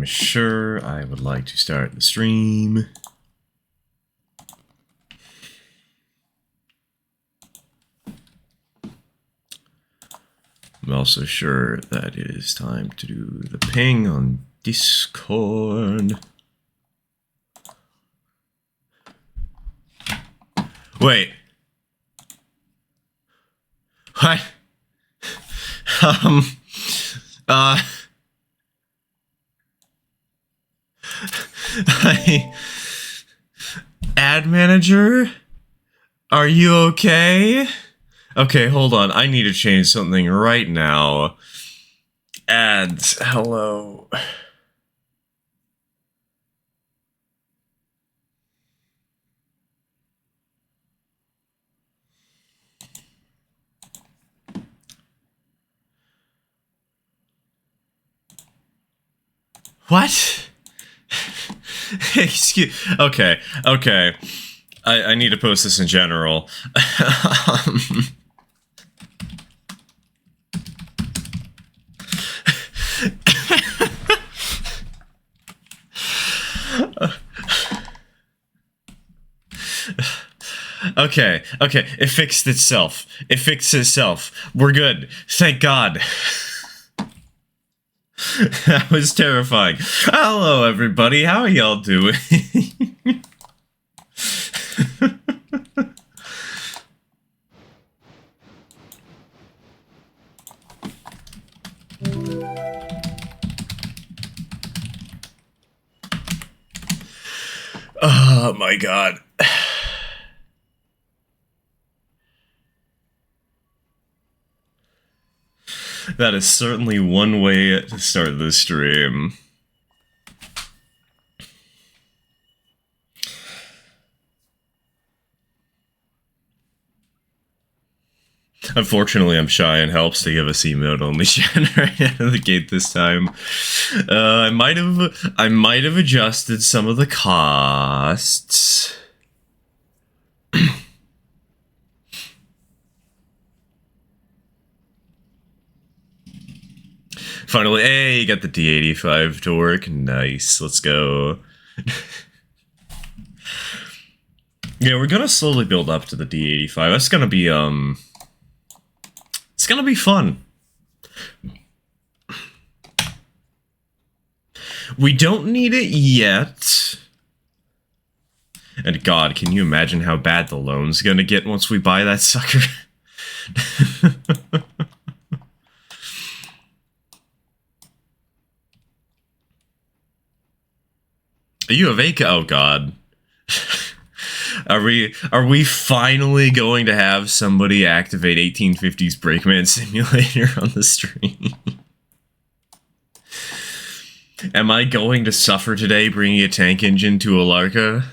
I'm sure I would like to start the stream. I'm also sure that it is time to do the ping on Discord. Wait. What? Ad manager? Are you okay? Okay, hold on. I need to change something right now. Ads. Hello. What? Excuse. Okay. I need to post this in general. Okay. It fixed itself. We're good. Thank God. That was terrifying. Hello, everybody. How are y'all doing? Oh my God. That is certainly one way to start the stream. Unfortunately, I'm shy and helps to give us emote only chat right out of the gate this time. I might have adjusted some of the costs. Finally, hey, you got the D85 to work. Nice, let's go. Yeah, we're gonna slowly build up to the D85. That's gonna be, it's gonna be fun. We don't need it yet. And God, can you imagine how bad the loan's gonna get once we buy that sucker? You have a... Oh God. Are we finally going to have somebody activate 1850s Brakeman Simulator on the stream? Am I going to suffer today bringing a tank engine to Alarka?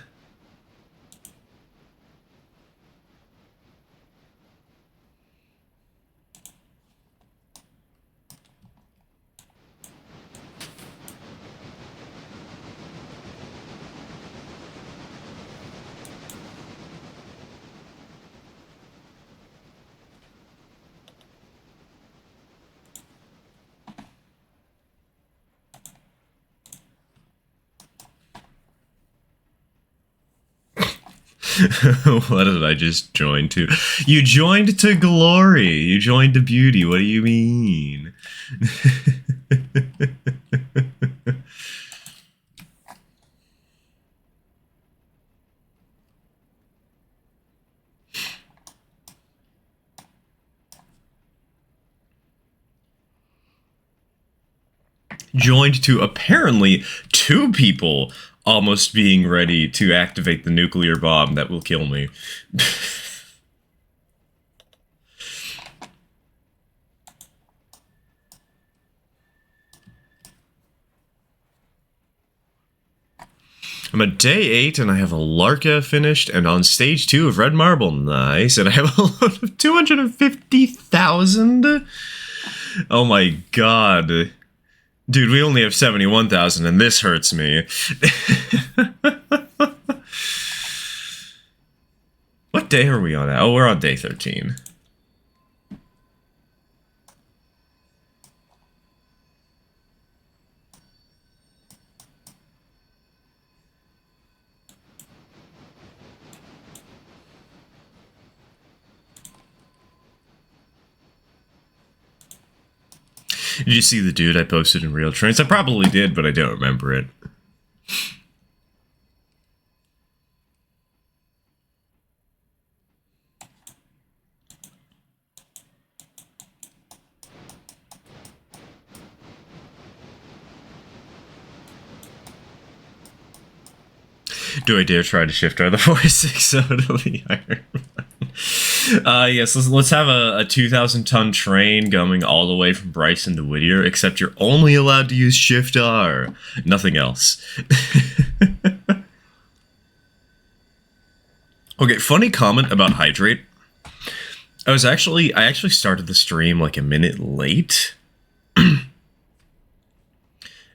What did I just join to? You joined to glory. You joined to beauty. What do you mean? Joined to apparently 2 people almost being ready to activate the nuclear bomb that will kill me. I'm at day 8 and I have Alarka finished and on stage 2 of Red Marble. Nice. And I have a load of 250,000. Oh my God. Dude, we only have 71,000 and this hurts me. What day are we on now? Oh, we're on day 13. Did you see the dude I posted in Real Trains? I probably did, but I don't remember it. Do I dare try to shift out the 46 to the iron? Yes, let's have a 2,000-ton train going all the way from Bryson to Whittier, except you're only allowed to use Shift R. Nothing else. Okay, funny comment about hydrate. I actually started the stream like a minute late.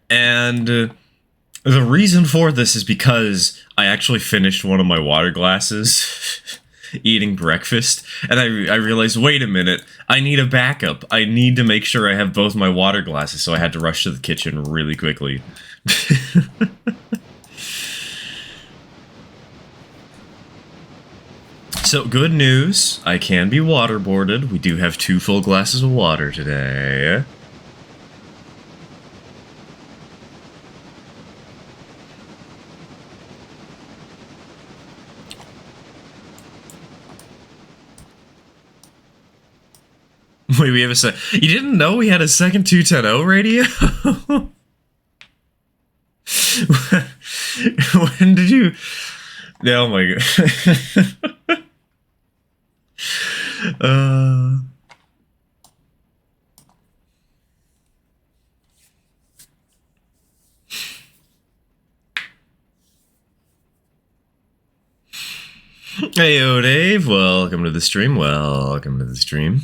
And the reason for this is because I actually finished one of my water glasses eating breakfast, and I realized, wait a minute, I need a backup. I need to make sure I have both my water glasses, so I had to rush to the kitchen really quickly. So, good news, I can be waterboarded. We do have 2 full glasses of water today. Wait, we have a You didn't know we had a second 210 radio? When did you... Oh my god. Heyo, Dave. Welcome to the stream. Welcome to the stream.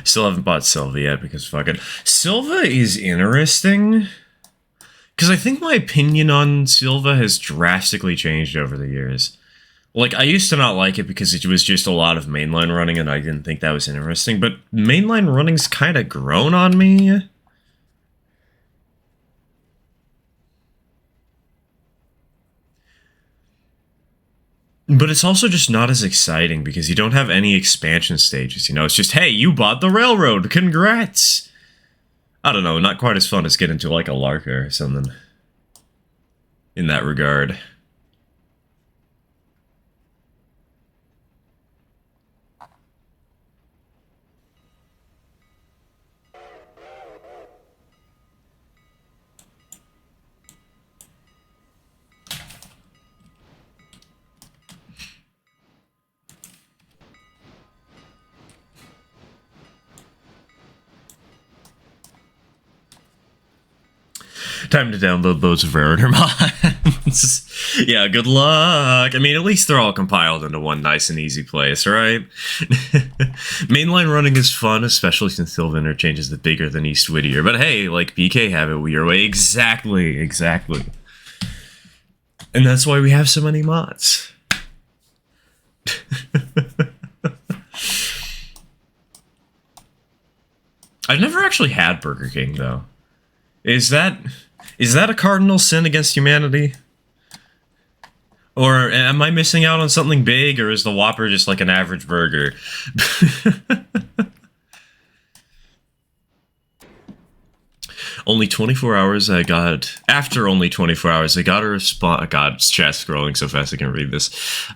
Still haven't bought Silva yet because fuck it. Silva is interesting because I think my opinion on Silva has drastically changed over the years. Like, I used to not like it because it was just a lot of mainline running and I didn't think that was interesting, but mainline running's kind of grown on me. But it's also just not as exciting because you don't have any expansion stages, you know? It's just, hey, you bought the railroad, congrats! I don't know, not quite as fun as getting to like I'll Alarka or something. In that regard. Time to download loads of Rarener mods. Yeah, good luck. I mean, at least they're all compiled into one nice and easy place, right? Mainline running is fun, especially since Silva Interchange is the bigger than East Whittier. But hey, like BK have it your way. Exactly, exactly. And that's why we have so many mods. I've never actually had Burger King, though. Is that a cardinal sin against humanity? Or am I missing out on something big, or is the Whopper just like an average burger? Only 24 hours I got... After only 24 hours, I got a response... God, chat scrolling so fast I can't read this.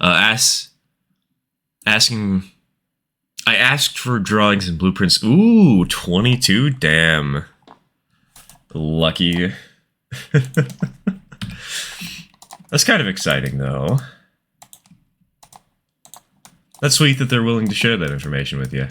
Asking... I asked for drawings and blueprints. Ooh, 22? Damn. Lucky. That's kind of exciting, though. That's sweet that they're willing to share that information with you.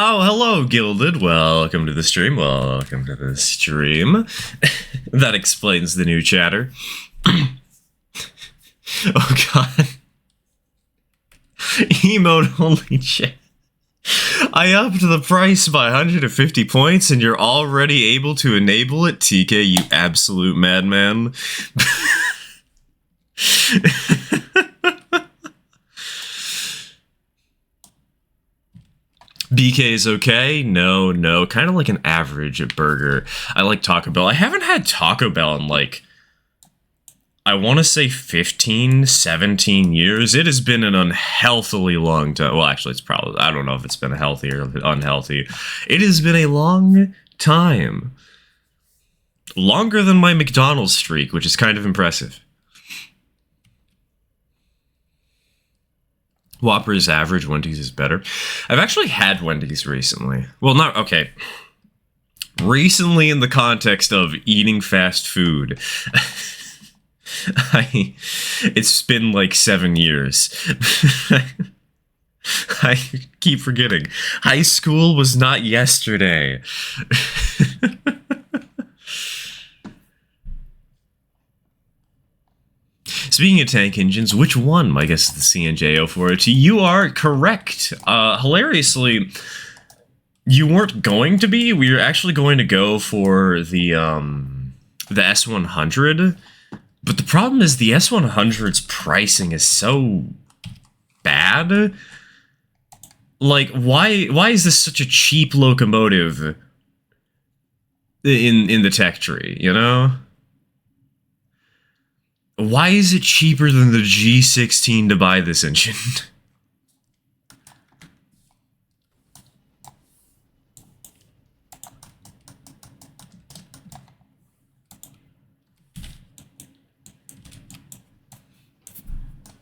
Oh, hello, Gilded. Welcome to the stream. Welcome to the stream. That explains the new chatter. Oh god. Emote only chat. I upped the price by 150 points and you're already able to enable it? TK, you absolute madman. BK is okay? No, no. Kind of like an average burger. I like Taco Bell. I haven't had Taco Bell in like, I want to say 15, 17 years. It has been an unhealthily long time. Well, actually, it's probably, I don't know if it's been healthy or unhealthy. It has been a long time. Longer than my McDonald's streak, which is kind of impressive. Whopper is average, Wendy's is better. I've actually had Wendy's recently. Well, not, okay. Recently in the context of eating fast food. It's been like 7 years. I keep forgetting. High school was not yesterday. Speaking of tank engines, which one? I guess the CNJ0402. You are correct. Hilariously, you weren't going to be. We were actually going to go for the S100. But the problem is the S100's pricing is so bad. Like, why is this such a cheap locomotive in the tech tree, you know? Why is it cheaper than the G16 to buy this engine?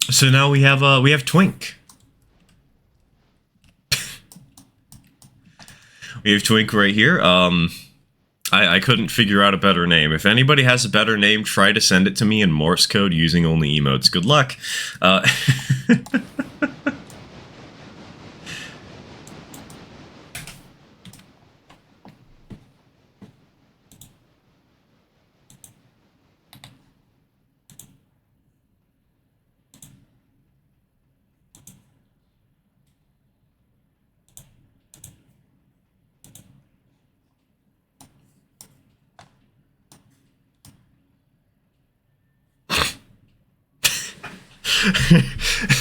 So now we have Twink. We have Twink right here. I couldn't figure out a better name. If anybody has a better name, try to send it to me in Morse code using only emotes. Good luck.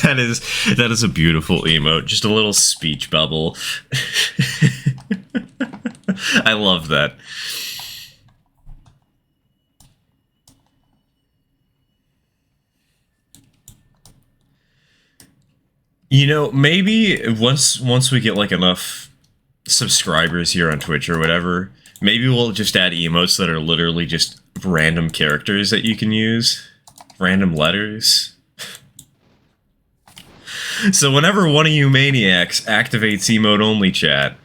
that is a beautiful emote. Just a little speech bubble. I love that. You know, maybe once we get like enough subscribers here on Twitch or whatever, maybe we'll just add emotes that are literally just random characters that you can use. Random letters. So whenever one of you maniacs activates emote only chat,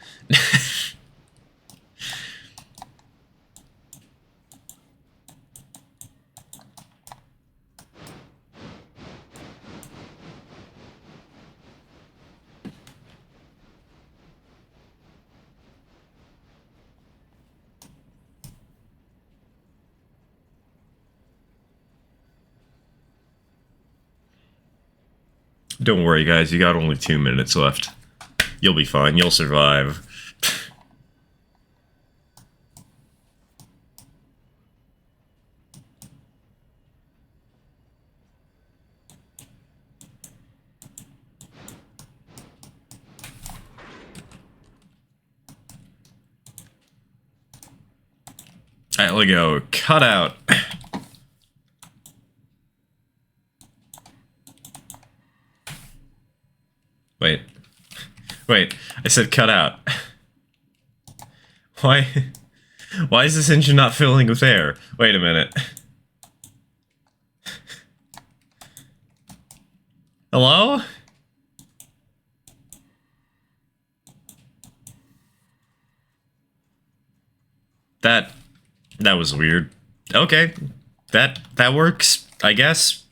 don't worry guys, you got only 2 minutes left. You'll be fine, you'll survive. Alright, let go. Cut out. Wait. Wait, I said cut out. Why is this engine not filling with air? Wait a minute. Hello? That was weird. Okay. That works, I guess.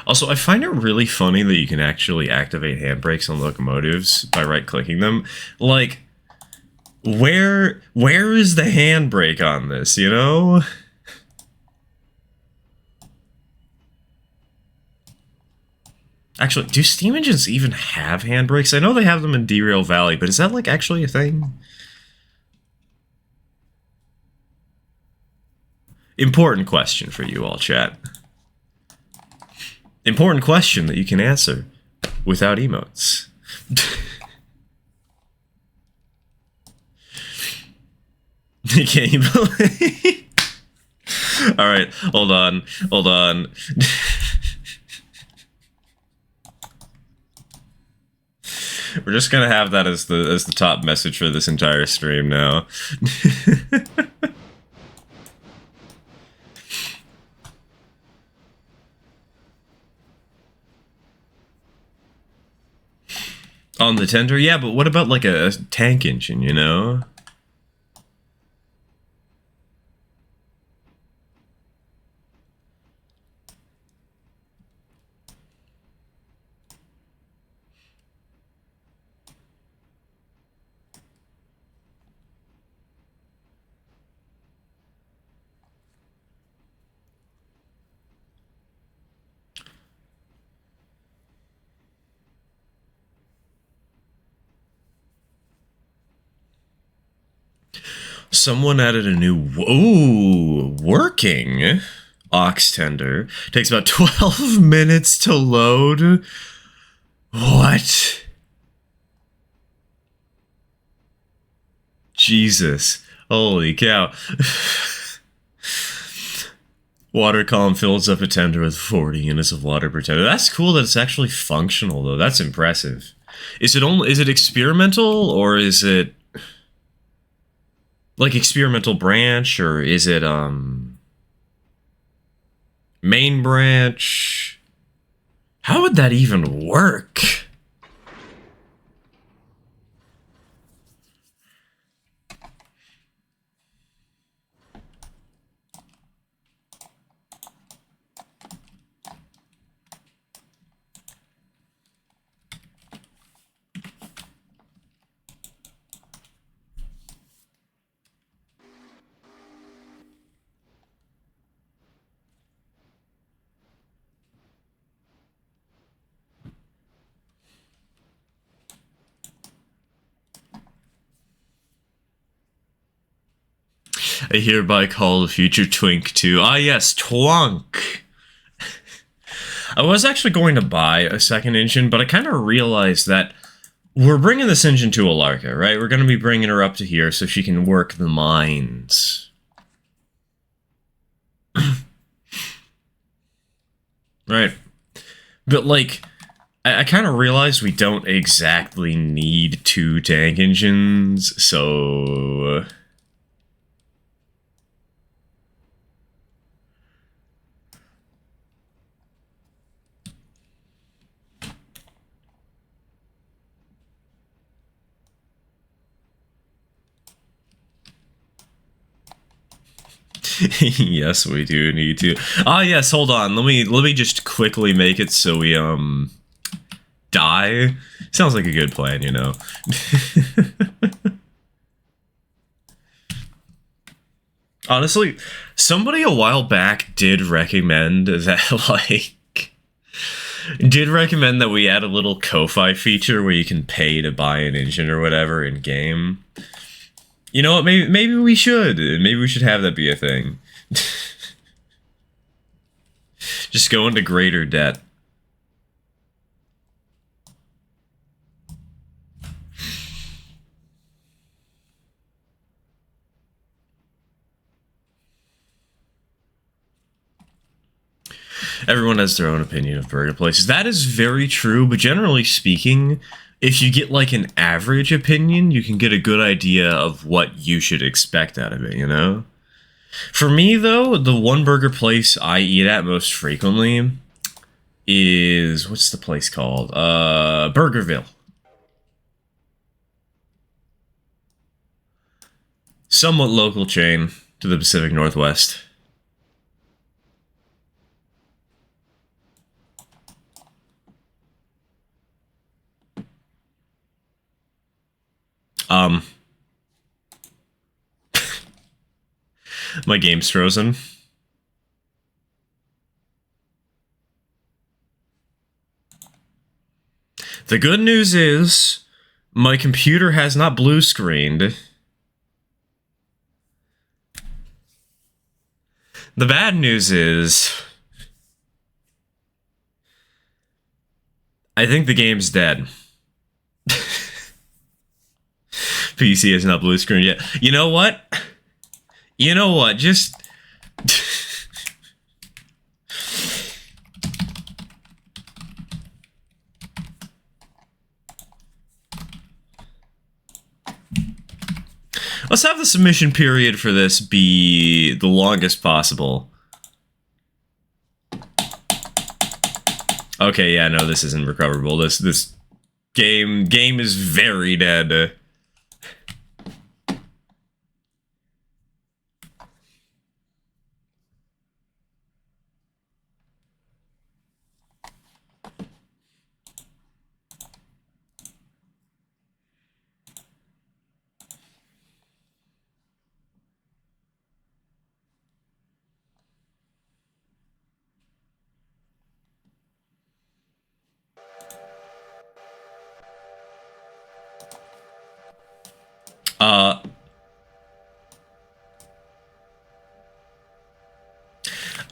Also, I find it really funny that you can actually activate handbrakes on locomotives by right-clicking them. Like, where is the handbrake on this, you know? Actually, do steam engines even have handbrakes? I know they have them in Derail Valley, but is that, like, actually a thing? Important question for you all, chat. Important question that you can answer without emotes. Can you believe? Alright, hold on. Hold on. We're just gonna have that as the top message for this entire stream now. On the tender? Yeah, but what about like a tank engine, you know? Someone added a new... Ooh, working ox tender. Takes about 12 minutes to load. What? Jesus. Holy cow. Water column fills up a tender with 40 units of water per tender. That's cool that it's actually functional, though. That's impressive. Is it experimental, or is it like experimental branch, or is it main branch? How would that even work? I hereby call the future Twink to... Ah, yes, Twunk! I was actually going to buy a second engine, but I kind of realized that we're bringing this engine to Alarka, right? We're going to be bringing her up to here so she can work the mines. Right. But, like, I kind of realized we don't exactly need 2 tank engines, so... Yes, we do need to. Ah, yes, hold on. Let me just quickly make it so we die. Sounds like a good plan, you know. Honestly, somebody a while back did recommend that, like, did recommend that we add a little Ko-Fi feature where you can pay to buy an engine or whatever in game. You know what? Maybe we should. Maybe we should have that be a thing. Just go into greater debt. Everyone has their own opinion of burger places. That is very true, but generally speaking, if you get like an average opinion, you can get a good idea of what you should expect out of it, you know? For me, though, the one burger place I eat at most frequently is... what's the place called? Burgerville. Somewhat local chain to the Pacific Northwest. Um, my game's frozen. The good news is, my computer has not blue screened. The bad news is, I think the game's dead. PC is not blue screen yet. You know what? You know what? Just... Let's have the submission period for this be the longest possible. Okay, yeah, no, this isn't recoverable. This game is very dead.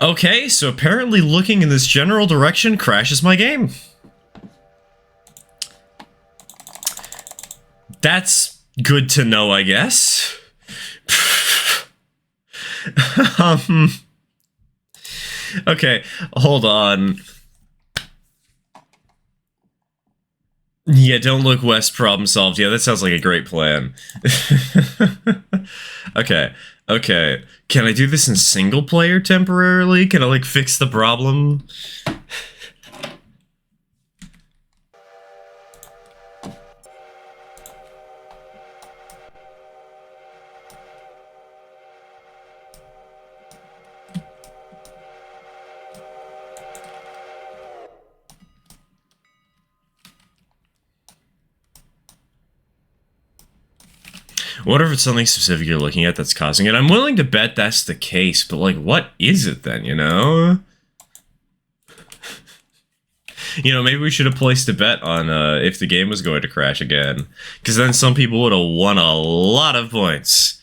Okay, so apparently looking in this general direction crashes my game. That's good to know, I guess. Okay, hold on. Yeah, don't look west, problem solved. Yeah, that sounds like a great plan. Okay, okay. Can I do this in single player temporarily? Can I, like, fix the problem? I wonder if it's something specific you're looking at that's causing it. I'm willing to bet that's the case, but, like, what is it then, you know? You know, maybe we should have placed a bet on if the game was going to crash again. Because then some people would have won a lot of points.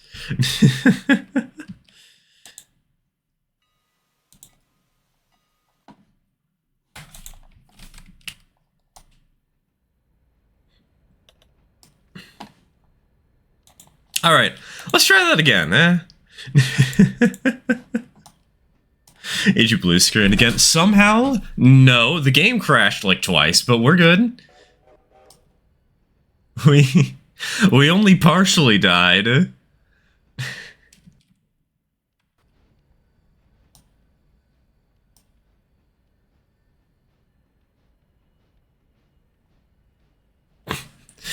Alright, let's try that again, eh? Age of blue screen again. Somehow, no, the game crashed like twice, but we're good. We only partially died.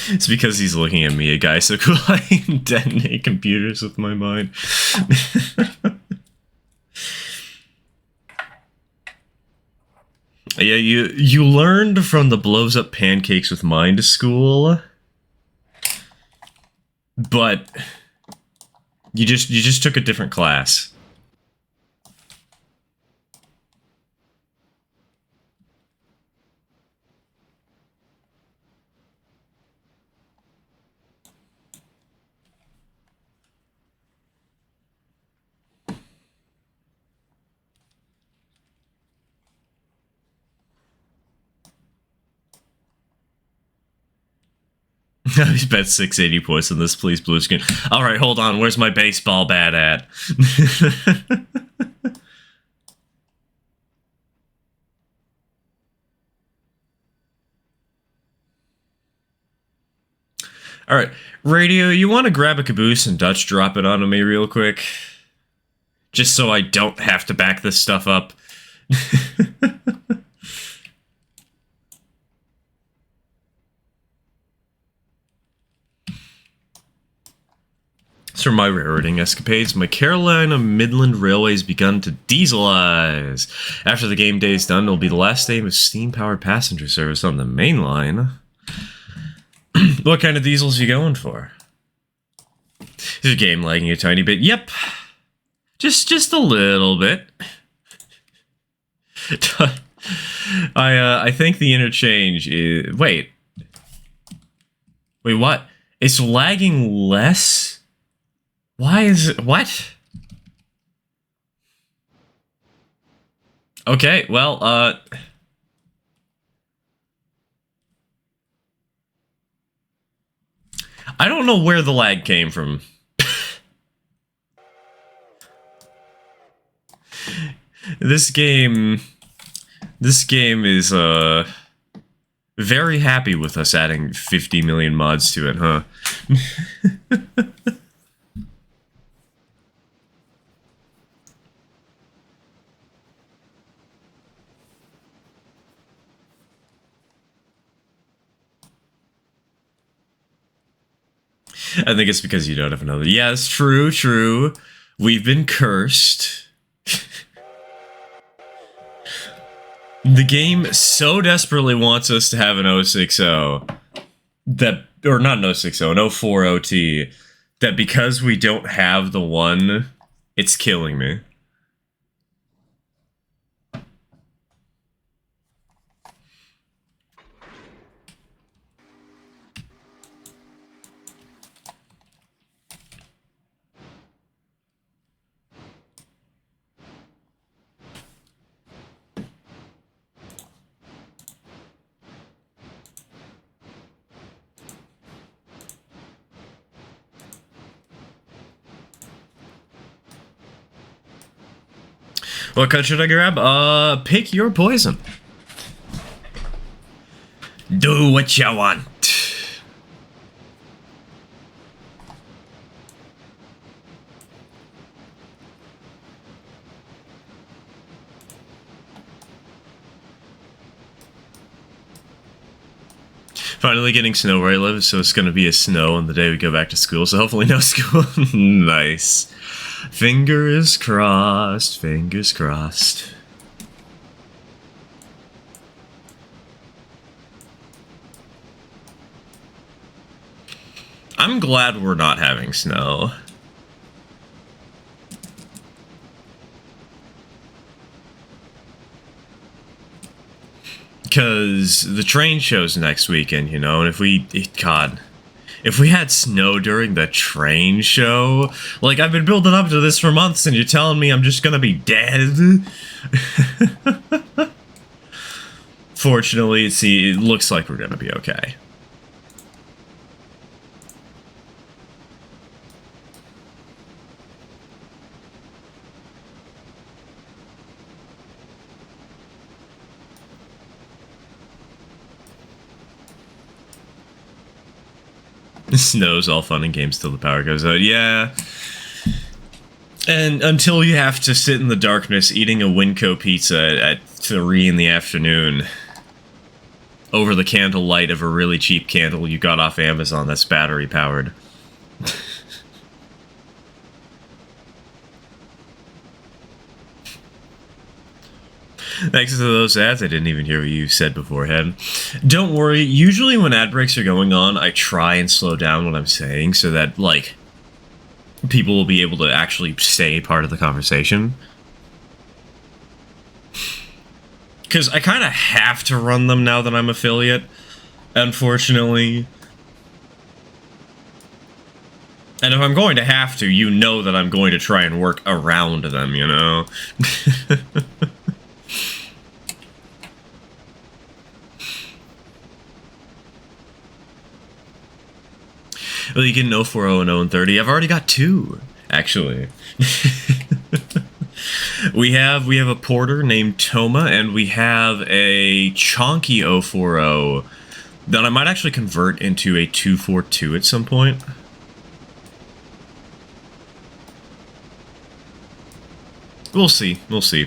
It's because he's looking at me, a guy so cool I can detonate computers with my mind. Yeah, you learned from the blows up pancakes with mind school, but you just took a different class. He's bet 680 points on this, please, blue screen. Alright, hold on, where's my baseball bat at? Alright, radio, you want to grab a caboose and Dutch drop it onto me real quick? Just so I don't have to back this stuff up. From my railroading escapades, my Carolina Midland Railway has begun to dieselize. After the game day is done, it'll be the last day of steam-powered passenger service on the main line. What kind of diesels are you going for? Is your game lagging a tiny bit? Yep. Just a little bit. I think the interchange is... Wait, what? It's lagging less? Why is it... What? Okay, well, I don't know where the lag came from. This game is, very happy with us adding 50 million mods to it, huh? I think it's because you don't have another. Yes, true. We've been cursed. The game so desperately wants us to have an 060 that, or not an 060, an 040T, that because we don't have the one, it's killing me. What cut should I grab? Pick your poison. Do what you want. Finally getting snow where I live, so it's gonna be a snow on the day we go back to school, so hopefully no school. Nice. Fingers crossed, fingers crossed. I'm glad we're not having snow. Because the train show's next weekend, you know, and if we... God... If we had snow during the train show, like, I've been building up to this for months and you're telling me I'm just gonna be dead? Fortunately, see, it looks like we're gonna be okay. Snow's all fun and games till the power goes out. Yeah. And until you have to sit in the darkness eating a Winco pizza at 3 in the afternoon over the candlelight of a really cheap candle you got off Amazon that's battery powered. Thanks to those ads, I didn't even hear what you said beforehand. Don't worry, usually when ad breaks are going on, I try and slow down what I'm saying so that, like, people will be able to actually stay part of the conversation. Because I kind of have to run them now that I'm affiliate, unfortunately. And if I'm going to have to, you know that I'm going to try and work around them, you know? Well, you get an 040 and 030. I've already got 2, actually. we have a porter named Toma, and we have a chonky 040 that I might actually convert into a 242 at some point. We'll see. We'll see.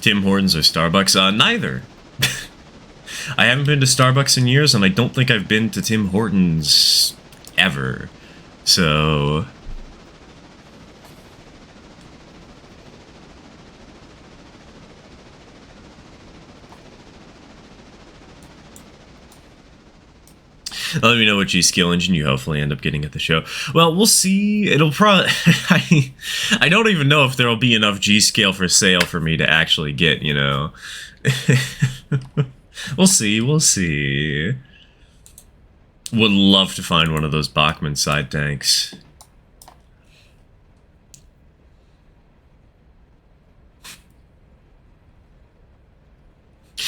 Tim Hortons or Starbucks? Neither. I haven't been to Starbucks in years, and I don't think I've been to Tim Hortons ever. So... Let me know what G-Skill engine you hopefully end up getting at the show. Well, we'll see. It'll probably... I don't even know if there'll be enough G-Scale for sale for me to actually get, you know. We'll see, we'll see. Would love to find one of those Bachmann side tanks.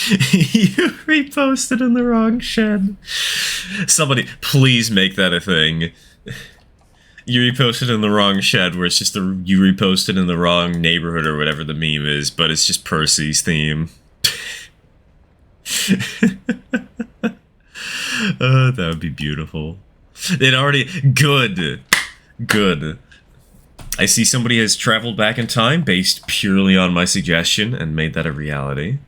You reposted in the wrong shed. Somebody, please make that a thing. You reposted in the wrong shed, where it's just you reposted in the wrong neighborhood or whatever the meme is, but it's just Percy's theme. That would be beautiful. It already... Good. Good. I see somebody has traveled back in time based purely on my suggestion and made that a reality.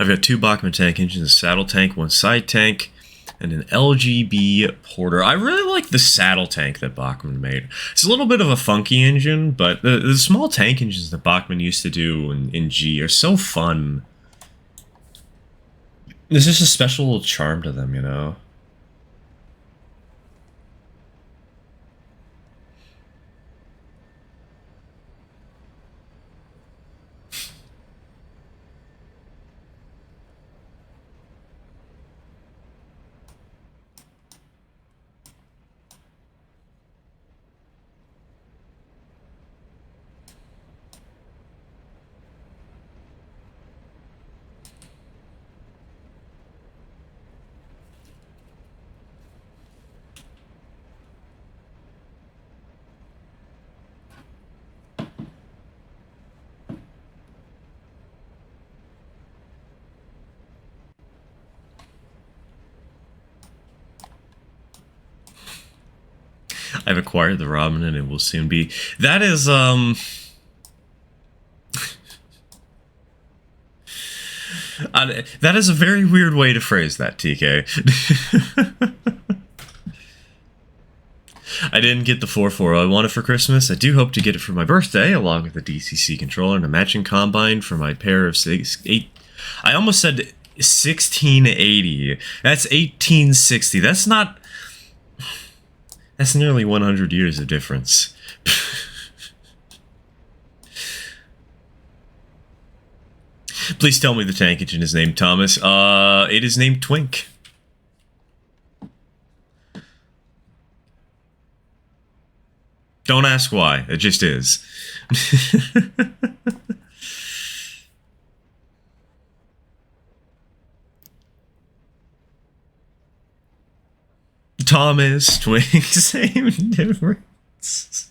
I've got 2 Bachmann tank engines, a saddle tank, 1 side tank, and an LGB Porter. I really like the saddle tank that Bachmann made. It's a little bit of a funky engine, but the small tank engines that Bachmann used to do in G are so fun. There's just a special charm to them, you know? I've acquired the Robin and it will soon be... That is, that is a very weird way to phrase that, TK. I didn't get the 440 I wanted for Christmas. I do hope to get it for my birthday, along with a DCC controller and a matching combine for my pair of 8... I almost said 1680. That's 1860. That's not... That's nearly 100 years of difference. Please tell me the tank engine is named Thomas. It is named Twink. Don't ask why. It just is. Thomas, Twink, same difference.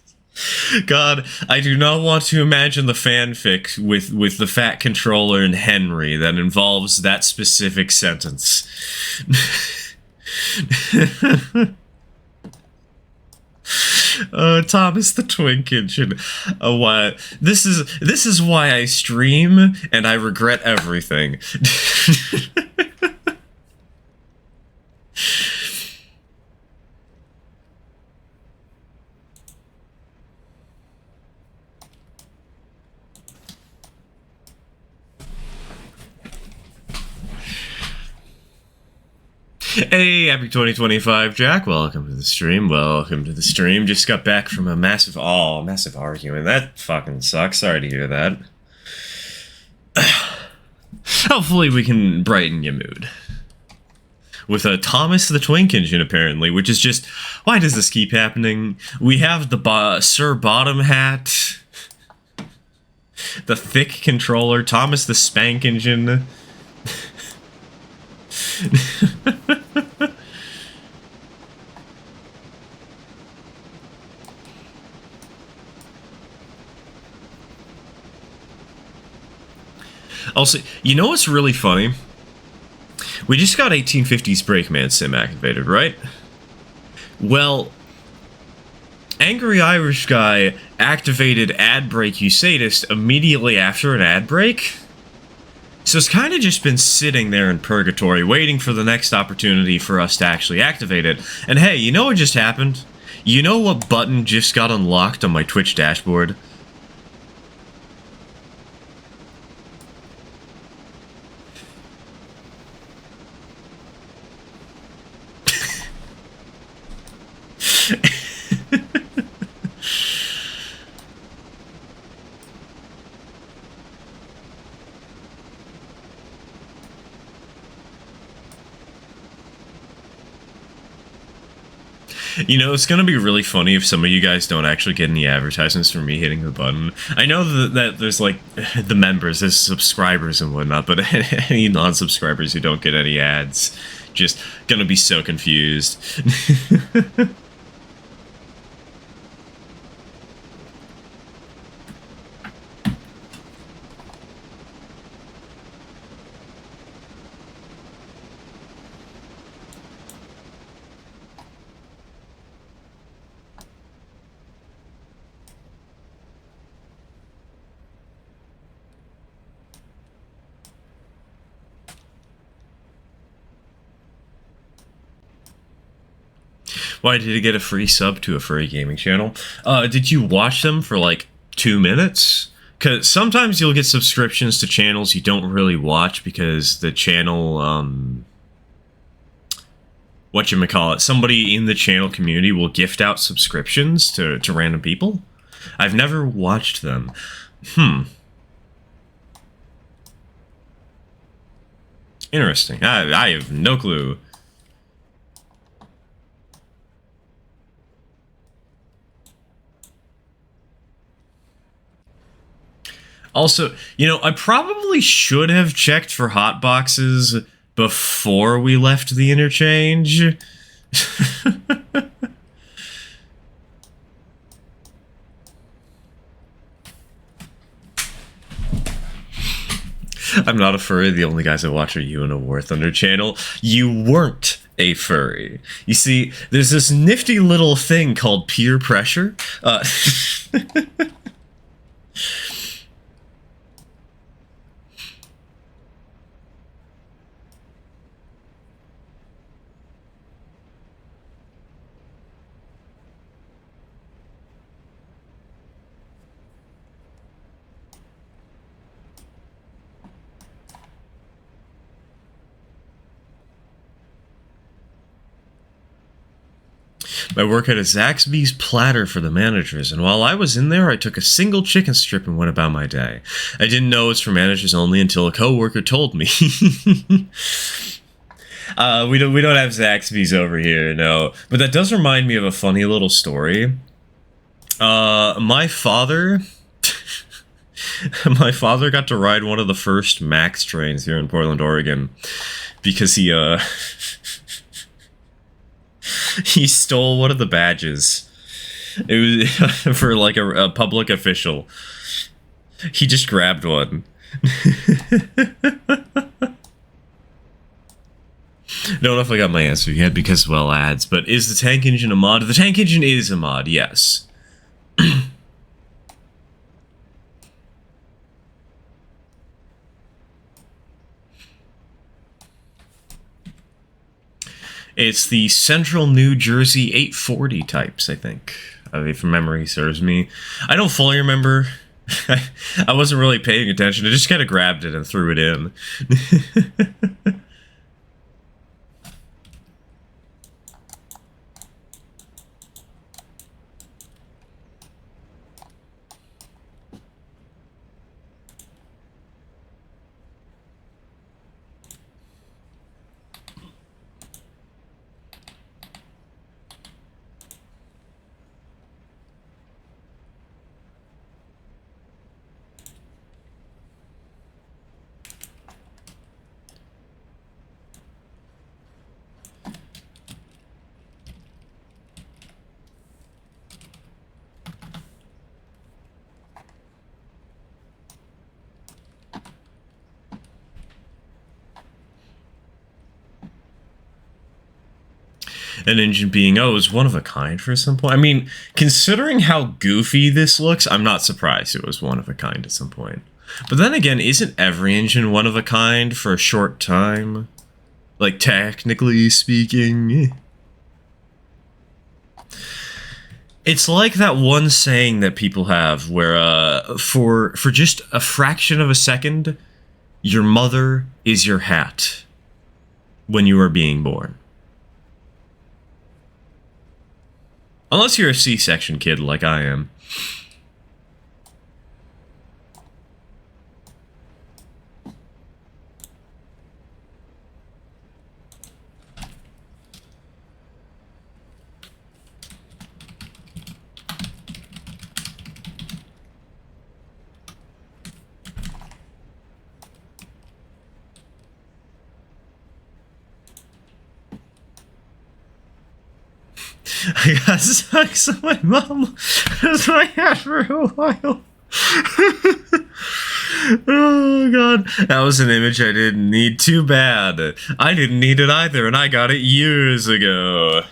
God, I do not want to imagine the fanfic with the fat controller and Henry that involves that specific sentence. Thomas the Twink engine. What? This is why I stream and I regret everything. Hey, happy 2025, Jack. Welcome to the stream. Welcome to the stream. Just got back from a massive argument. That fucking sucks. Sorry to hear that. Hopefully we can brighten your mood. With a Thomas the Twink engine, apparently, which is just... Why does this keep happening? We have the Sir Bottom Hat. The thick controller. Thomas the Spank engine. Also, you know what's really funny? We just got 1850s Brakeman Sim activated, right? Well, Angry Irish Guy activated Ad Break You Sadist immediately after an ad break. So it's kind of just been sitting there in purgatory, waiting for the next opportunity for us to actually activate it. And hey, you know what just happened? You know what button just got unlocked on my Twitch dashboard? You know, it's going to be really funny if some of you guys don't actually get any advertisements from me hitting the button. I know that there's, like, the members, there's subscribers and whatnot, but any non-subscribers who don't get any ads, just going to be so confused. Why did he get a free sub to a furry gaming channel? Did you watch them for like 2 minutes? Because sometimes you'll get subscriptions to channels you don't really watch because the channel, whatchamacallit, somebody in the channel community will gift out subscriptions to random people. I've never watched them. Interesting. I have no clue. Also, you know, I probably should have checked for hotboxes before we left the interchange. I'm not a furry. The only guys I watch are you and a War Thunder channel. You weren't a furry. You see, there's this nifty little thing called peer pressure. I work at a Zaxby's platter for the managers, and while I was in there, I took a single chicken strip and went about my day. I didn't know it's for managers only until a coworker told me. We don't have Zaxby's over here, no. But that does remind me of a funny little story. My father... my father got to ride one of the first Max trains here in Portland, Oregon, because he, he stole one of the badges. It was for like a public official. He just grabbed one. Don't know if I got my answer yet because, well, ads, but is the tank engine a mod? The tank engine is a mod, yes. It's the Central New Jersey 840 types, I think, if memory serves me. I don't fully remember. I wasn't really paying attention. I just kind of grabbed it and threw it in. An engine being, oh, is one of a kind for some point. I mean, considering how goofy this looks, I'm not surprised it was one of a kind at some point. But then again, isn't every engine one of a kind for a short time? Like, technically speaking. It's like that one saying that people have where, for just a fraction of a second, your mother is your hat when you are being born. Unless you're a C-section kid like I am. I got stuck, so my mom was my hat for a while. Oh god, that was an image I didn't need. Too bad. I didn't need it either, and I got it years ago.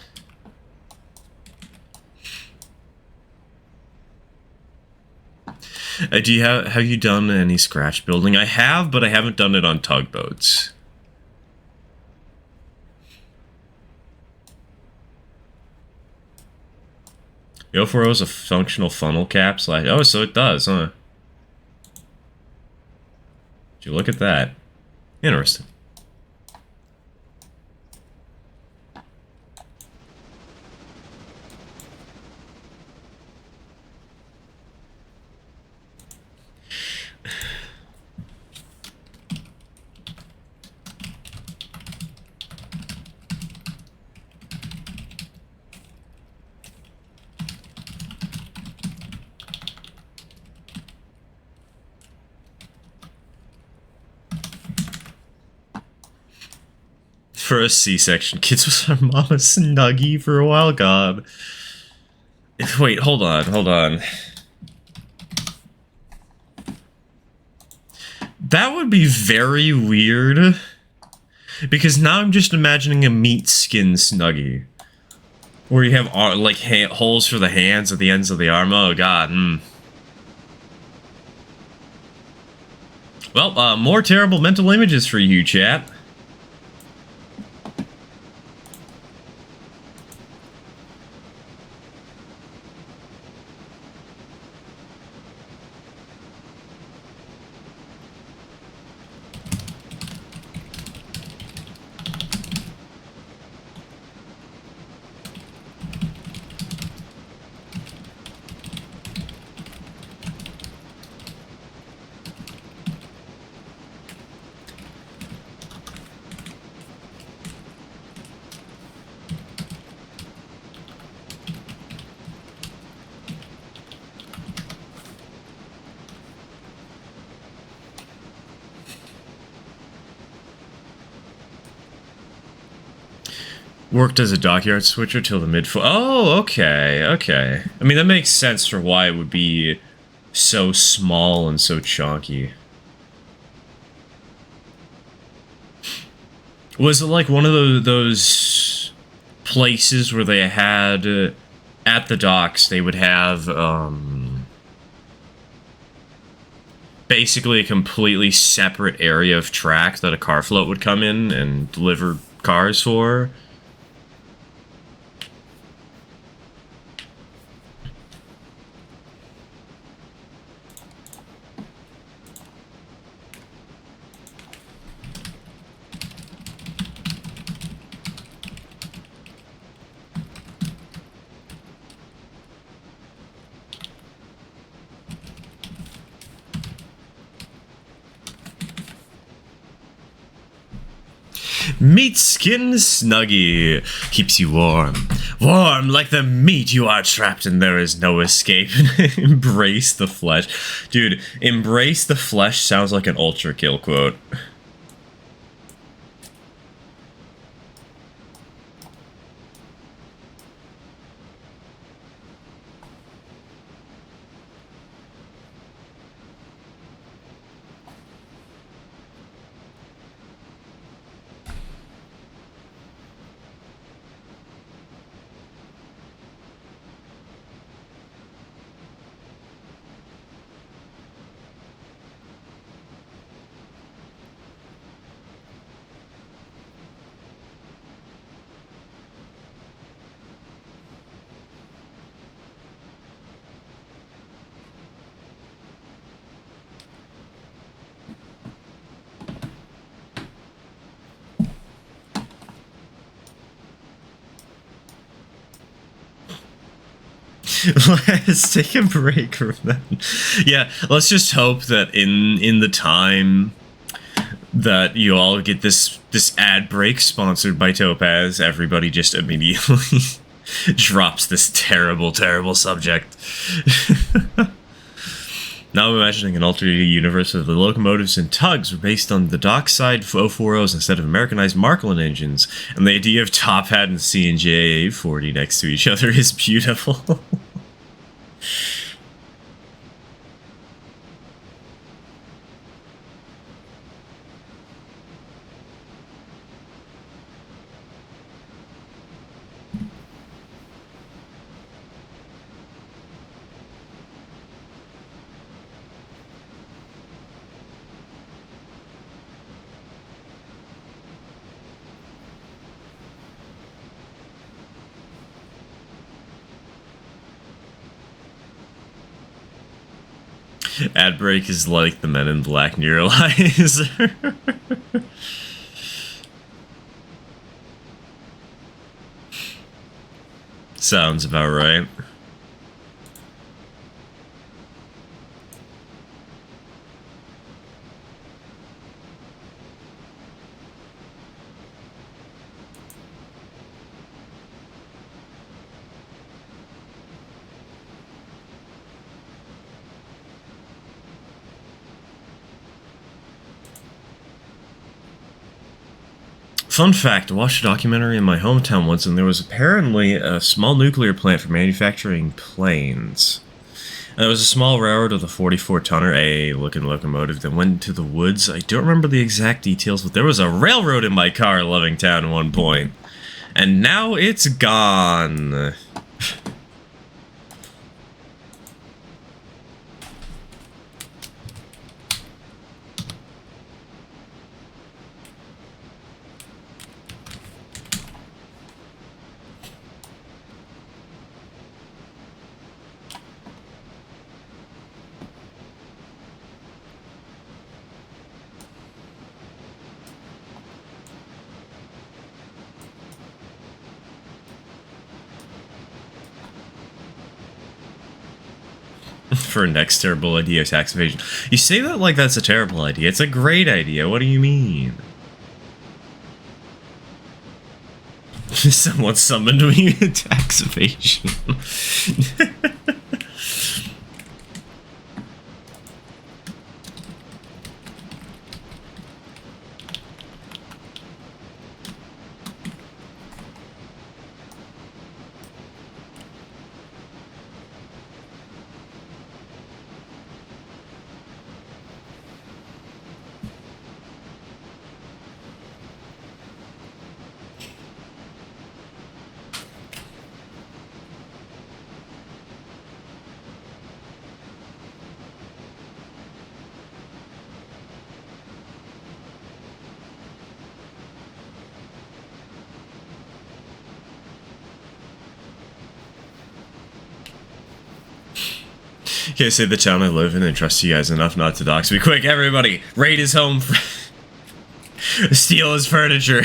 Do you have you done any scratch building? I have, but I haven't done it on tugboats. The 040 is a functional funnel cap slash. Oh, so it does, huh? Did you look at that? Interesting. For a C-section, kids was our mama's snuggie for a while. God. Wait, hold on. That would be very weird. Because now I'm just imagining a meat skin snuggie. Where you have, like, holes for the hands at the ends of the arm. Oh, God. Well, more terrible mental images for you, chat. Worked as a dockyard switcher till the mid. Oh, okay. I mean, that makes sense for why it would be so small and so chonky. Was it like one of those places where they had at the docks? They would have basically a completely separate area of track that a car float would come in and deliver cars for. Meat skin snuggie keeps you warm. Warm like the meat you are trapped and there is no escape. Embrace the flesh. Dude, embrace the flesh sounds like an Ultra Kill quote. Let's take a break from that. Yeah, let's just hope that in the time that you all get this ad break sponsored by Topaz, everybody just immediately drops this terrible subject. Now I'm imagining an alternate universe where the locomotives and tugs were based on the dockside 040s instead of Americanized Marklin engines, and the idea of Top Hat and C&J 40 next to each other is beautiful. Ad break is like the Men in Black neuralizer. Sounds about right. Fun fact, I watched a documentary in my hometown once, and there was apparently a small nuclear plant for manufacturing planes. And there was a small railroad with a 44-tonner A-looking locomotive that went into the woods. I don't remember the exact details, but there was a railroad in my car in Lovingtown at one point. And now it's gone. For next terrible idea, tax evasion. You say that like that's a terrible idea. It's a great idea. What do you mean? Someone summoned me to tax evasion. Okay, say the town I live in and trust you guys enough not to dox me. Quick, everybody, raid his home. Steal his furniture.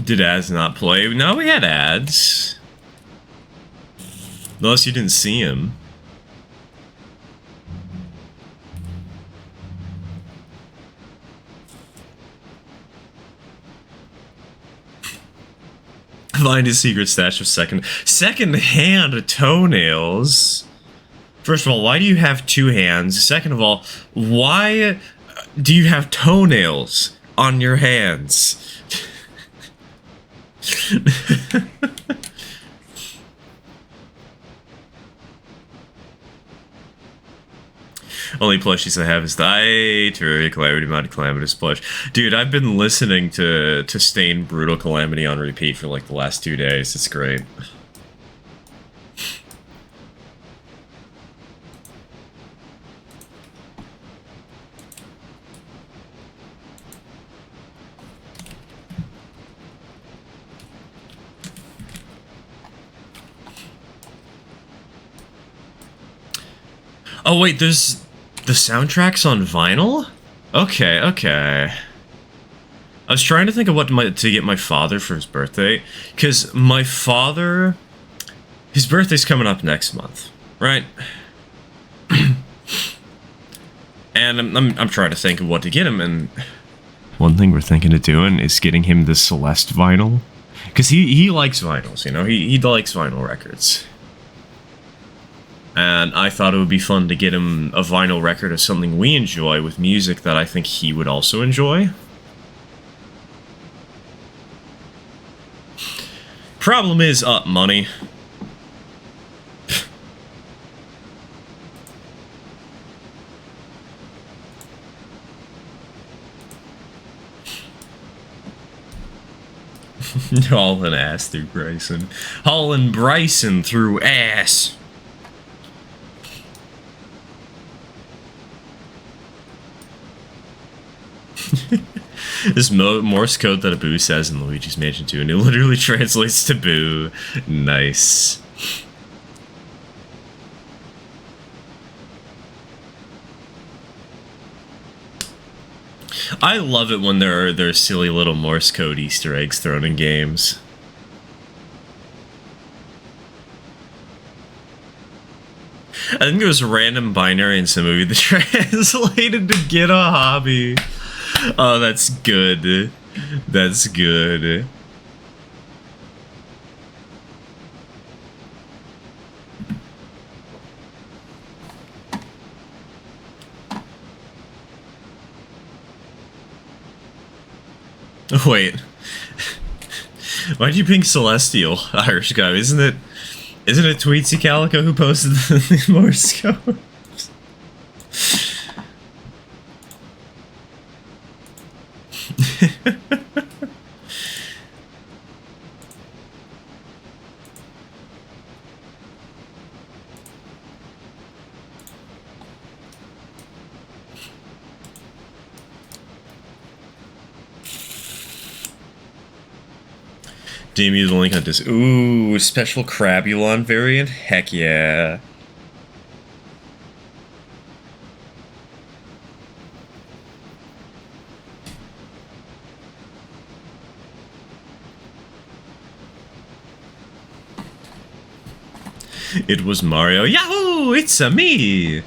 Did ads not play? No, we had ads. Unless you didn't see him. Find his secret stash of second-hand toenails. First of all, why do you have two hands? Second of all, why Do you have toenails on your hands? Only plushies I have is the Iter Calamity Mod Calamitous plush. Dude, I've been listening to Stain Brutal Calamity on repeat for like the last 2 days. It's great. Oh wait, there's the soundtrack's on vinyl? Okay, okay. I was trying to think of what to get my father for his birthday, because my father, his birthday's coming up next month, right? And I'm trying to think of what to get him, and one thing we're thinking of doing is getting him the Celeste vinyl, because he likes vinyls, you know, he likes vinyl records. And I thought it would be fun to get him a vinyl record of something we enjoy with music that I think he would also enjoy. Problem is, money. Hauling ass through Bryson. Hauling Bryson through ass. This Morse code that a Boo says in Luigi's Mansion 2, and it literally translates to Boo. Nice. I love it when there are silly little Morse code Easter eggs thrown in games. I think it was random binary in some movie that translated to get a hobby. Oh, that's good. That's good. Wait. Why'd you ping Celestial, Irish guy? Isn't it Tweetsy Calico who posted the Morse code? DM you the link on this. Ooh, special Crabulon variant? Heck yeah. It was Mario. Yahoo! It's a me!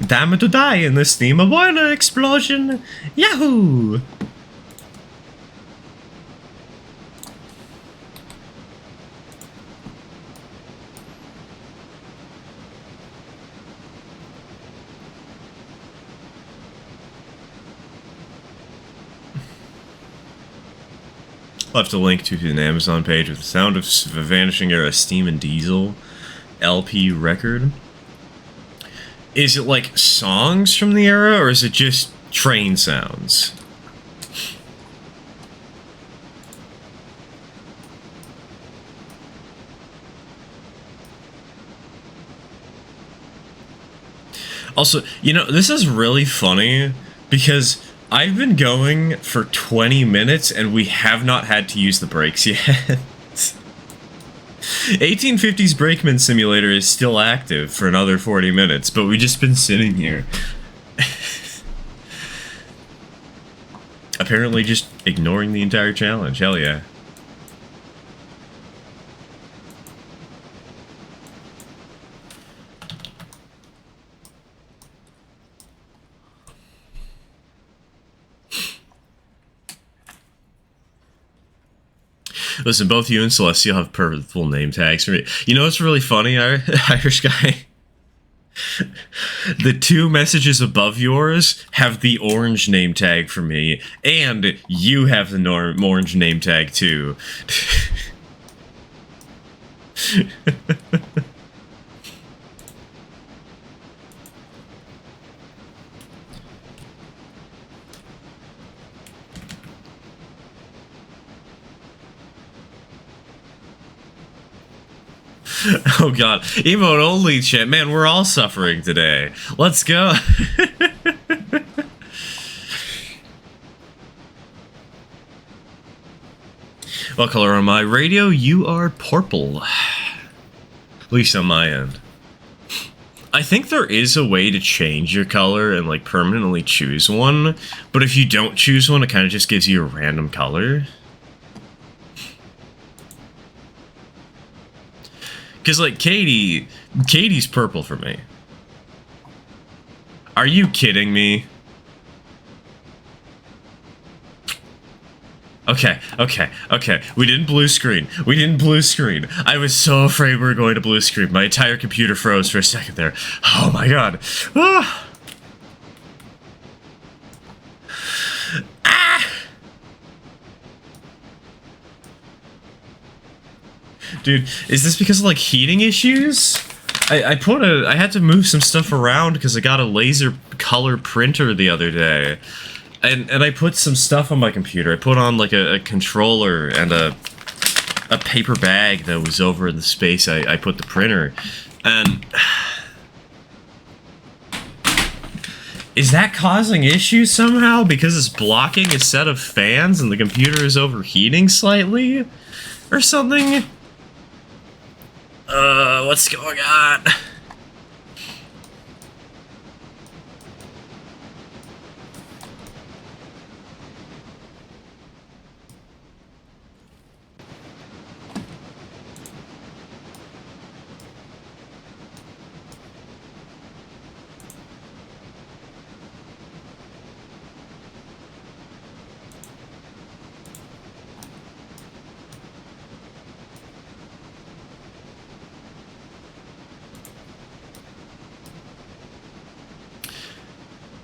Damn to die in the steam of boiler explosion! Yahoo! Left a link to an Amazon page with the sound of a Vanishing Era Steam and Diesel LP record. Is it like songs from the era, or is it just train sounds? Also, you know, this is really funny because I've been going for 20 minutes and we have not had to use the brakes yet. 1850s Brakeman Simulator is still active for another 40 minutes, but we've just been sitting here. Apparently just ignoring the entire challenge. Hell yeah. Listen, both you and Celestial have purple name tags for me. You know what's really funny, Irish guy? The two messages above yours have the orange name tag for me, and you have the orange name tag too. Oh god, emote only chat. Man, we're all suffering today. Let's go. What color am I? Radio, you are purple. At least on my end. I think there is a way to change your color and like permanently choose one, but if you don't choose one, it kind of just gives you a random color. Because, like, Katie's purple for me. Are you kidding me? Okay. We didn't blue screen. I was so afraid we were going to blue screen. My entire computer froze for a second there. Oh my god. Ah! Dude, is this because of, like, heating issues? I had to move some stuff around because I got a laser color printer the other day. And I put some stuff on my computer. I put on, like, a controller and a paper bag that was over in the space I put the printer. And... is that causing issues somehow? Because it's blocking a set of fans and the computer is overheating slightly? Or something? What's going on?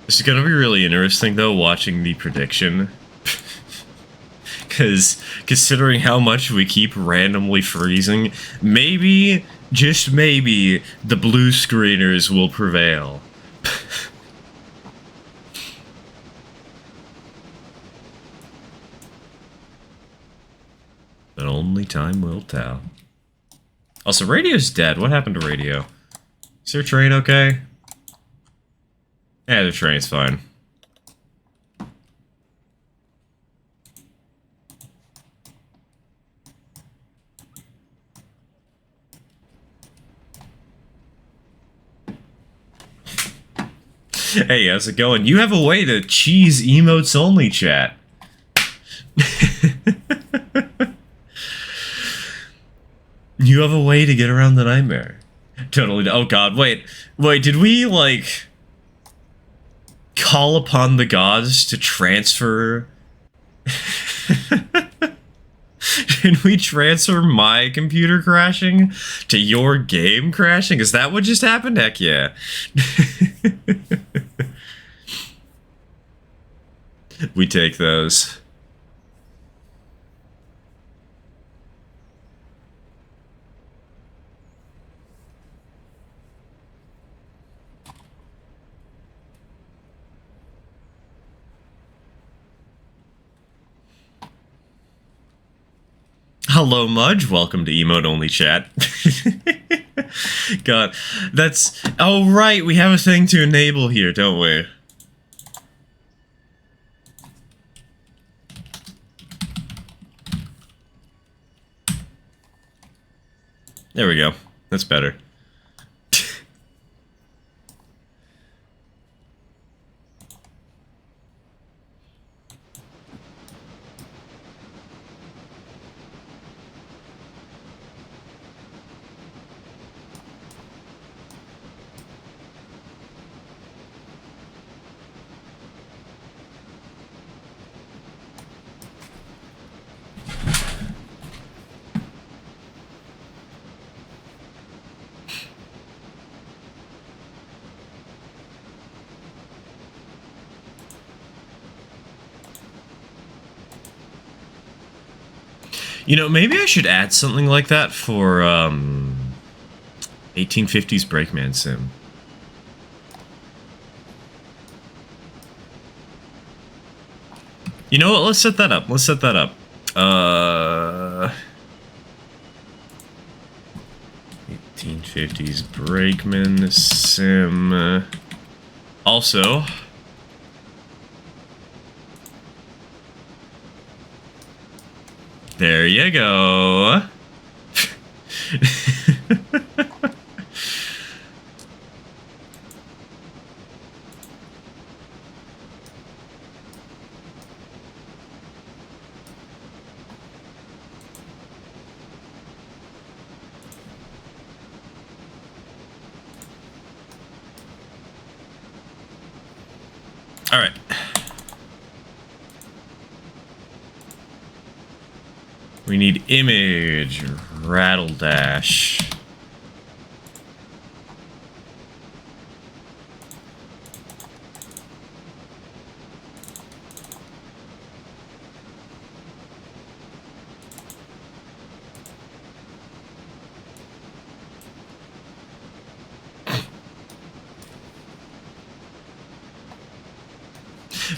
This is gonna be really interesting, though, watching the prediction. Because, considering how much we keep randomly freezing, maybe, just maybe, the blue screeners will prevail. But only time will tell. Also, radio's dead. What happened to radio? Is their train okay? Yeah, the train's fine. Hey, how's it going? You have a way to cheese emotes only, chat. You have a way to get around the nightmare. Totally. Oh god, wait, did we, like... call upon the gods to transfer... Did we transfer my computer crashing to your game crashing? Is that what just happened? Heck yeah. We take those. Hello, Mudge. Welcome to Emote Only Chat. God, that's... oh, right. We have a thing to enable here, don't we? There we go. That's better. You know, maybe I should add something like that for 1850s Brakeman Sim. You know what? Let's set that up. 1850s Brakeman Sim. Also, there you go. All right. We need image, rattle dash.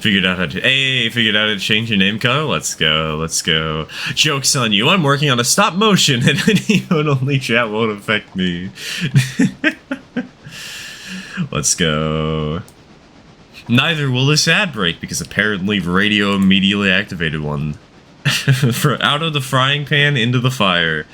Figured out how to change your name color. Let's go. Joke's on you. I'm working on a stop motion and only chat won't affect me. Let's go. Neither will this ad break because apparently radio immediately activated one. For out of the frying pan into the fire.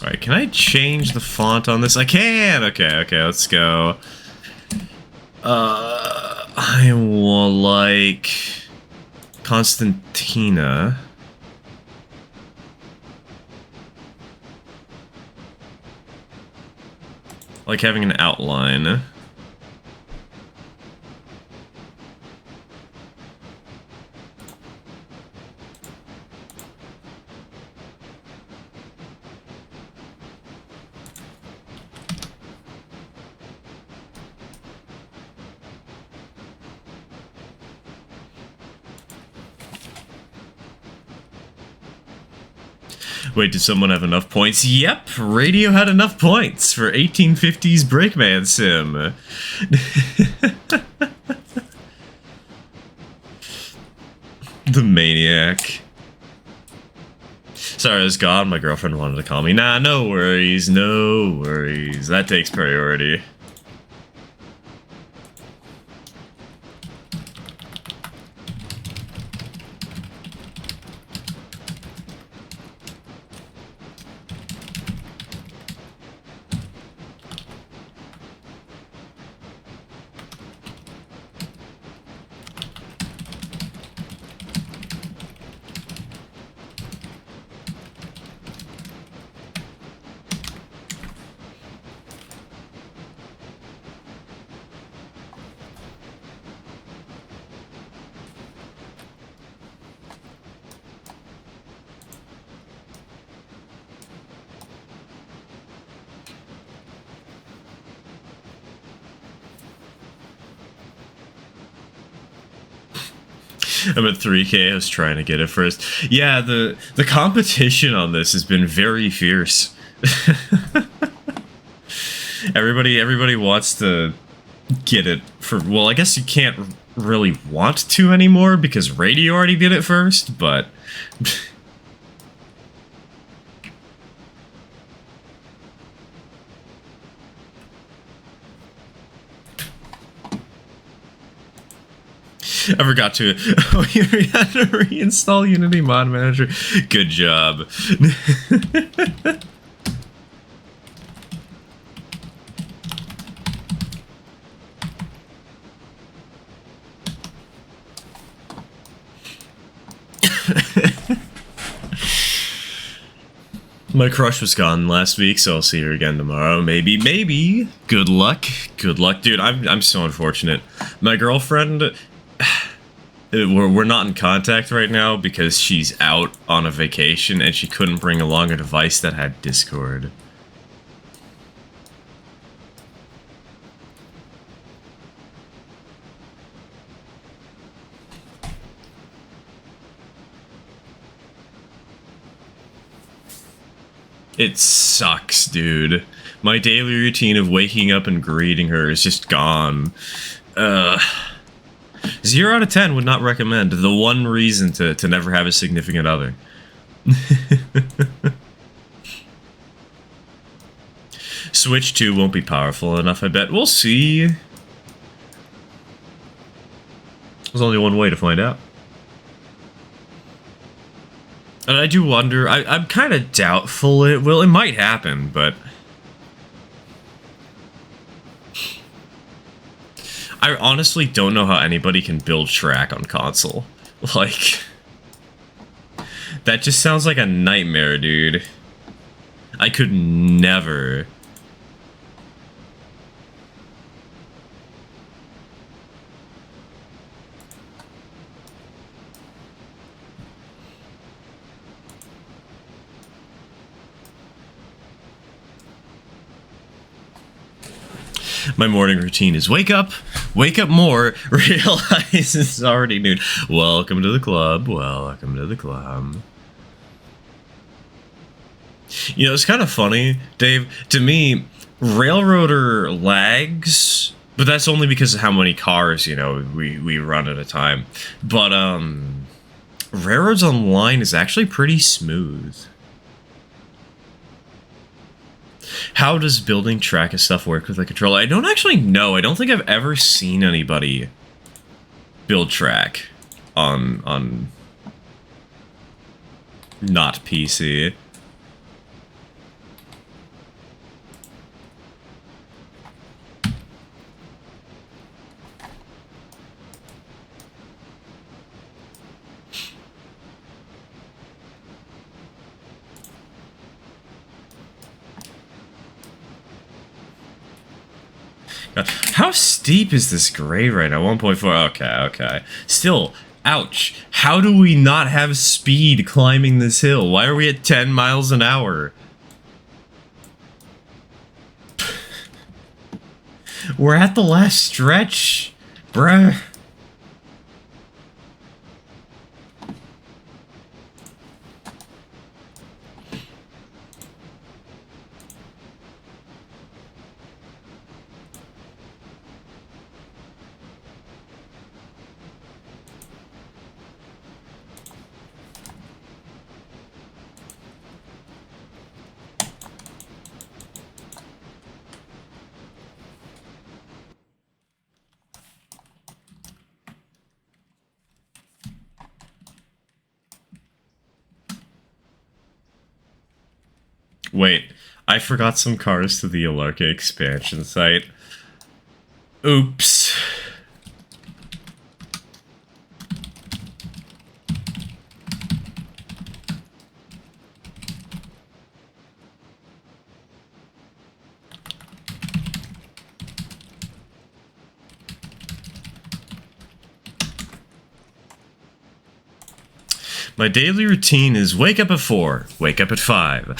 Alright, can I change the font on this? I can! Okay, let's go. I will like... Constantina. Like having an outline. Wait, did someone have enough points? Yep, radio had enough points for 1850s Brakeman Sim. The maniac. Sorry, I was gone. My girlfriend wanted to call me. Nah, no worries. That takes priority. I'm at 3K. I was trying to get it first. Yeah, the competition on this has been very fierce. Everybody wants to get it for... Well, I guess you can't really want to anymore because radio already did it first, but I forgot to. Oh, you had to reinstall Unity Mod Manager. Good job. My crush was gone last week, so I'll see her again tomorrow. Maybe, maybe. Good luck. Good luck, dude. I'm so unfortunate. My girlfriend, we're not in contact right now because she's out on a vacation and she couldn't bring along a device that had Discord. It sucks, dude. My daily routine of waking up and greeting her is just gone. 0 out of 10 would not recommend. The one reason to never have a significant other. Switch 2 won't be powerful enough, I bet. We'll see. There's only one way to find out. And I do wonder, I'm kind of doubtful it will. It might happen, but I honestly don't know how anybody can build track on console. Like, that just sounds like a nightmare, dude. I could never. My morning routine is wake up more, realize it's already noon. Welcome to the club, welcome to the club. You know, it's kind of funny, Dave, to me, Railroader lags, but that's only because of how many cars, you know, we run at a time. But, Railroads Online is actually pretty smooth. How does building track of stuff work with a controller? I don't actually know. I don't think I've ever seen anybody build track on not PC. How steep is this grade right now? 1.4. Okay. Still, ouch. How do we not have speed climbing this hill? Why are we at 10 miles an hour? We're at the last stretch, bruh. Wait, I forgot some cars to the I'll Alarka expansion site. Oops. My daily routine is wake up at 4, wake up at 5,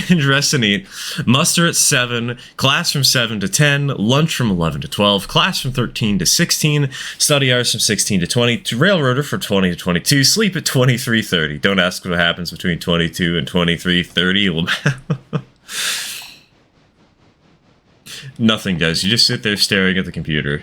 dress and eat, muster at 7, class from 7 to 10, lunch from 11 to 12, class from 13 to 16, study hours from 16 to 20, to Railroader from 20 to 22, sleep at 23:30. Don't ask what happens between 22 and 23:30. Nothing does. You just sit there staring at the computer.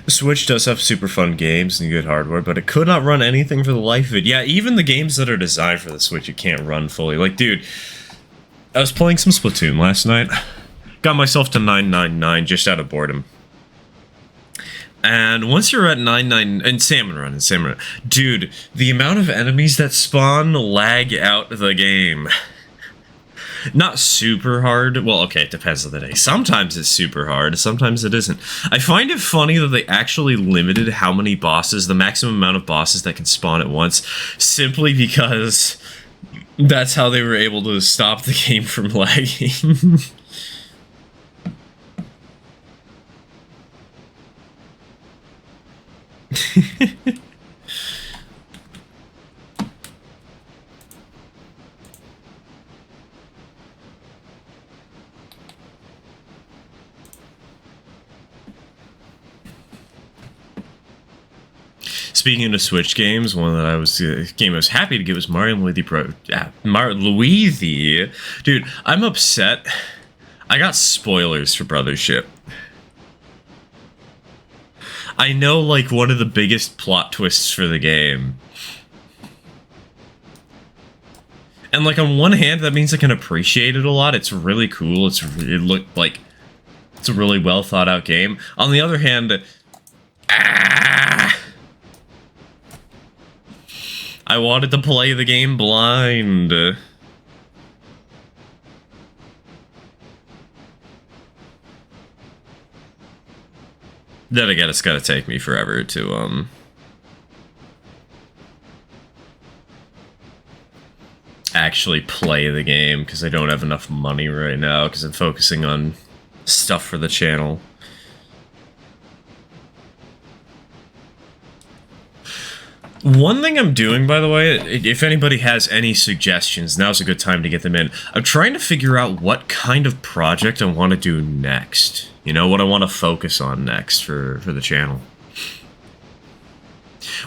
Switch does have super fun games and good hardware, but it could not run anything for the life of it. Yeah, even the games that are designed for the Switch, it can't run fully. Like, dude, I was playing some Splatoon last night. Got myself to 999 just out of boredom. And once you're at 99 and Salmon Run, dude, the amount of enemies that spawn lag out the game. Not super hard. Well, okay, it depends on the day. Sometimes it's super hard, sometimes it isn't. I find it funny that they actually limited how many bosses, the maximum amount of bosses that can spawn at once, simply because that's how they were able to stop the game from lagging. Speaking of Switch games, one that I was game I was happy to get was Mario and Luigi Pro. Luigi, dude, I'm upset. I got spoilers for Brothership. I know, like, one of the biggest plot twists for the game. And, like, on one hand, that means I can appreciate it a lot. It's really cool. It looked like it's a really well thought out game. On the other hand, I wanted to play the game blind. Then again, it's gonna take me forever to, actually play the game, because I don't have enough money right now, because I'm focusing on stuff for the channel. One thing I'm doing, by the way, if anybody has any suggestions, now's a good time to get them in. I'm trying to figure out what kind of project I want to do next. You know, what I want to focus on next for the channel.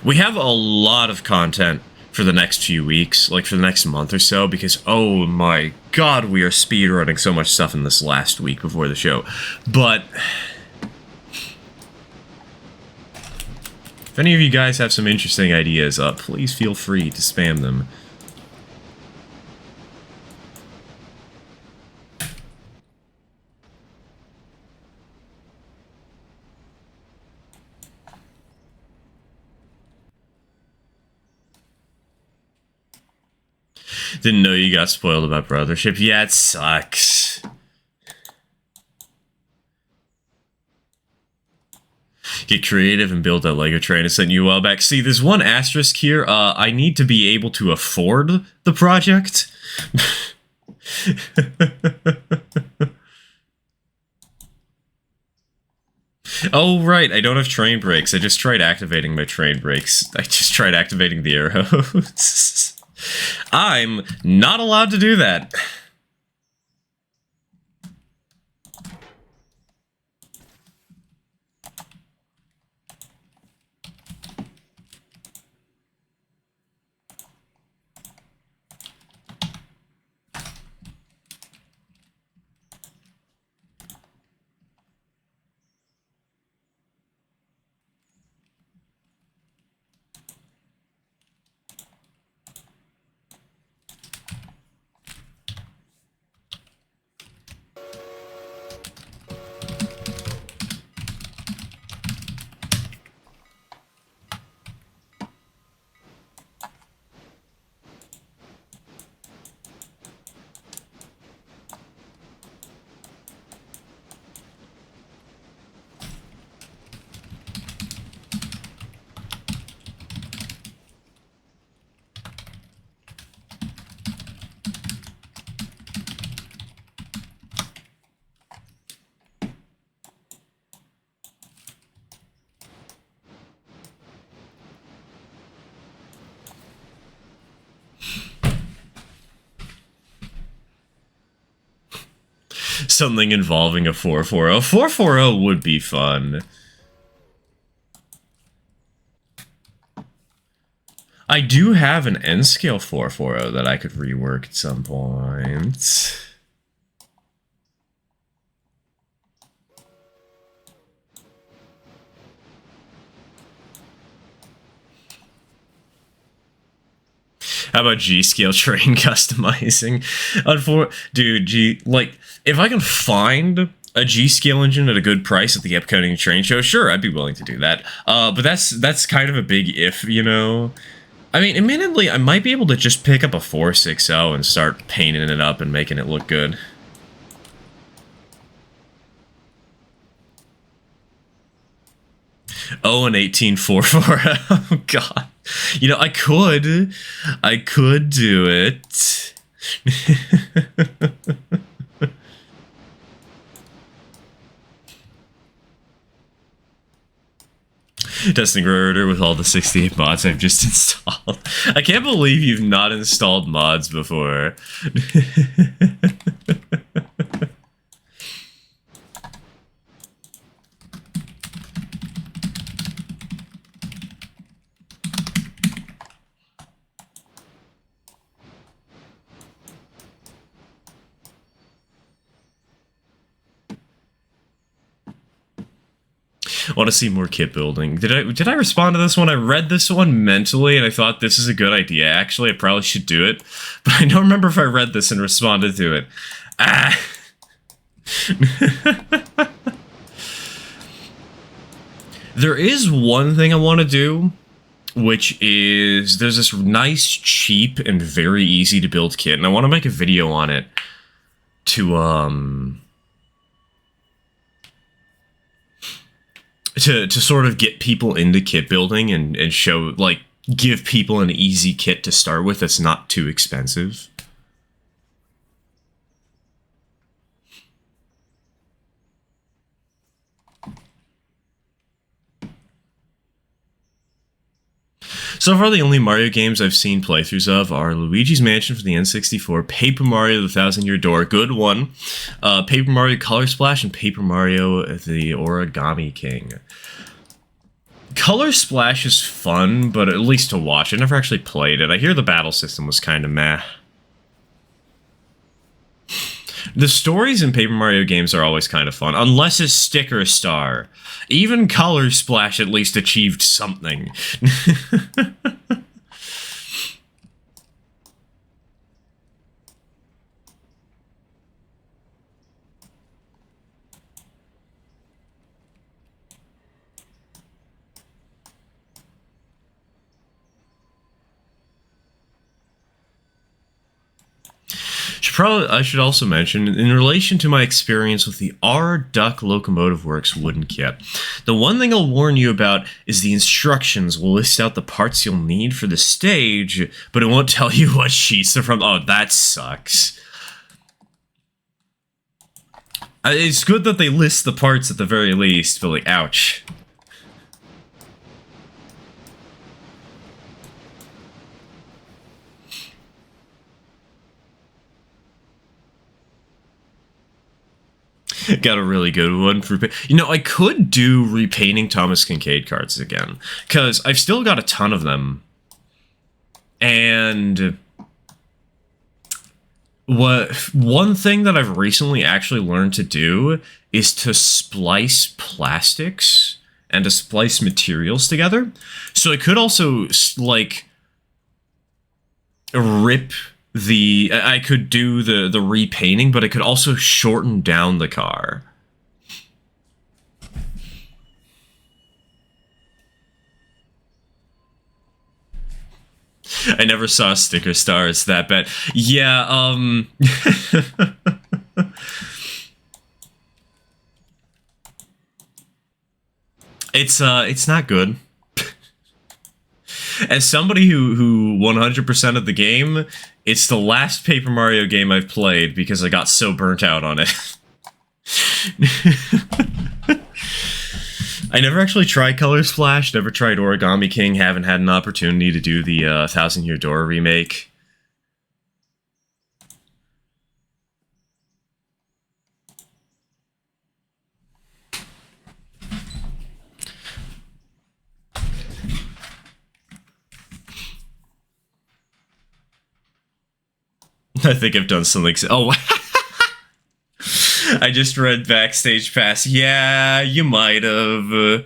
We have a lot of content for the next few weeks, like for the next month or so, because, oh my god, we are speedrunning so much stuff in this last week before the show. But if any of you guys have some interesting ideas, please feel free to spam them. Didn't know you got spoiled about Brothership. Yeah, it sucks. Get creative and build that Lego train I sent you a while back. See, there's one asterisk here. I need to be able to afford the project. Oh, right. I don't have train brakes. I just tried activating my train brakes. I just tried activating the arrows. I'm not allowed to do that. Something involving a 440. 440 would be fun. I do have an N-scale 440 that I could rework at some point. How about G-scale train customizing? Dude, if I can find a G-scale engine at a good price at the upcoming train show, sure, I'd be willing to do that. But that's kind of a big if, you know? I mean, admittedly, I might be able to just pick up a 460 and start painting it up and making it look good. Oh, an 1844. Oh, God. You know, I could do it. Testing Rotor with all the 68 mods I've just installed. I can't believe you've not installed mods before. I want to see more kit building. Did I respond to this one? I read this one mentally, and I thought this is a good idea. Actually, I probably should do it, but I don't remember if I read this and responded to it. Ah. There is one thing I want to do, which is there's this nice, cheap, and very easy to build kit, and I want to make a video on it to sort of get people into kit building and show, like, give people an easy kit to start with that's not too expensive. So far, the only Mario games I've seen playthroughs of are Luigi's Mansion for the N64, Paper Mario the Thousand-Year Door, good one, Paper Mario Color Splash, and Paper Mario the Origami King. Color Splash is fun, but at least to watch. I never actually played it. I hear the battle system was kind of meh. The stories in Paper Mario games are always kind of fun, unless it's Sticker Star. Even Color Splash at least achieved something. I should also mention, in relation to my experience with the R-Duck Locomotive Works wooden kit, the one thing I'll warn you about is the instructions will list out the parts you'll need for the stage, but it won't tell you what sheets they're from. Oh, that sucks. It's good that they list the parts at the very least, but like, ouch. Got a really good one for... You know, I could do repainting Thomas Kincaid cards again, because I've still got a ton of them. And... one thing that I've recently actually learned to do is to splice plastics and to splice materials together. So I could also, like, rip... I could do the repainting, but I could also shorten down the car. I never saw Sticker Star. It's that bad. Yeah, it's not good. As somebody who 100% of the game, it's the last Paper Mario game I've played because I got so burnt out on it. I never actually tried Color Splash, never tried Origami King, haven't had an opportunity to do the Thousand Year Door remake. I think I've done something. Oh, I just read Backstage Pass. Yeah, you might have.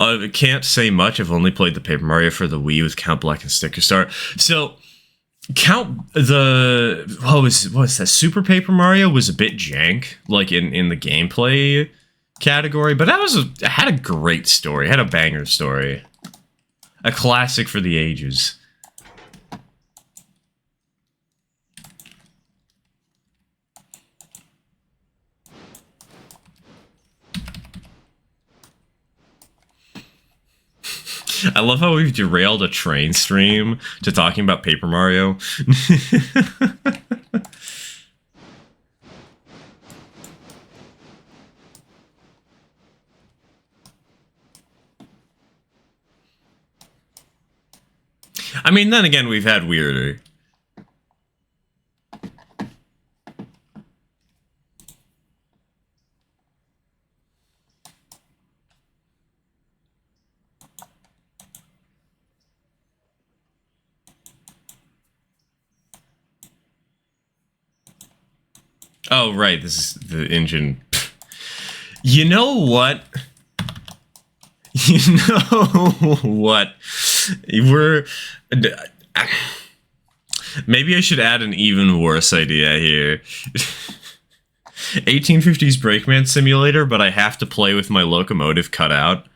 I can't say much. I've only played the Paper Mario for the Wii with Count Black and Sticker Star. So, what was that? Super Paper Mario was a bit jank, like in the gameplay category, but it had a great story. It had a banger story. A classic for the ages. I love how we've derailed a train stream to talking about Paper Mario. I mean, then again, we've had weirder. Oh, right, this is the engine. You know what? You know what? Maybe I should add an even worse idea here. 1850s Brakeman Simulator, but I have to play with my locomotive cut out.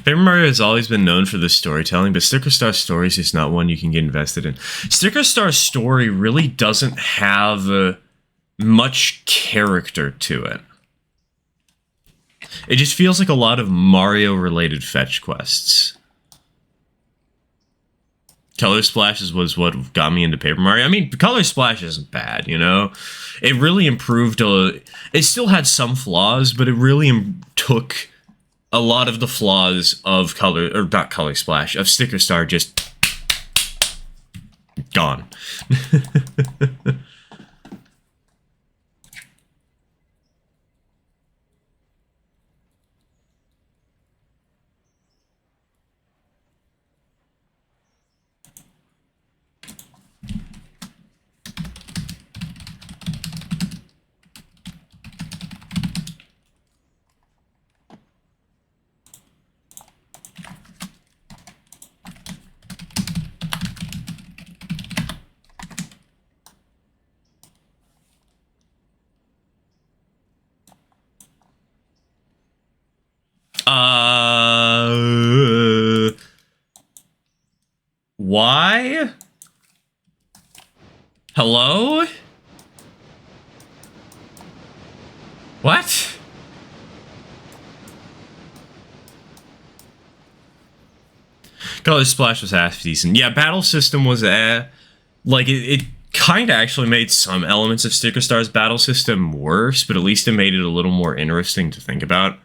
Paper Mario has always been known for the storytelling, but Sticker Star Stories is not one you can get invested in. Sticker Star Story really doesn't have much character to it. It just feels like a lot of Mario-related fetch quests. Color Splashes was what got me into Paper Mario. I mean, Color Splash isn't bad, you know? It really improved. It still had some flaws, but it really took a lot of the flaws of not Color Splash, of Sticker Star just gone. Why? Hello? What? Color Splash was half decent. Yeah, battle system was like it kind of actually made some elements of Sticker Star's battle system worse, but at least it made it a little more interesting to think about.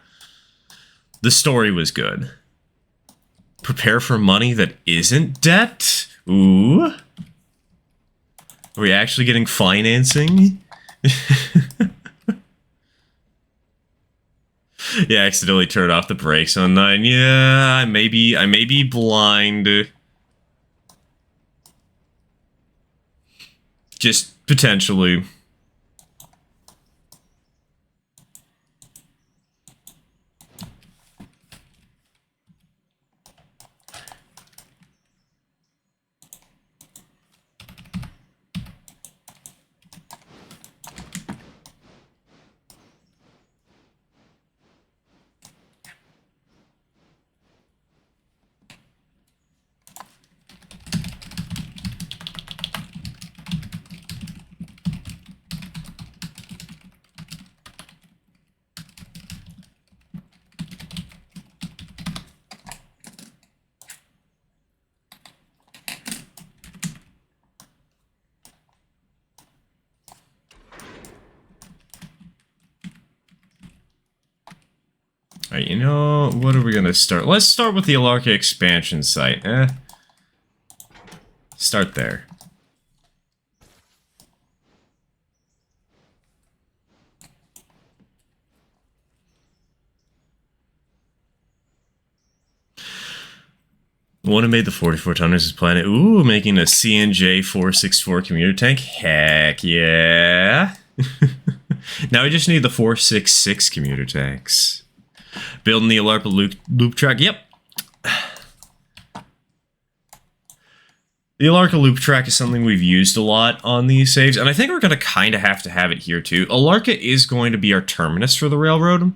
The story was good. Prepare for money that isn't debt? Ooh. Are we actually getting financing? Yeah, accidentally turned off the brakes on 9. Yeah, I may be blind. Just potentially. Alright, you know, what are we gonna start? Let's start with the Alarka expansion site. Start there. One who made the 44 tonners is planning. Ooh, making a CNJ 464 commuter tank. Heck yeah. Now we just need the 466 commuter tanks. Building the Alarka loop track. Yep. The Alarka loop track is something we've used a lot on these saves, and I think we're going to kind of have it here too. Alarka is going to be our terminus for the railroad.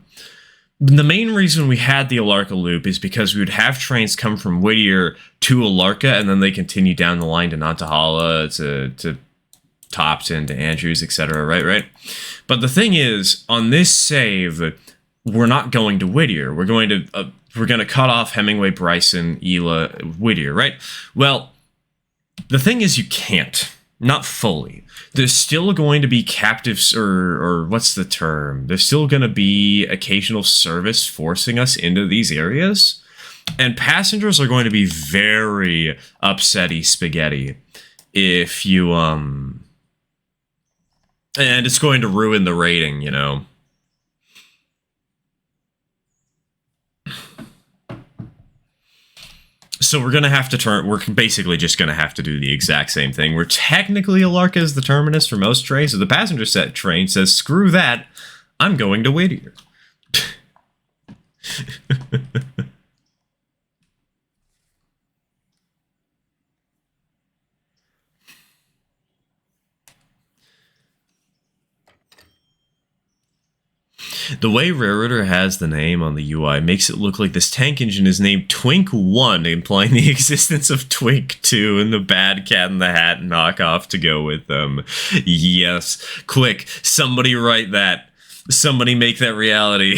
The main reason we had the Alarka loop is because we would have trains come from Whittier to Alarka, and then they continue down the line to Nantahala, to Topton, to Andrews, etc. Right? But the thing is, on this save, we're not going to Whittier. We're going to cut off Hemingway, Bryson, Ela, Whittier, right? Well, the thing is, you can't. Not fully. There's still going to be captives, or what's the term? There's still going to be occasional service forcing us into these areas. And passengers are going to be very upsetty spaghetti if you, and it's going to ruin the rating, you know? So we're going to have to we're basically just going to have to do the exact same thing. We're technically Alarka is the terminus for most trains, so the passenger set train says, screw that, I'm going to Whittier. The way Railroader has the name on the UI makes it look like this tank engine is named Twink 1, implying the existence of Twink 2 and the bad Cat in the Hat knockoff to go with them. Yes. Quick, somebody write that. Somebody make that reality.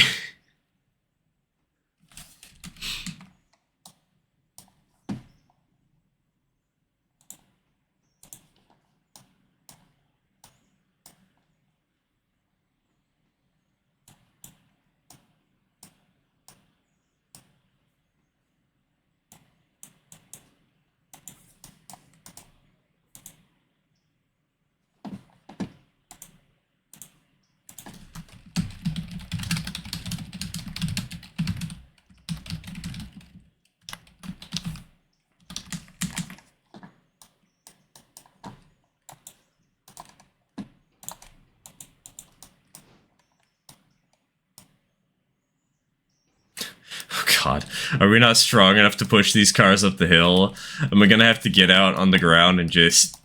God, are we not strong enough to push these cars up the hill? Am I gonna have to get out on the ground and just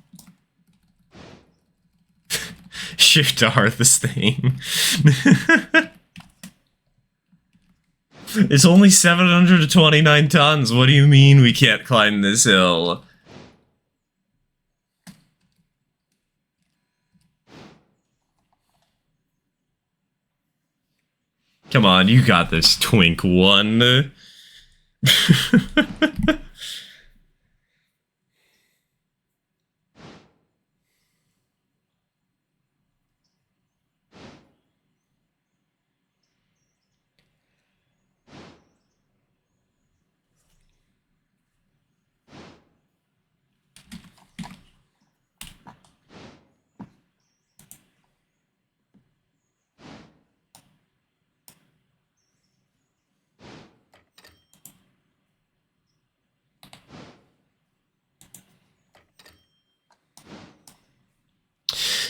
shift to heart this thing? It's only 729 tons. What do you mean we can't climb this hill? Come on, you got this, Twink 1.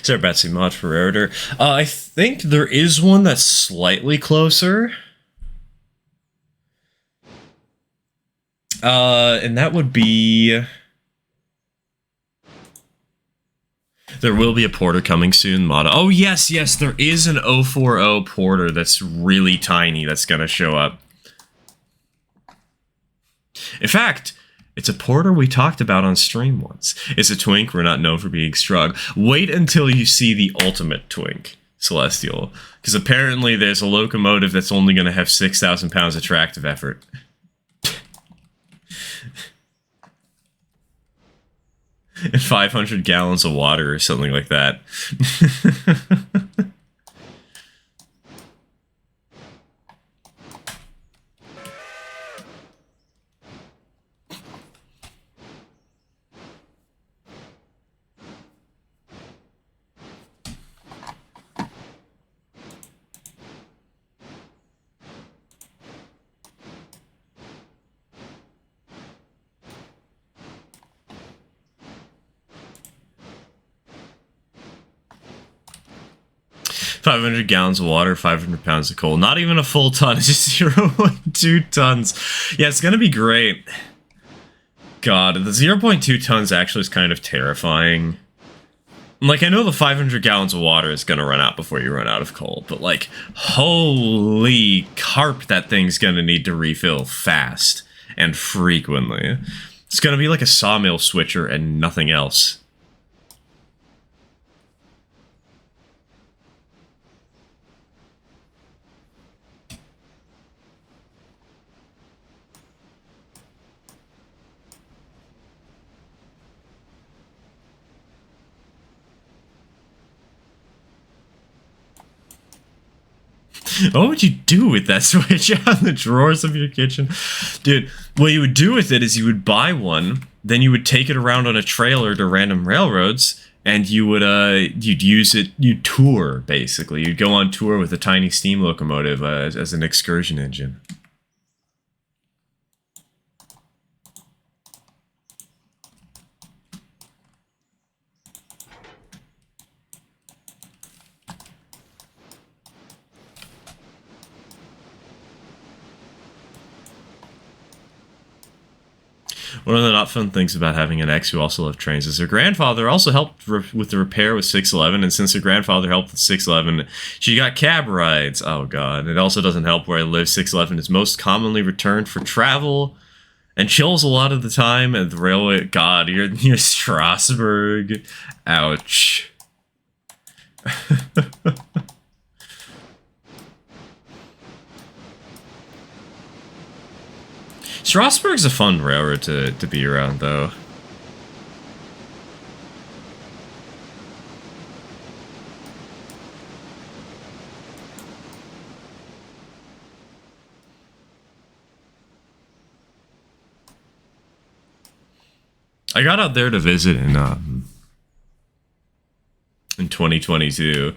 Is there a Betsy mod for Railroader? I think there is one that's slightly closer. And that would be... There will be a porter coming soon, mod. Oh, yes, there is an 040 porter that's really tiny that's gonna show up. In fact, it's a porter we talked about on stream once. It's a twink, we're not known for being strong. Wait until you see the ultimate twink, Celestial. Because apparently there's a locomotive that's only going to have 6,000 pounds of tractive effort. And 500 gallons of water or something like that. 500 gallons of water, 500 pounds of coal. Not even a full ton, it's just 0.2 tons. Yeah, it's gonna be great. God, the 0.2 tons actually is kind of terrifying. Like, I know the 500 gallons of water is gonna run out before you run out of coal, but like, holy carp, that thing's gonna need to refill fast and frequently. It's gonna be like a sawmill switcher and nothing else. What would you do with that switch on the drawers of your kitchen? Dude, what you would do with it is you would buy one, then you would take it around on a trailer to random railroads, and you would, you'd use it, you'd tour, basically. You'd go on tour with a tiny steam locomotive as an excursion engine. One of the not fun things about having an ex who also loved trains is her grandfather also helped with the repair with 611, and since her grandfather helped with 611, she got cab rides. Oh god, it also doesn't help where I live. 611 is most commonly returned for travel and chills a lot of the time at the railway. God, you're Strasbourg. Ouch. Strasbourg's a fun railroad to be around, though. I got out there to visit in 2022.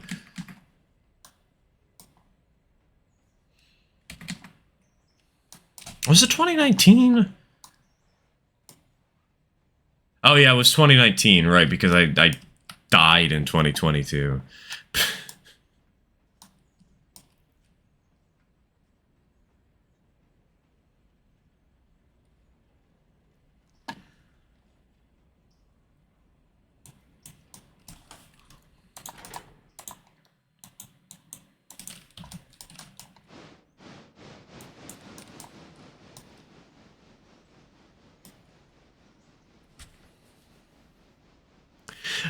Was it 2019? Oh yeah, it was 2019, right, because I died in 2022.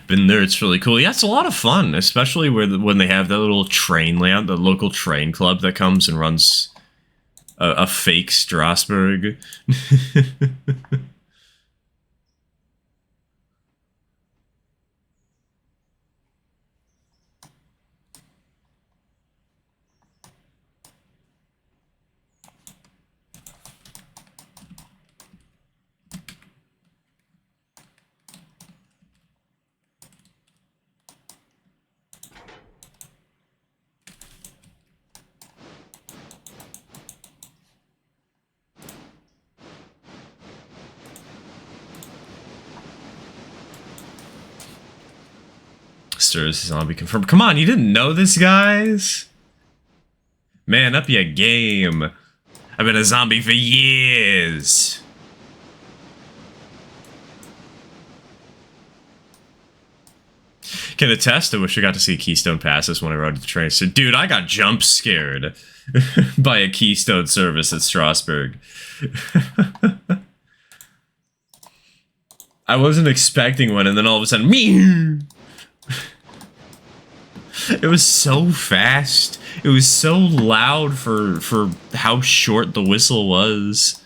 Been there, it's really cool. Yeah, it's a lot of fun, especially when they have that little train layout, the local train club that comes and runs a fake Strasbourg. Stirs zombie confirmed. Come on, you didn't know this, guys? Man, up your game. I've been a zombie for years. Can attest, I wish I got to see Keystone Passes when I rode the train. So, dude, I got jump scared by a Keystone service at Strasbourg. I wasn't expecting one, and then all of a sudden, me. It was so fast. It was so loud for how short the whistle was.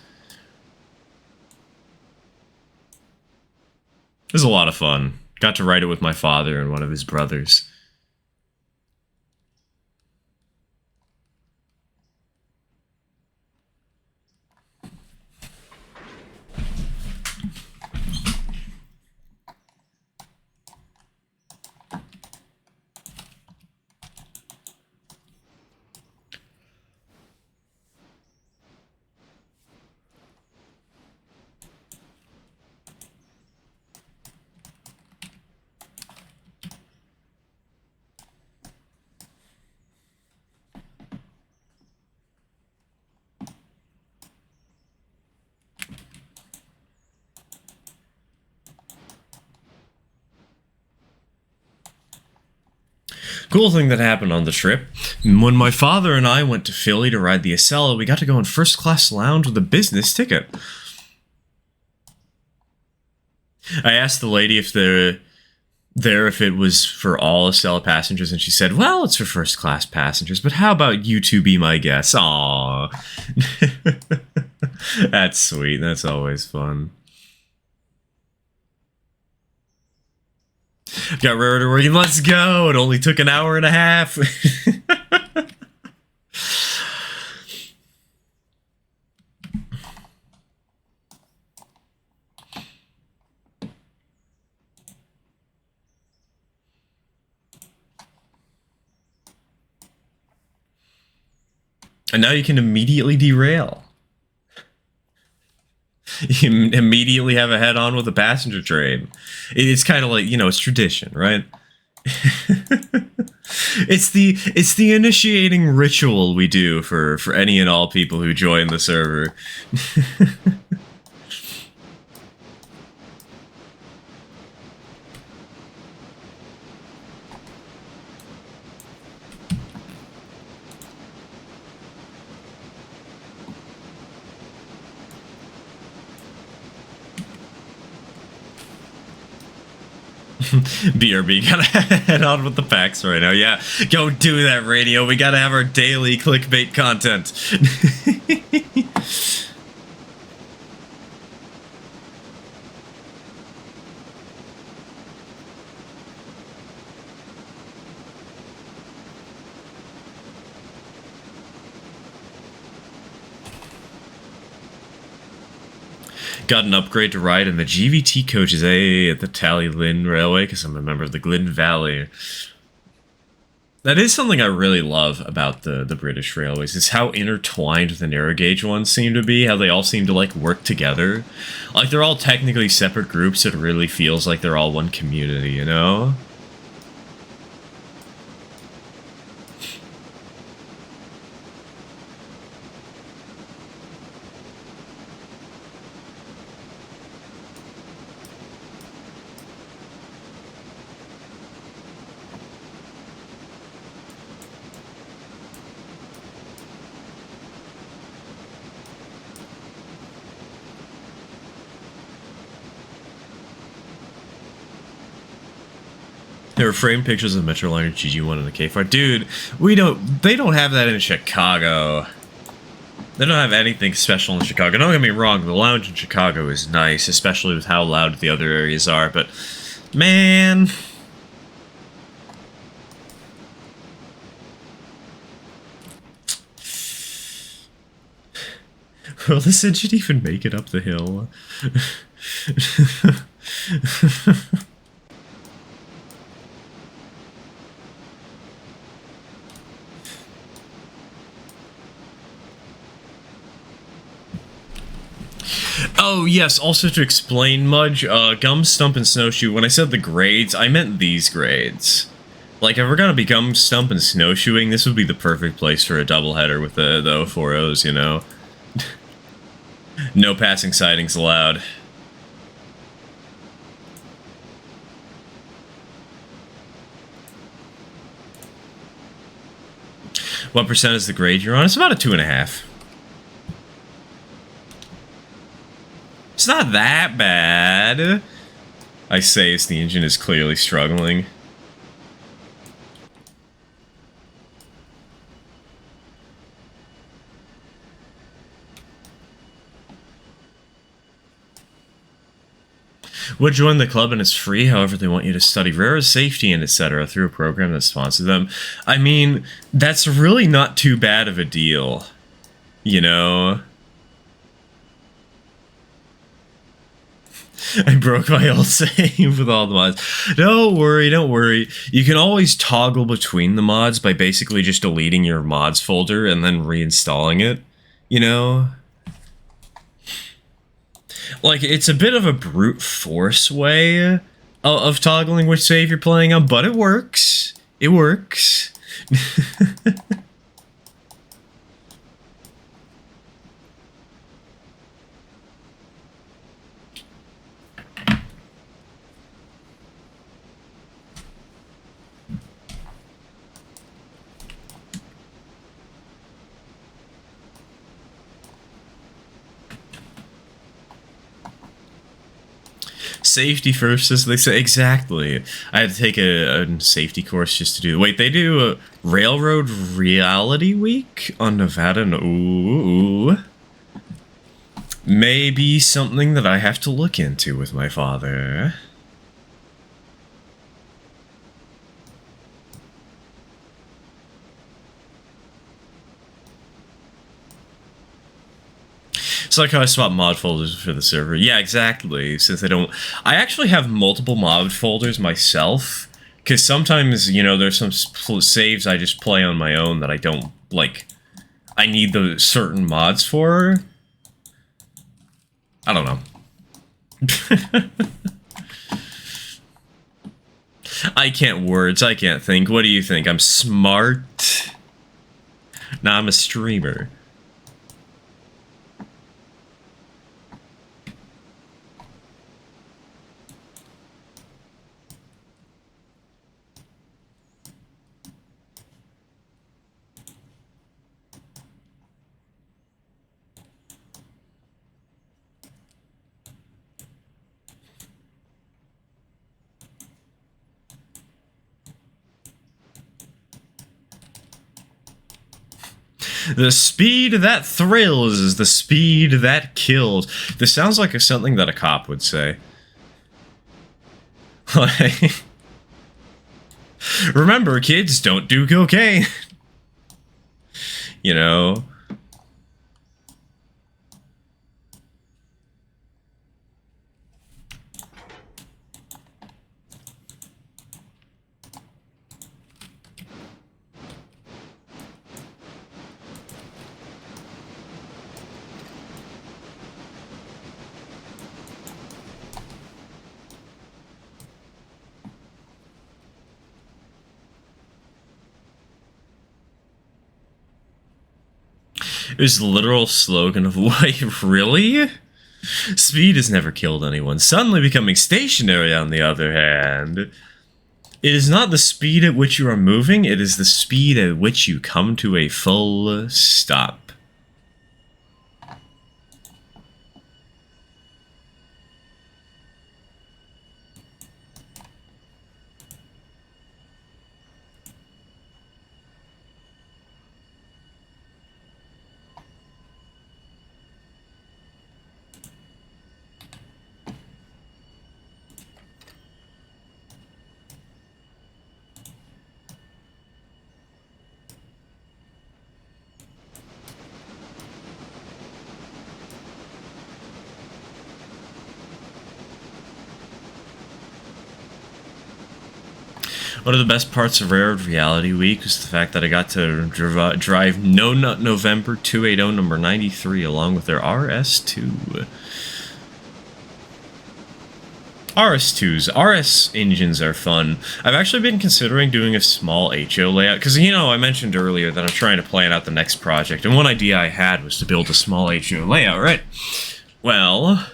It was a lot of fun. Got to ride it with my father and one of his brothers. Cool thing that happened on the trip. When my father and I went to Philly to ride the Acela, we got to go in first class lounge with a business ticket. I asked the lady if if it was for all Acela passengers, and she said, well, it's for first class passengers, but how about you two be my guests? Aww. That's sweet. That's always fun. Got railroad working. Let's go. It only took an hour and a half. And now you can immediately derail. You immediately have a head-on with a passenger train. It's kind of like, you know, it's tradition, right? It's the initiating ritual we do for any and all people who join the server. BRB, gotta head on with the packs right now. Yeah, go do that, radio. We gotta have our daily clickbait content. Got an upgrade to ride in the GVT coaches at the Tally Lynn Railway because I'm a member of the Glynn Valley. That is something I really love about the British railways, is how intertwined the narrow gauge ones seem to be, how they all seem to, like, work together. Like, they're all technically separate groups, it really feels like they're all one community, you know? There were framed pictures of Metroliner GG1 and the K-Far. Dude, they don't have that in Chicago. They don't have anything special in Chicago. Don't get me wrong, the lounge in Chicago is nice, especially with how loud the other areas are, but man. Will this engine even make it up the hill? Oh, yes, also to explain, Mudge, Gum, Stump, and Snowshoe, when I said the grades, I meant these grades. Like, if we're gonna be Gum, Stump, and Snowshoeing, this would be the perfect place for a doubleheader with the 040s, you know? No passing sightings allowed. What percent is the grade you're on? It's about a 2.5. It's not that bad. I say as the engine is clearly struggling. Would join the club and it's free, however they want you to study railroad safety and etc. through a program that sponsors them. I mean, that's really not too bad of a deal, you know? I broke my old save with all the mods. Don't worry, don't worry. You can always toggle between the mods by basically just deleting your mods folder and then reinstalling it, you know? Like, it's a bit of a brute force way of toggling which save you're playing on, but it works. It works. Safety first, as they say. Exactly. I had to take a safety course just to do. Wait, they do a Railroad Reality Week on Nevada. Ooh. Maybe something that I have to look into with my father. It's like how I swap mod folders for the server. Yeah, exactly. Since I don't... I actually have multiple mod folders myself. Because sometimes, you know, there's some saves I just play on my own that I don't, like... I need those certain mods for. I don't know. I can't words. I can't think. What do you think? I'm smart? Nah, I'm a streamer. The speed that thrills is the speed that kills. This sounds like something that a cop would say. Like, remember, kids, don't do cocaine. You know? It was the literal slogan of, wait, really? Speed has never killed anyone. Suddenly becoming stationary, on the other hand. It is not the speed at which you are moving, it is the speed at which you come to a full stop. One of the best parts of Railroad Reality Week was the fact that I got to drive No Nut November 280 number 93 along with their RS2. RS2s. RS engines are fun. I've actually been considering doing a small HO layout, because, you know, I mentioned earlier that I'm trying to plan out the next project, and one idea I had was to build a small HO layout, right? Well, I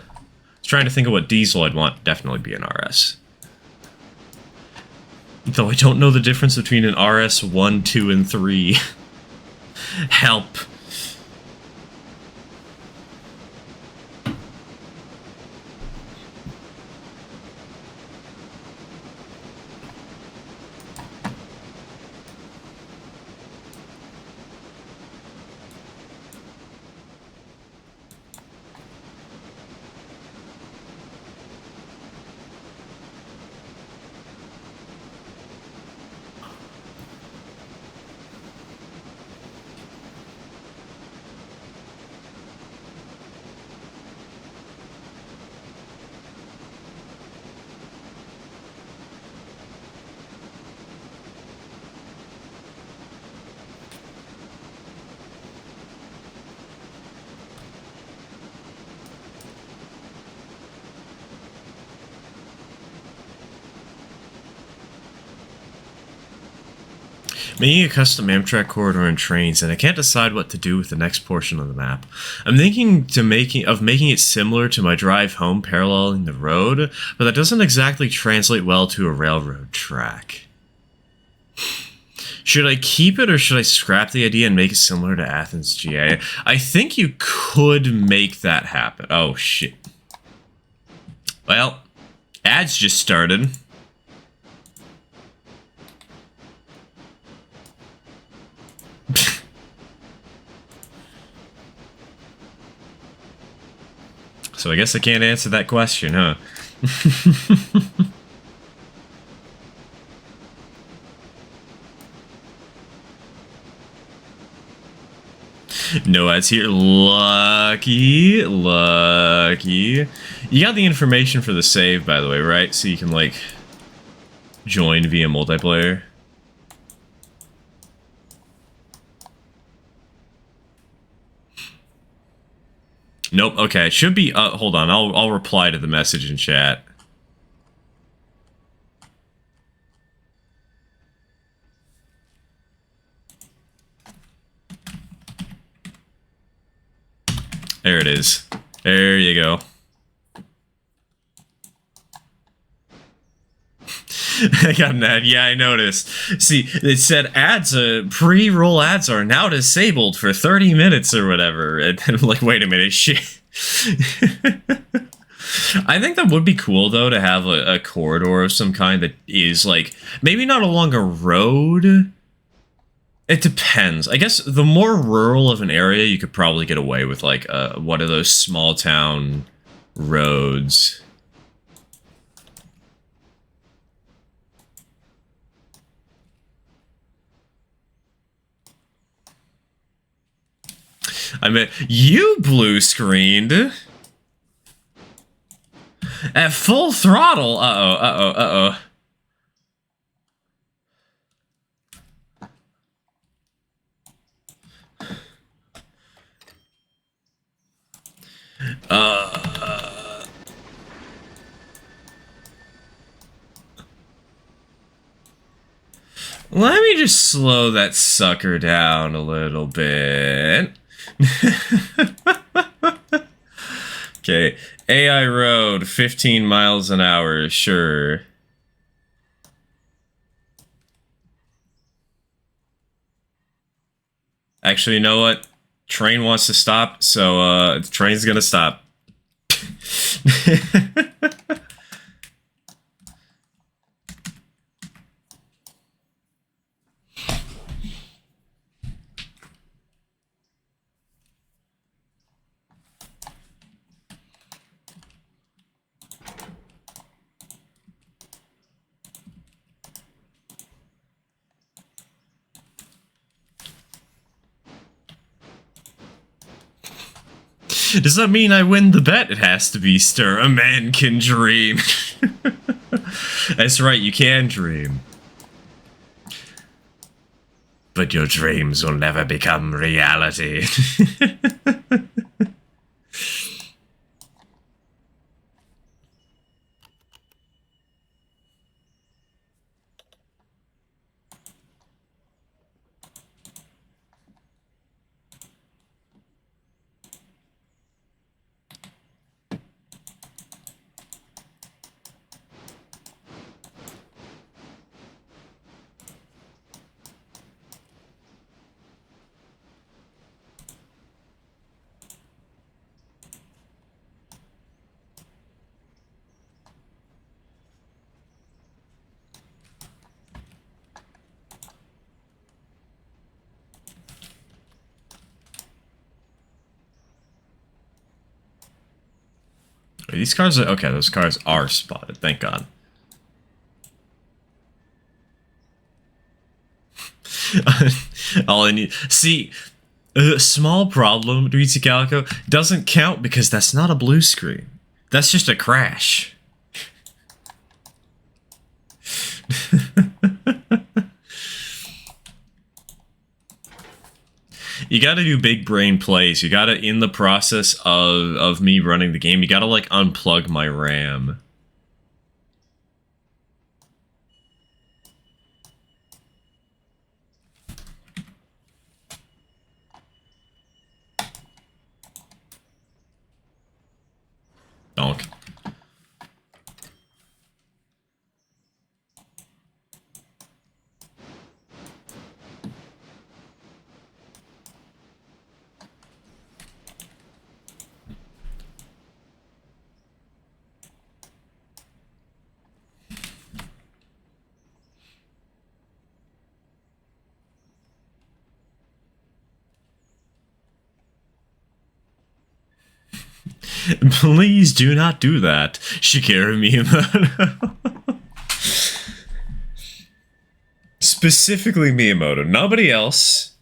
was trying to think of what diesel I'd want. Definitely be an RS. Though I don't know the difference between an RS 1, 2, and 3. Help. Making a custom Amtrak corridor and trains, and I can't decide what to do with the next portion of the map. I'm thinking of making it similar to my drive home paralleling the road, but that doesn't exactly translate well to a railroad track. Should I keep it or should I scrap the idea and make it similar to Athens, GA? I think you could make that happen. Oh, shit. Well, Ads just started. So I guess I can't answer that question, huh? No ads here. Lucky. Lucky. You got the information for the save, by the way, right? So you can, like, join via multiplayer. Nope. Okay. It should be. Hold on. I'll reply to the message in chat. There it is. There you go. I got an ad. Yeah, I noticed. See, it said ads, pre-roll ads are now disabled for 30 minutes or whatever. And I'm like, wait a minute, shit. I think that would be cool, though, to have a corridor of some kind that is, like, maybe not along a road. It depends. I guess the more rural of an area, you could probably get away with, like, one of those small town roads. I mean, you blue screened at full throttle. Uh-oh. Let me just slow that sucker down a little bit. Okay, AI road, 15 miles an hour, sure. Actually, you know what? Train wants to stop, so the train's gonna stop. Does that mean I win the bet? It has to be stir. A man can dream. That's right, you can dream. But your dreams will never become reality. These cars are... Okay, those cars are spotted. Thank God. All I need... See, a small problem, Dweezy Calico, doesn't count because that's not a blue screen. That's just a crash. You gotta do big brain plays. You gotta, in the process of me running the game, you gotta, like, unplug my RAM. Donk. Please do not do that, Shigeru Miyamoto. Specifically Miyamoto. Nobody else.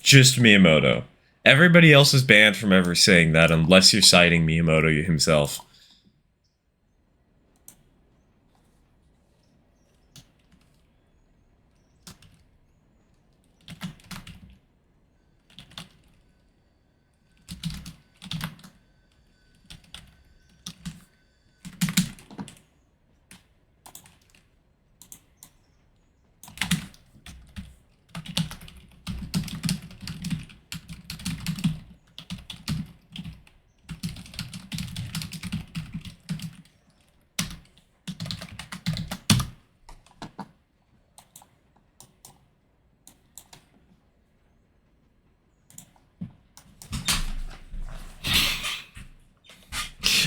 Just Miyamoto. Everybody else is banned from ever saying that unless you're citing Miyamoto himself.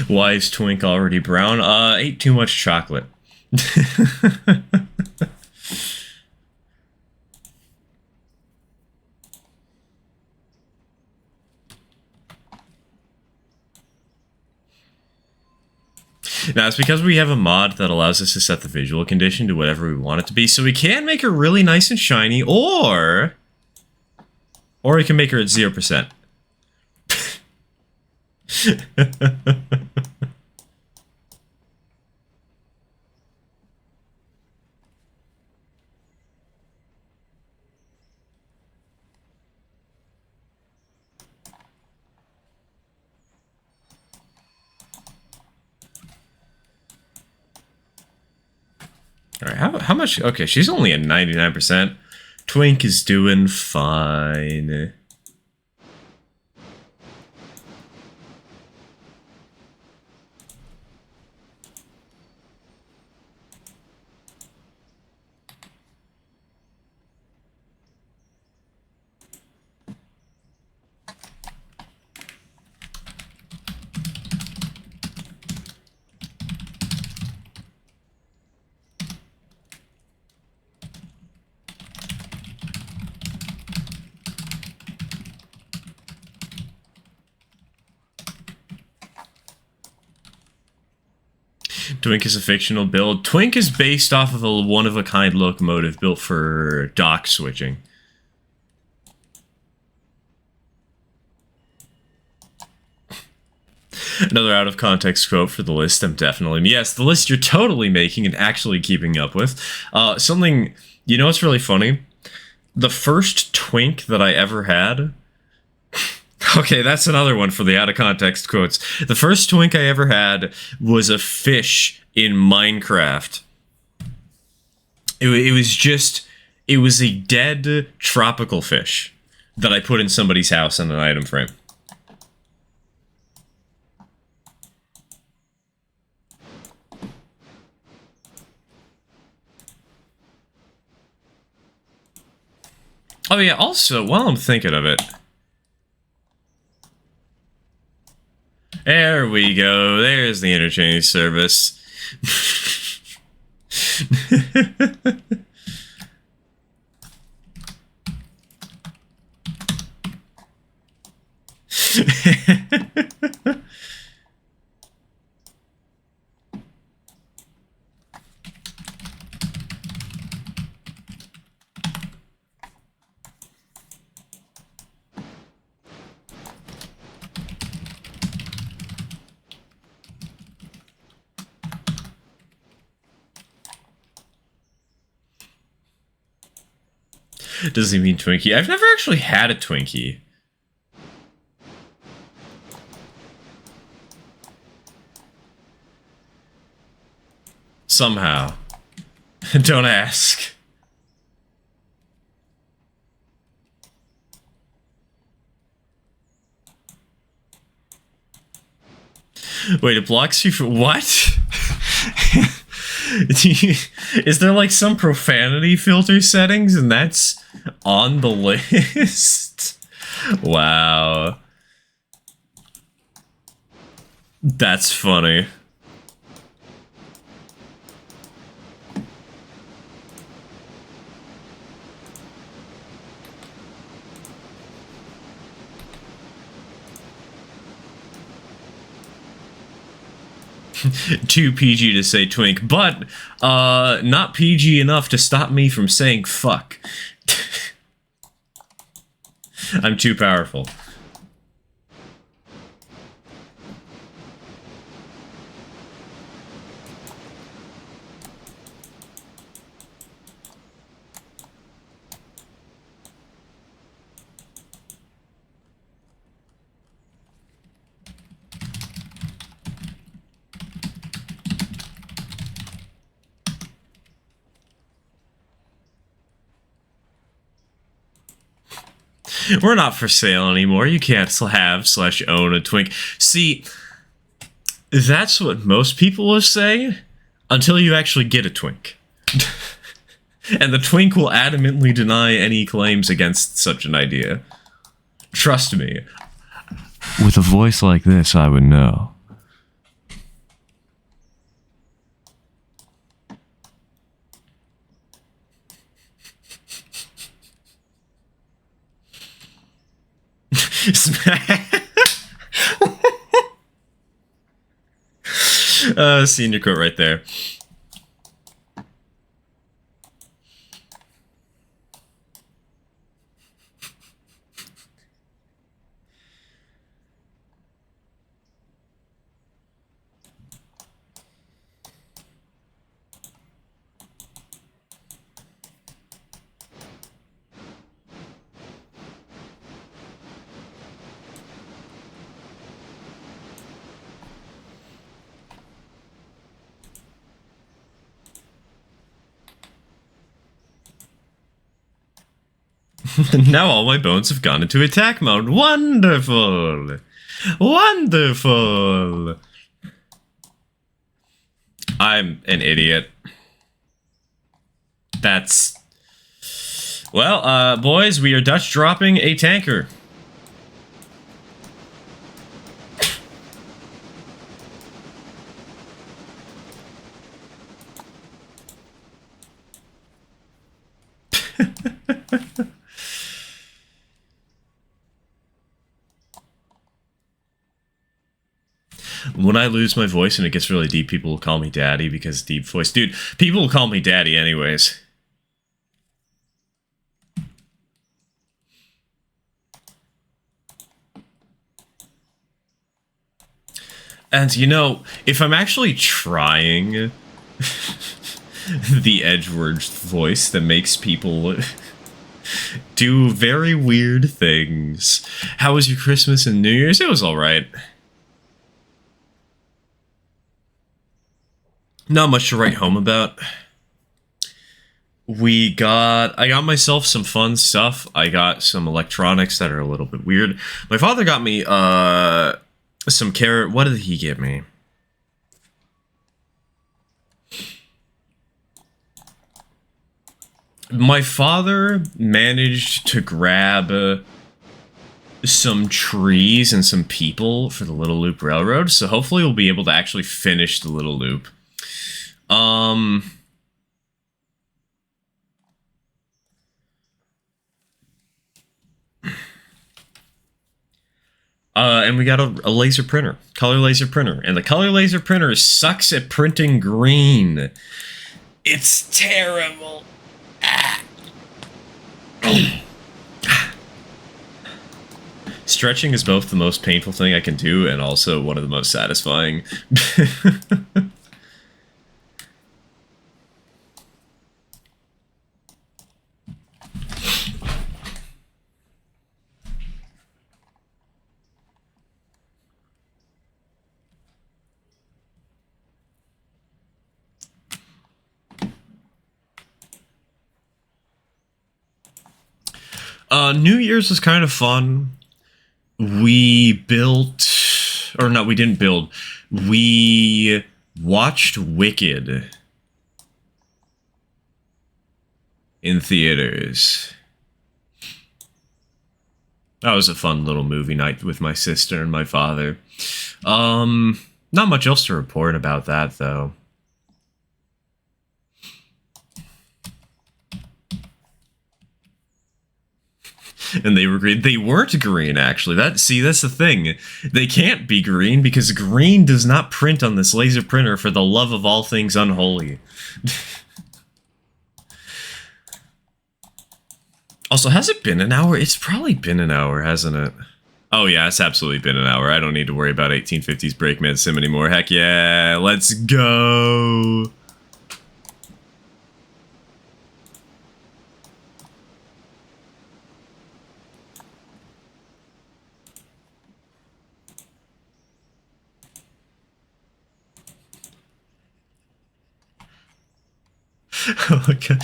Why is Twink already brown? Ate too much chocolate. Now, it's because we have a mod that allows us to set the visual condition to whatever we want it to be, so we can make her really nice and shiny, or we can make her at 0%. Alright, how much? Okay, she's only at 99%. Twink is doing fine. Twink is a fictional build. Twink is based off of a one-of-a-kind locomotive built for dock switching. Another out-of-context quote for the list I'm definitely... Yes, the list you're totally making and actually keeping up with. Something... You know what's really funny? The first Twink that I ever had... Okay, that's another one for the out-of-context quotes. The first Twink I ever had was a fish in Minecraft. It was just... It was a dead tropical fish that I put in somebody's house on an item frame. Oh yeah, also, while I'm thinking of it... There we go. There's the interchange service. Does he mean Twinkie? I've never actually had a Twinkie. Somehow. Don't ask. Wait, it blocks you for what? Is there like some profanity filter settings and that's on the list? Wow. That's funny. Too PG to say twink, but not PG enough to stop me from saying fuck. I'm too powerful. We're not for sale anymore. You can't have/own a twink. See, that's what most people will say until you actually get a twink. And the twink will adamantly deny any claims against such an idea. Trust me. With a voice like this, I would know. Senior quote right there. Now all my bones have gone into attack mode. Wonderful! Wonderful! I'm an idiot. That's... Well, boys, we are Dutch dropping a tanker. When I lose my voice and it gets really deep, people will call me daddy because deep voice. Dude, people will call me daddy anyways. And, you know, if I'm actually trying the Edgewords voice that makes people do very weird things. How was your Christmas and New Year's? It was alright. Not much to write home about. I got myself some fun stuff. I got some electronics that are a little bit weird. My father got me, some carrot. What did he give me? My father managed to grab some trees and some people for the Little Loop Railroad, so hopefully we'll be able to actually finish the Little Loop. And we got a laser printer, color laser printer, and the color laser printer sucks at printing green. It's terrible. Stretching is both the most painful thing I can do and also one of the most satisfying. New Year's was kind of fun. We built... Or no, we didn't build. We watched Wicked in theaters. That was a fun little movie night with my sister and my father. Not much else to report about that, though. And they were green. They weren't green, actually. That's the thing. They can't be green because green does not print on this laser printer for the love of all things unholy. Also, has it been an hour? It's probably been an hour, hasn't it? Oh yeah, it's absolutely been an hour. I don't need to worry about 1850s Breakman Sim anymore. Heck yeah, let's go! Oh my god,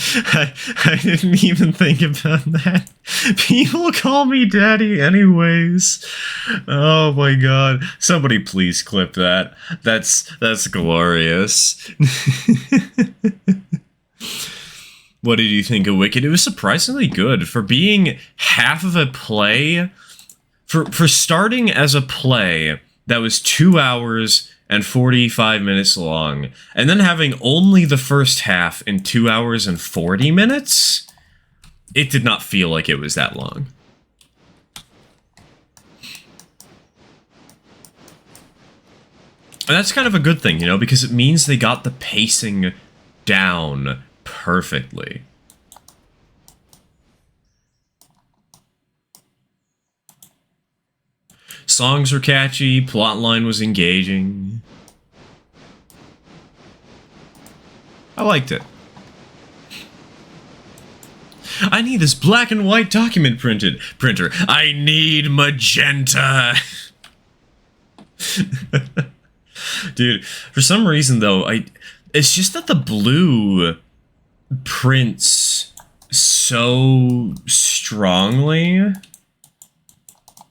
I didn't even think about that. People call me daddy anyways. Oh my god. Somebody please clip that. That's glorious. What did you think of Wicked? It was surprisingly good. For being half of a play, for starting as a play that was 2 hours and 45 minutes long, and then having only the first half in 2 hours and 40 minutes, it did not feel like it was that long. And that's kind of a good thing, you know, because it means they got the pacing down perfectly. Songs were catchy, plotline was engaging. I liked it. I need this black and white document printer. I need magenta. Dude, for some reason though, it's just that the blue prints so strongly.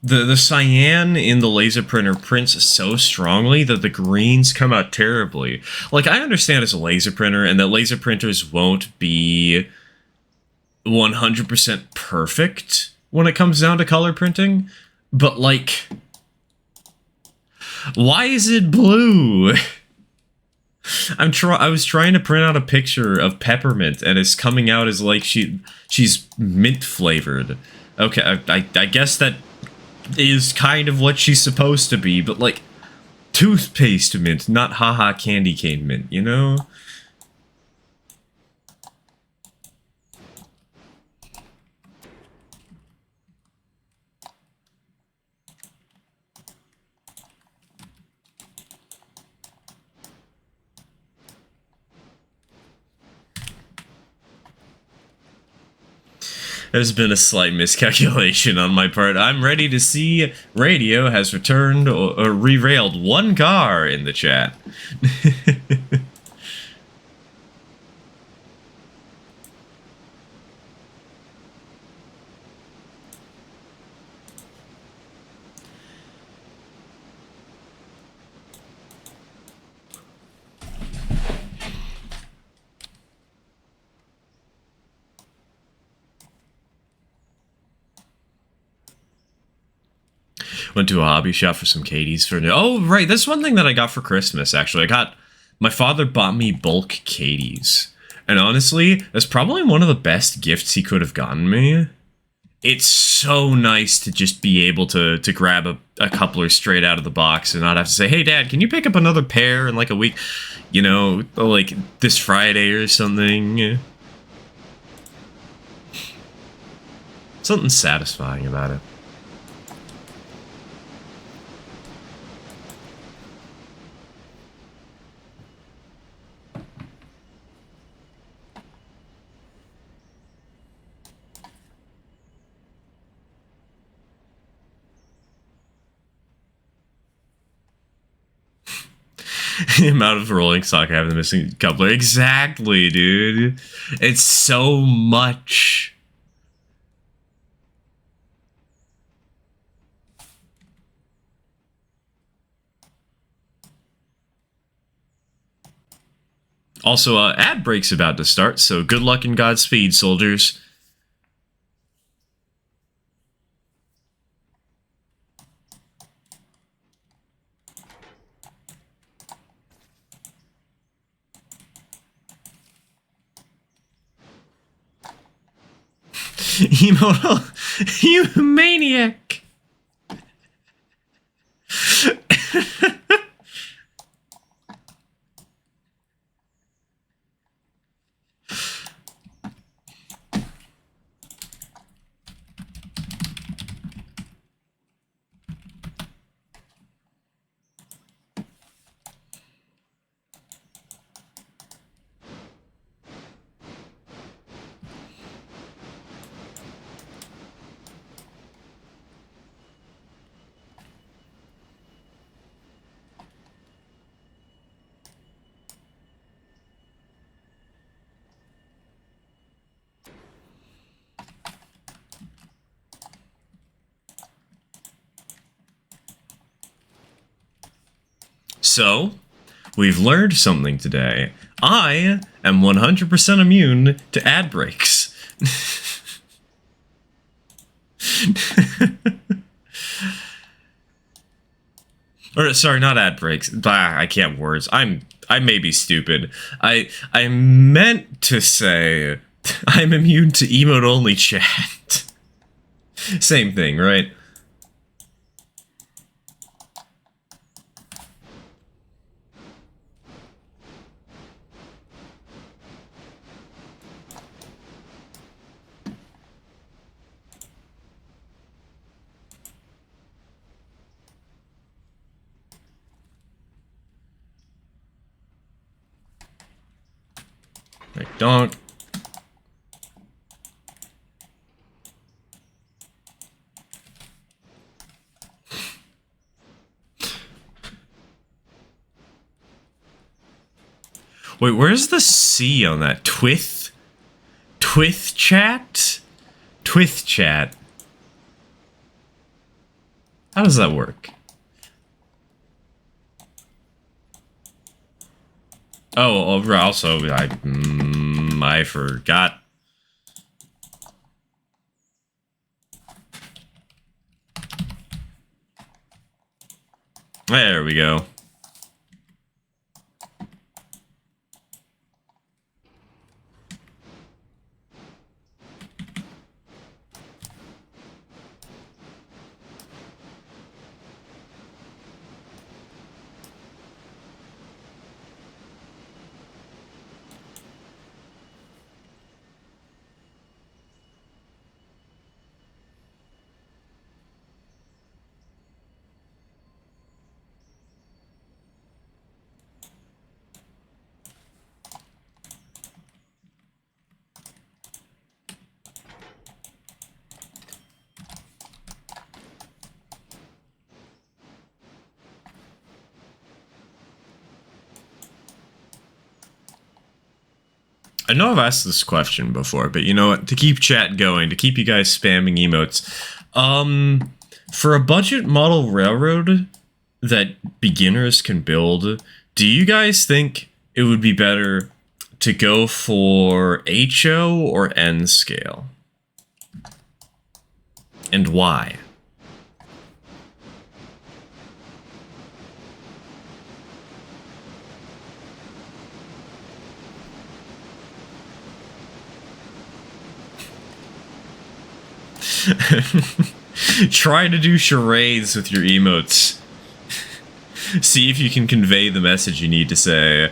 The cyan in the laser printer prints so strongly that the greens come out terribly. Like, I understand it's a laser printer and that laser printers won't be 100% perfect when it comes down to color printing, but like, why is it blue? I was trying to print out a picture of peppermint and it's coming out as like she's mint flavored. Okay, I guess that is kind of what she's supposed to be, but like toothpaste mint, not haha candy cane mint, you know? There's been a slight miscalculation on my part. I'm ready to see Radio has returned or rerailed one car in the chat. Went to a hobby shop for some Katie's for... Oh, right, that's one thing that I got for Christmas, actually. My father bought me bulk Katie's. And honestly, that's probably one of the best gifts he could have gotten me. It's so nice to just be able to grab a coupler straight out of the box and not have to say, hey, Dad, can you pick up another pair in like a week? You know, like this Friday or something. Something satisfying about it. The amount of rolling stock I have in the missing coupler. Exactly, dude. It's so much. Also, ad break's about to start, so good luck and Godspeed, soldiers. You maniac! So, we've learned something today. I am 100% immune to ad breaks. Or sorry, not ad breaks. Bah, I can't words. I may be stupid. I meant to say I'm immune to emote only chat. Same thing, right? Like donk. Wait, where's the C on that? Twith? Twith chat? Twith chat. How does that work? Oh, also, I forgot. There we go. I know I've asked this question before, but you know what? To keep chat going, to keep you guys spamming emotes, for a budget model railroad that beginners can build, do you guys think it would be better to go for HO or N scale? And why? Try to do charades with your emotes. See if you can convey the message you need to say.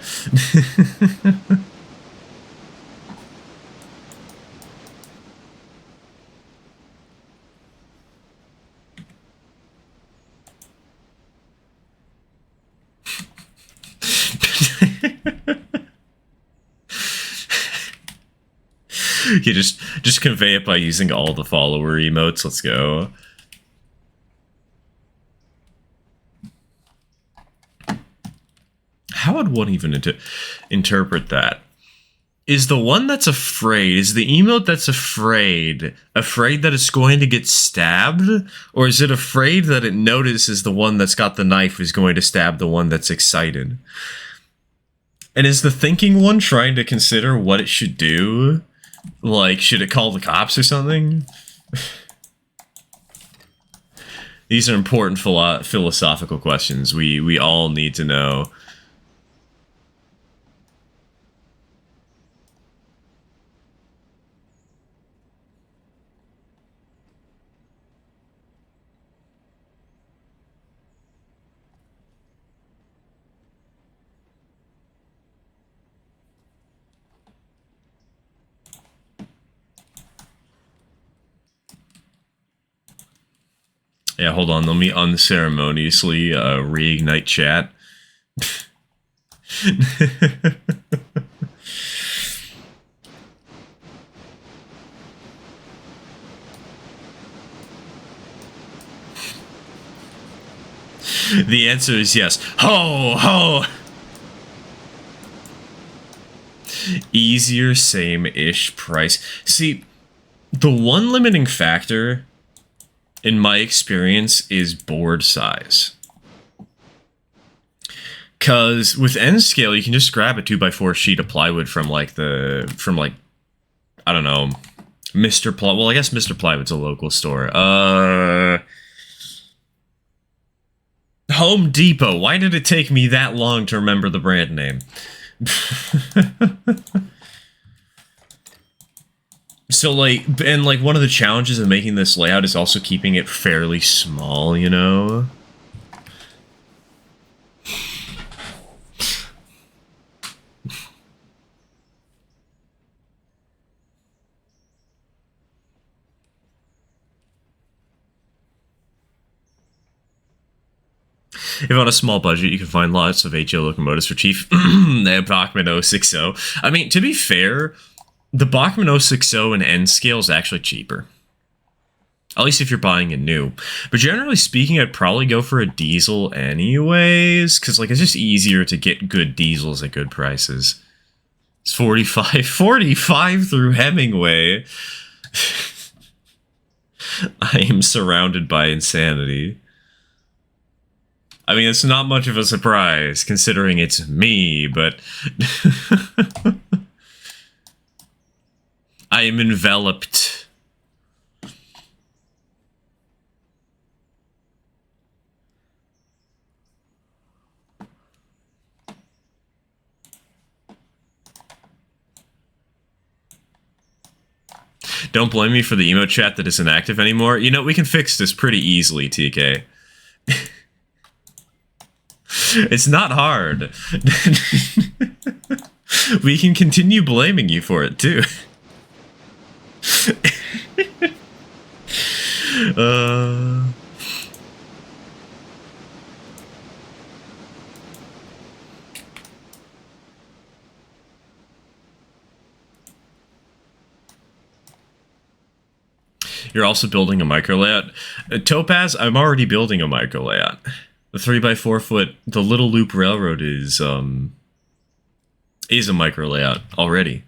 You just convey it by using all the follower emotes. Let's go. How would one even interpret that? Is the one that's afraid, is the emote that's afraid that it's going to get stabbed? Or is it afraid that it notices the one that's got the knife is going to stab the one that's excited? And is the thinking one trying to consider what it should do? Like, should it call the cops or something? These are important philosophical questions we all need to know. Yeah, hold on. Let me unceremoniously reignite chat. The answer is yes. Ho, ho! Easier, same-ish price. See, the one limiting factor, in my experience, is board size. Because with N scale, you can just grab a 2x4 sheet of plywood from, like, I don't know, Mr. Ply... Well, I guess Mr. Plywood's a local store. Home Depot. Why did it take me that long to remember the brand name? So, like, and, like, one of the challenges of making this layout is also keeping it fairly small, you know? If on a small budget, you can find lots of HO locomotives for cheap. The Bachmann 060. I mean, to be fair, the Bachmann 060 in N scale is actually cheaper. At least if you're buying it new. But generally speaking, I'd probably go for a diesel anyways, because, like, it's just easier to get good diesels at good prices. It's 45 through Hemingway. I am surrounded by insanity. I mean, it's not much of a surprise, considering it's me, but... I am enveloped. Don't blame me for the emote chat that isn't active anymore. You know, we can fix this pretty easily, TK. It's not hard. We can continue blaming you for it, too. You're also building a micro layout. Topaz, I'm already building a micro layout. The 3x4 foot, the Little Loop Railroad is a micro layout already.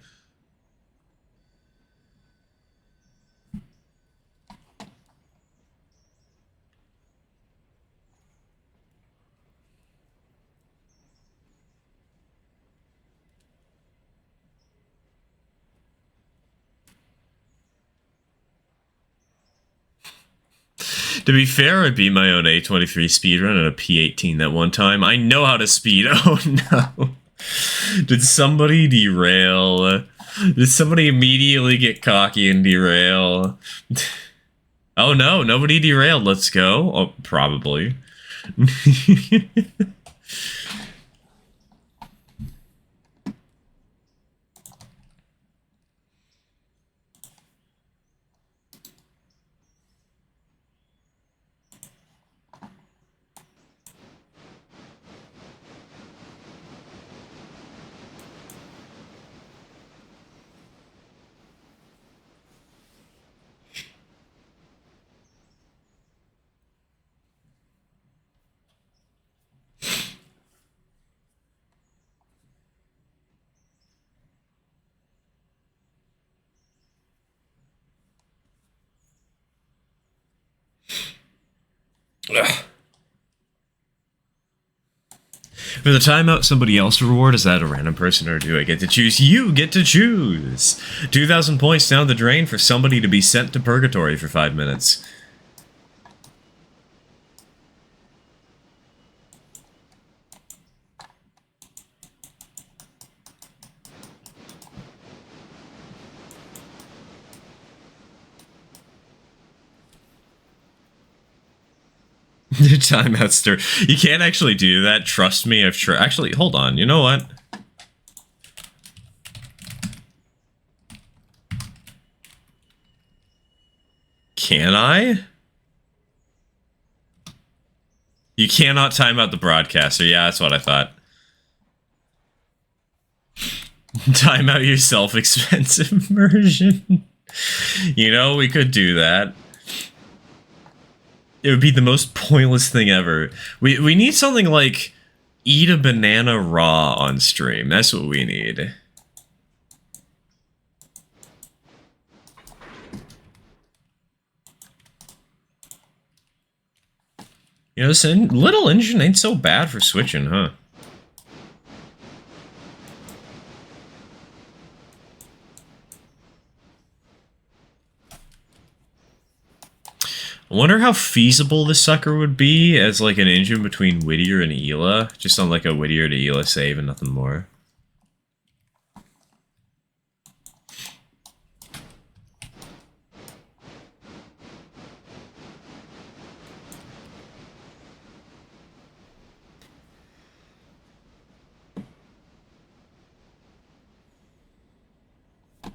To be fair, I beat my own A23 speedrun and a P18 that one time. I know how to speed. Oh no. Did somebody derail? Did somebody immediately get cocky and derail? Oh no, nobody derailed. Let's go. Oh, probably. For the timeout, somebody else reward? Is that a random person or do I get to choose? You get to choose! 2,000 points down the drain for somebody to be sent to purgatory for 5 minutes. Timeout stir. You can't actually do that. Trust me, I've tried. Actually, hold on. You know what? Can I? You cannot time out the broadcaster. Yeah, that's what I thought. Time out your self-expensive version. You know, we could do that. It would be the most pointless thing ever. We need something like eat a banana raw on stream. That's what we need. You know, this little engine ain't so bad for switching, huh? I wonder how feasible this sucker would be as like an engine between Whittier and Ela. Just on like a Whittier to Ela save and nothing more.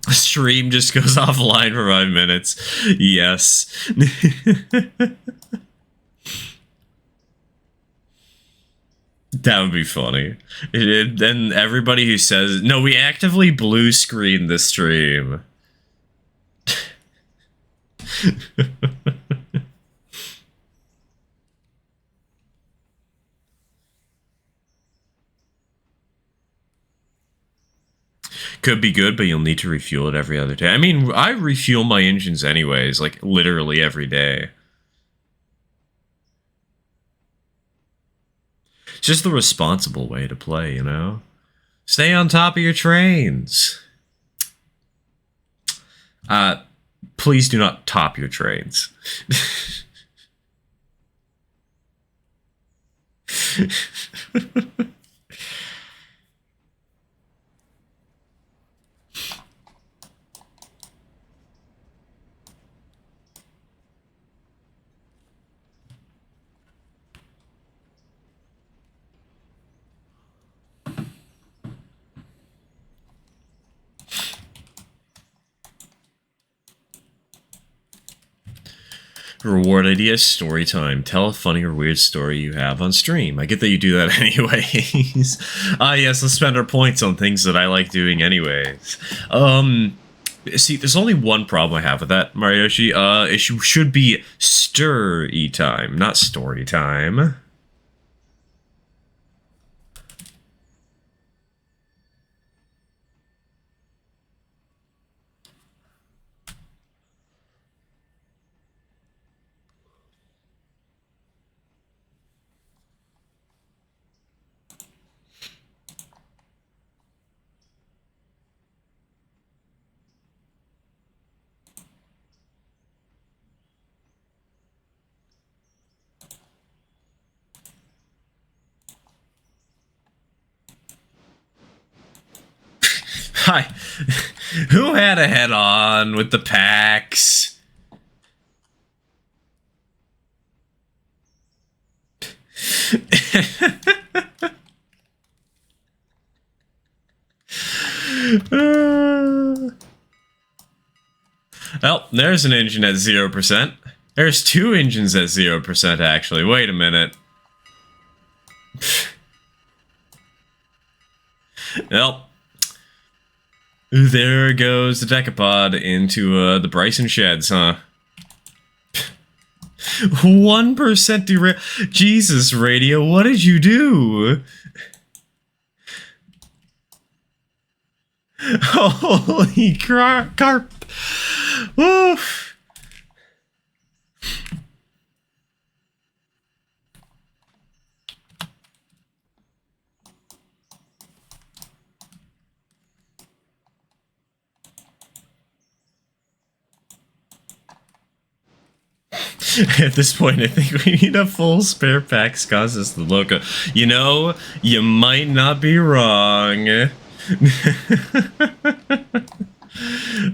Stream just goes offline for 5 minutes. Yes. That would be funny. Then everybody who says, no, we actively blue screen the stream. Could be good, but you'll need to refuel it every other day. I mean, I refuel my engines anyways, like literally every day. It's just the responsible way to play, you know? Stay on top of your trains. Please do not top your trains. Reward idea, story time. Tell a funny or weird story you have on stream. I get that you do that anyways. Yes, let's spend our points on things that I like doing anyways. See, there's only one problem I have with that, Marioshi. It should be stir-y time, not story time. Hi. Who had a head-on with the packs? Well, there's an engine at 0%. There's two engines at 0%, actually. Wait a minute. Well, there goes the decapod into the Bryson sheds, huh? 1% derail. Jesus, radio, what did you do? Holy carp. Oof. At this point, I think we need a full spare pack causes the loco. You know, you might not be wrong.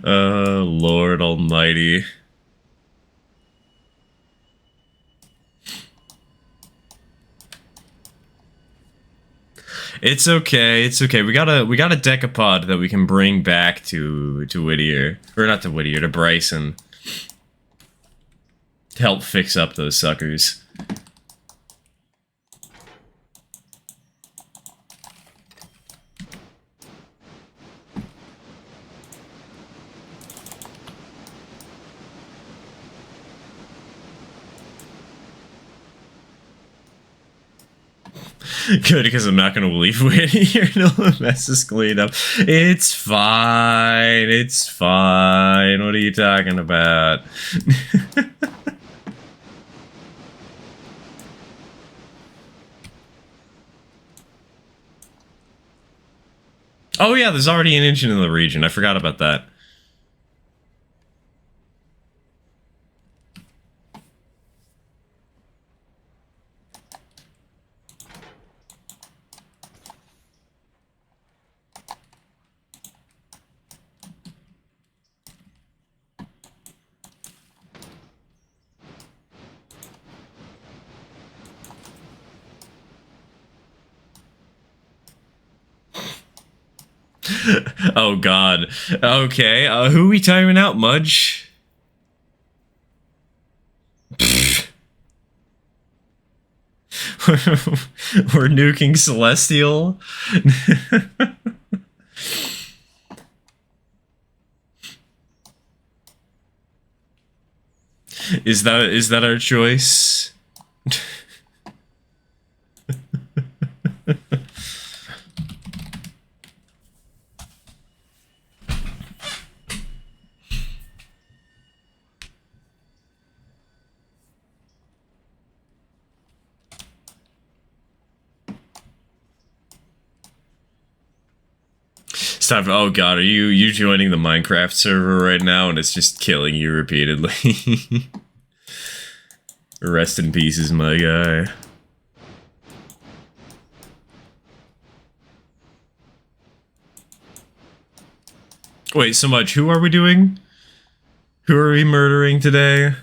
Lord Almighty. It's okay. It's okay. We got a decapod that we can bring back to Whittier, or not to Whittier, to Bryson. To help fix up those suckers. Good, because I'm not going to leave Whitney here until the mess is cleaned up. It's fine. It's fine. What are you talking about? Oh yeah, there's already an engine in the region. I forgot about that. Oh god. Okay, who are we timing out, Mudge? We're nuking Celestial? Is that our choice? Stop. Oh god, are you joining the Minecraft server right now and it's just killing you repeatedly? Rest in pieces, my guy. Wait, so much. Who are we doing? Who are we murdering today?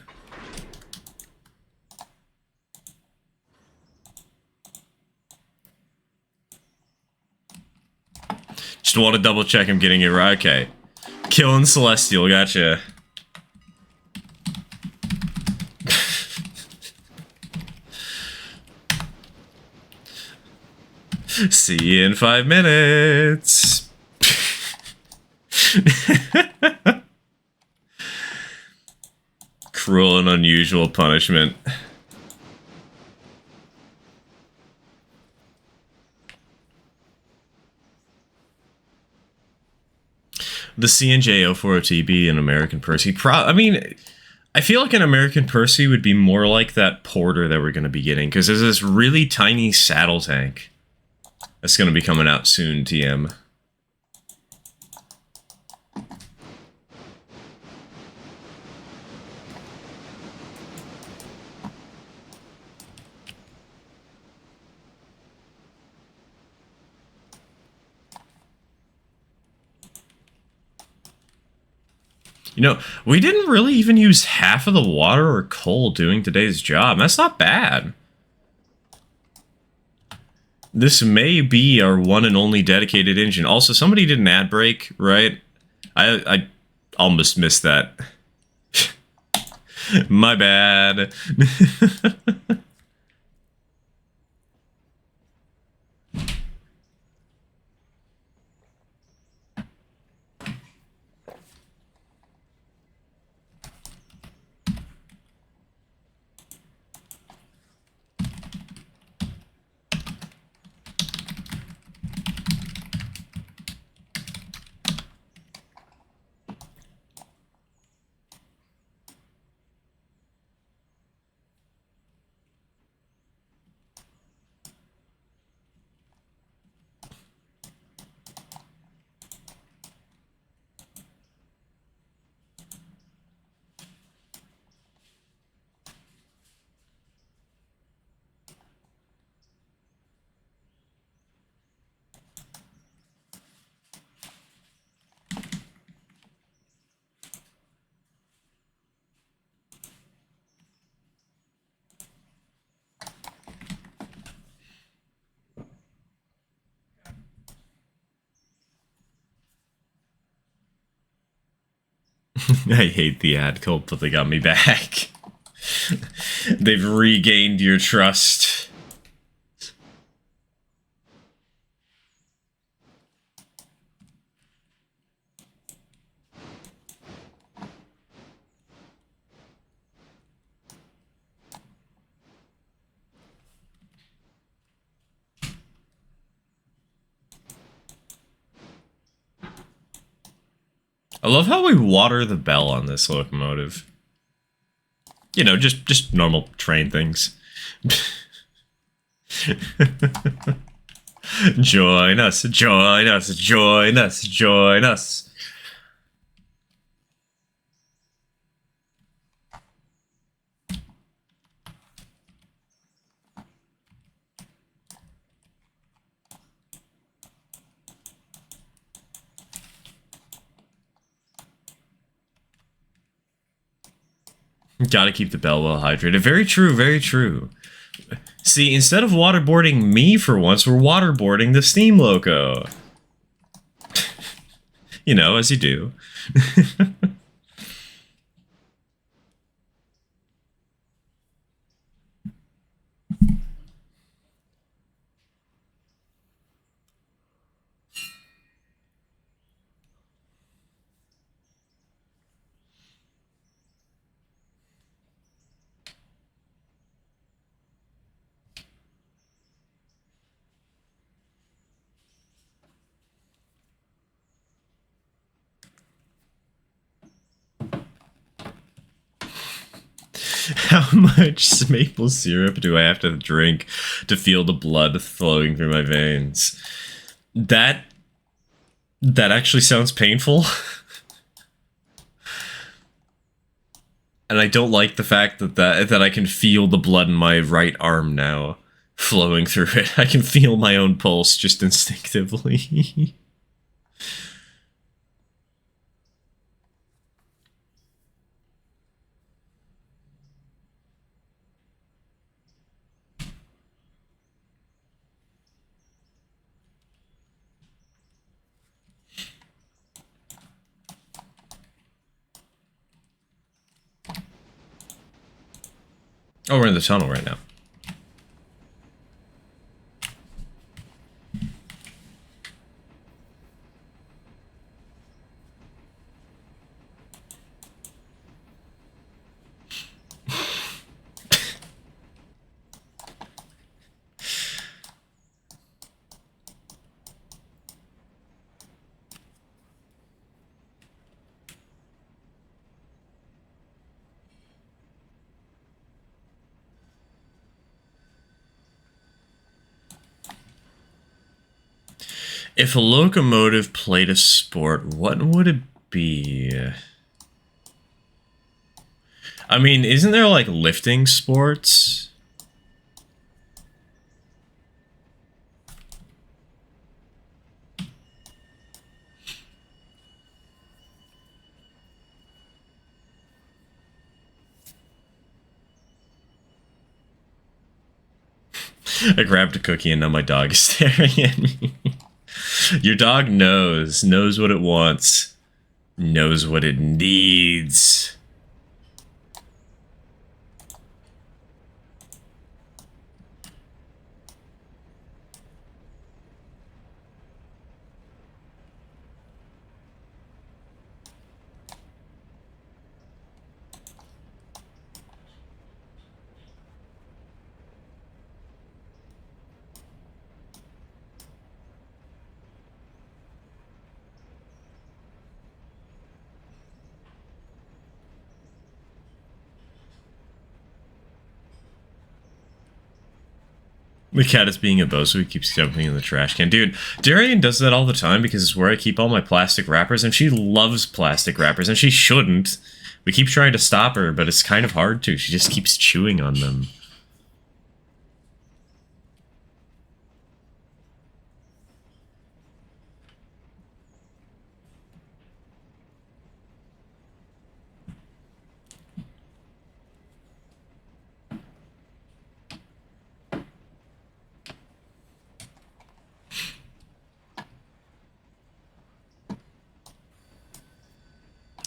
Just want to double check I'm getting it right. Okay. Killing Celestial, gotcha. See you in 5 minutes. Cruel and unusual punishment. The CNJ040TB, an American Percy. I mean, I feel like an American Percy would be more like that Porter that we're going to be getting, because there's this really tiny saddle tank that's going to be coming out soon, TM. You know, we didn't really even use half of the water or coal doing today's job. That's not bad. This may be our one and only dedicated engine. Also, somebody did an ad break, right? I almost missed that. My bad. I hate the ad cult, but they got me back. They've regained your trust. love how we water the bell on this locomotive. You know, just normal train things. Join us, join us, join us, join us. Gotta keep the bell well hydrated. Very true, very true. See, instead of waterboarding me for once, we're waterboarding the steam loco. You know, as you do. How much maple syrup do I have to drink to feel the blood flowing through my veins? That actually sounds painful. And I don't like the fact that I can feel the blood in my right arm now flowing through it. I can feel my own pulse just instinctively. Oh, we're in the tunnel right now. If a locomotive played a sport, what would it be? I mean, isn't there like lifting sports? I grabbed a cookie and now my dog is staring at me. Your dog knows what it wants, knows what it needs. The cat is being a bozo. He keeps jumping in the trash can. Dude, Darian does that all the time because it's where I keep all my plastic wrappers, and she loves plastic wrappers, and she shouldn't. We keep trying to stop her, but it's kind of hard to. She just keeps chewing on them.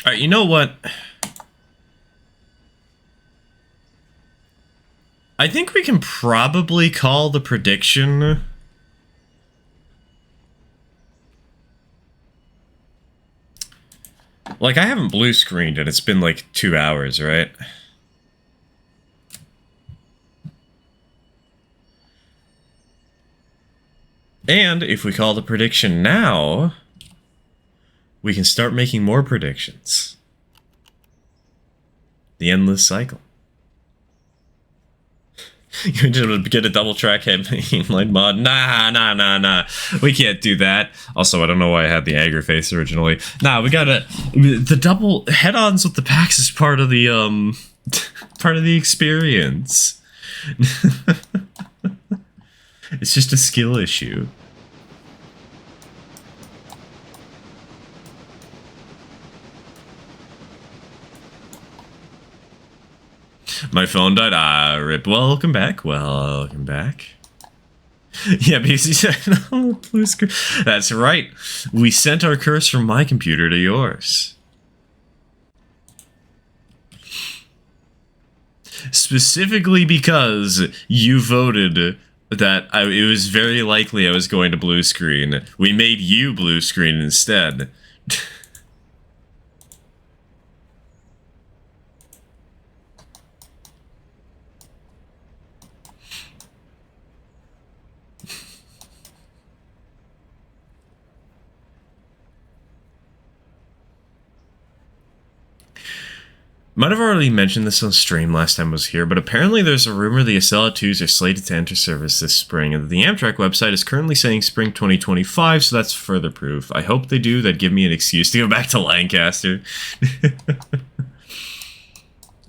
Alright, you know what? I think we can probably call the prediction. Like, I haven't blue screened and it's been like 2 hours, right? And if we call the prediction now, we can start making more predictions. The endless cycle. You just get a double track headline mod. Nah. We can't do that. Also, I don't know why I had the Agra face originally. Nah, we gotta... The double head-ons with the packs is part of the, part of the experience. It's just a skill issue. My phone died. Ah, rip. Welcome back. Welcome back. Yeah, because he said, oh, blue screen. That's right. We sent our curse from my computer to yours. Specifically because you voted that it was very likely I was going to blue screen. We made you blue screen instead. Might have already mentioned this on stream last time I was here, but apparently there's a rumor the Acela 2s are slated to enter service this spring, and the Amtrak website is currently saying spring 2025, so that's further proof. I hope they do. That'd give me an excuse to go back to Lancaster.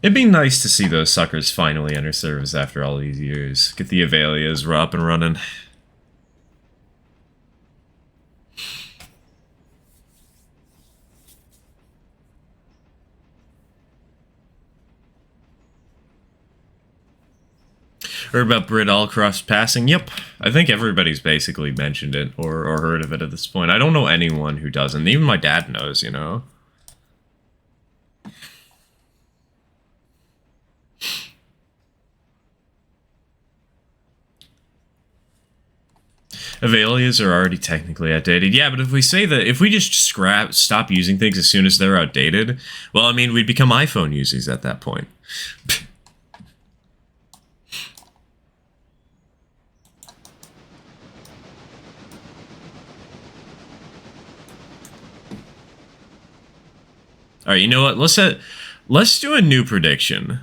It'd be nice to see those suckers finally enter service after all these years. Get the Avelias up and running. Heard about Brit Allcross passing? Yep. I think everybody's basically mentioned it or heard of it at this point. I don't know anyone who doesn't. Even my dad knows, you know? Avelias are already technically outdated. Yeah, but if we say that, if we just stop using things as soon as they're outdated, well, I mean, we'd become iPhone users at that point. All right, you know what? Let's do a new prediction.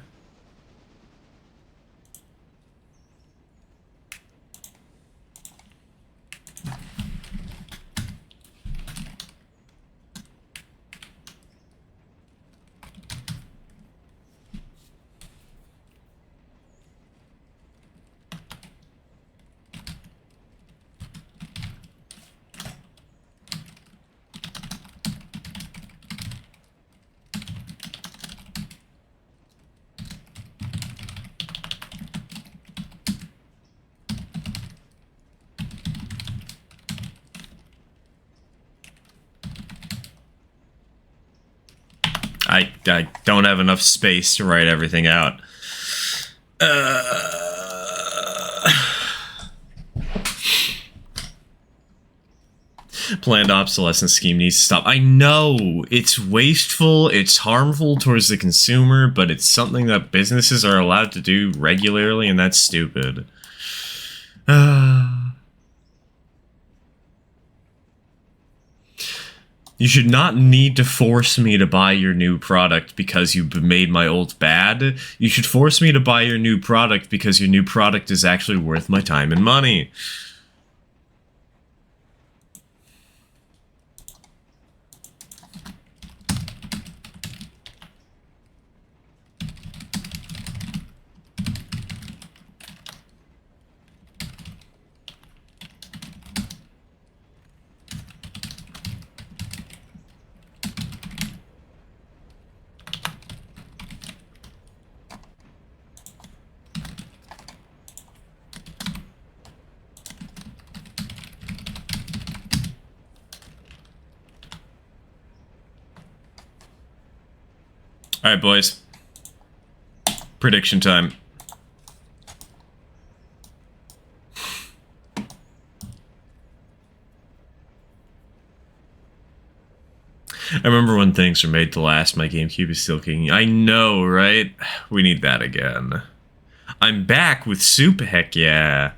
I don't have enough space to write everything out. Planned obsolescence scheme needs to stop. I know, it's wasteful, it's harmful towards the consumer, but it's something that businesses are allowed to do regularly, and that's stupid. You should not need to force me to buy your new product because you made my old bad. You should force me to buy your new product because your new product is actually worth my time and money. All right, boys. Prediction time. I remember when things were made to last. My GameCube is still kicking. I know, right? We need that again. I'm back with soup, heck yeah.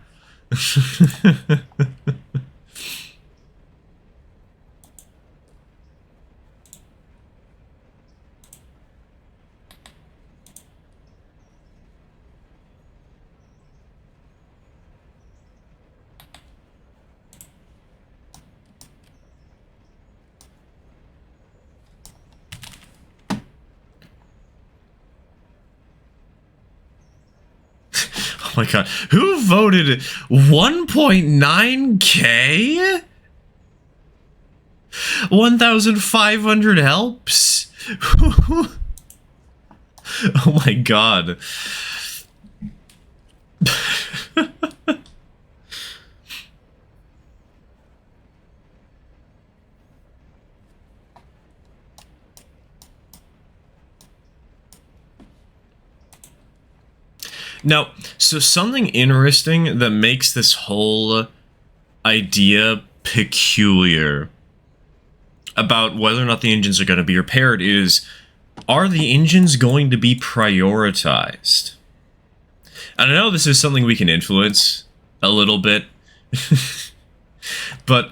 Oh my god. Who voted 1.9K? 1,500 helps? Oh my god. Now, so something interesting that makes this whole idea peculiar about whether or not the engines are going to be repaired is, are the engines going to be prioritized? And I know this is something we can influence a little bit, but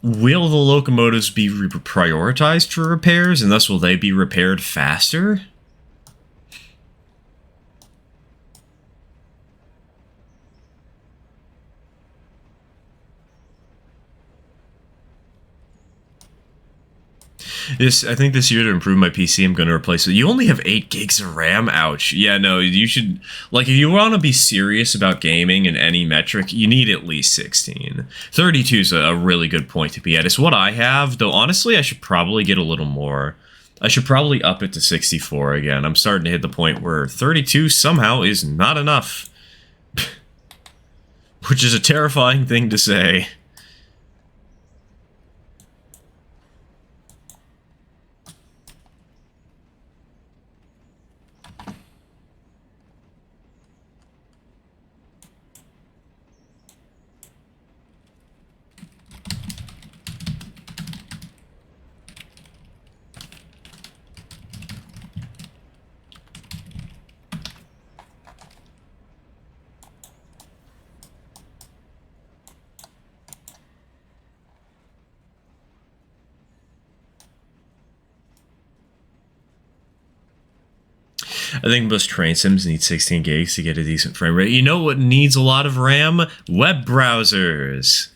will the locomotives be prioritized for repairs, and thus will they be repaired faster? I think this year to improve my PC, I'm going to replace it. You only have 8 gigs of RAM? Ouch. Yeah, no, you should... Like, if you want to be serious about gaming in any metric, you need at least 16. 32 is a really good point to be at. It's what I have, though honestly, I should probably get a little more. I should probably up it to 64 again. I'm starting to hit the point where 32 somehow is not enough. Which is a terrifying thing to say. I think most train sims need 16 gigs to get a decent frame rate. You know what needs a lot of RAM? Web browsers.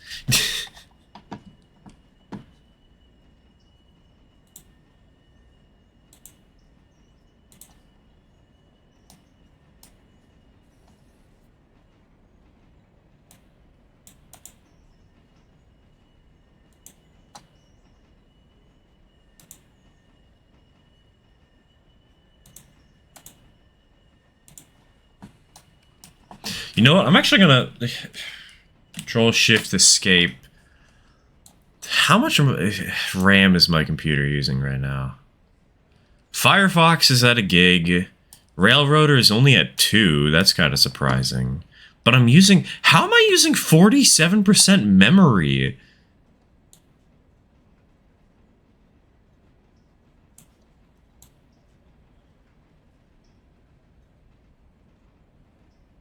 You know what? I'm actually gonna Control-Shift-Escape. How much RAM is my computer using right now? Firefox is at 1 gig. Railroader is only at 2. That's kind of surprising. But I'm using... How am I using 47% memory?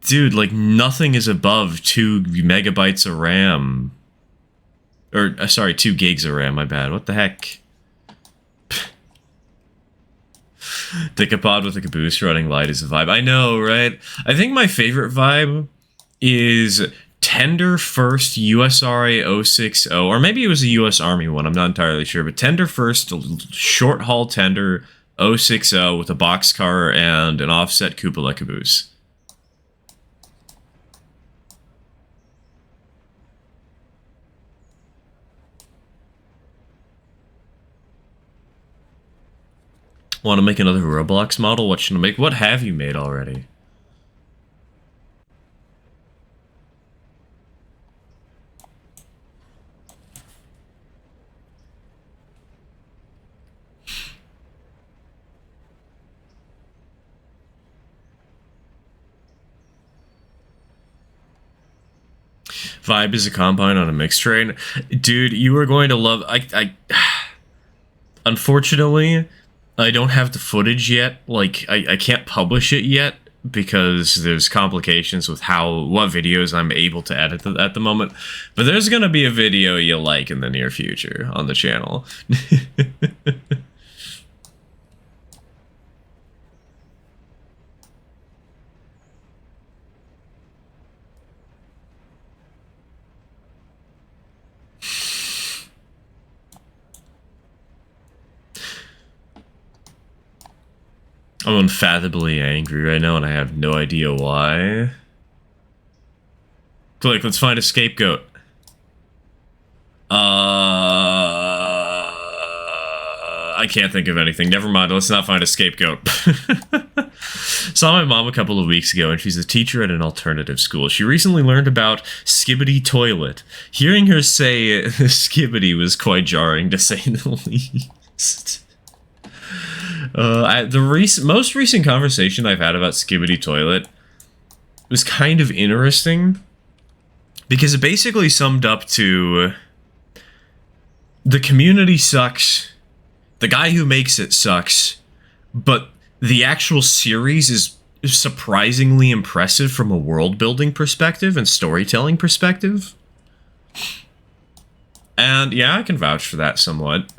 Dude, like, nothing is above 2 megabytes of RAM. Or, sorry, 2 gigs of RAM, my bad. What the heck? Decapod with a caboose running light is a vibe. I know, right? I think my favorite vibe is Tender First USRA 060, or maybe it was a US Army one, I'm not entirely sure, but Tender First short haul Tender 060 with a boxcar and an offset cupola caboose. Want to make another Roblox model? What should I make? What have you made already? Vibe is a compound on a mixed train. Dude, you are going to love... Unfortunately, I don't have the footage yet. Like, I can't publish it yet because there's complications with what videos I'm able to edit at the moment. But there's gonna be a video you'll like in the near future on the channel. I'm unfathomably angry right now, and I have no idea why. Click, let's find a scapegoat. I can't think of anything. Never mind, let's not find a scapegoat. Saw my mom a couple of weeks ago, and she's a teacher at an alternative school. She recently learned about Skibbity Toilet. Hearing her say Skibbity was quite jarring, to say the least. The most recent conversation I've had about Skibbity Toilet was kind of interesting, because it basically summed up to the community sucks, the guy who makes it sucks, but the actual series is surprisingly impressive from a world-building perspective and storytelling perspective. And yeah, I can vouch for that somewhat.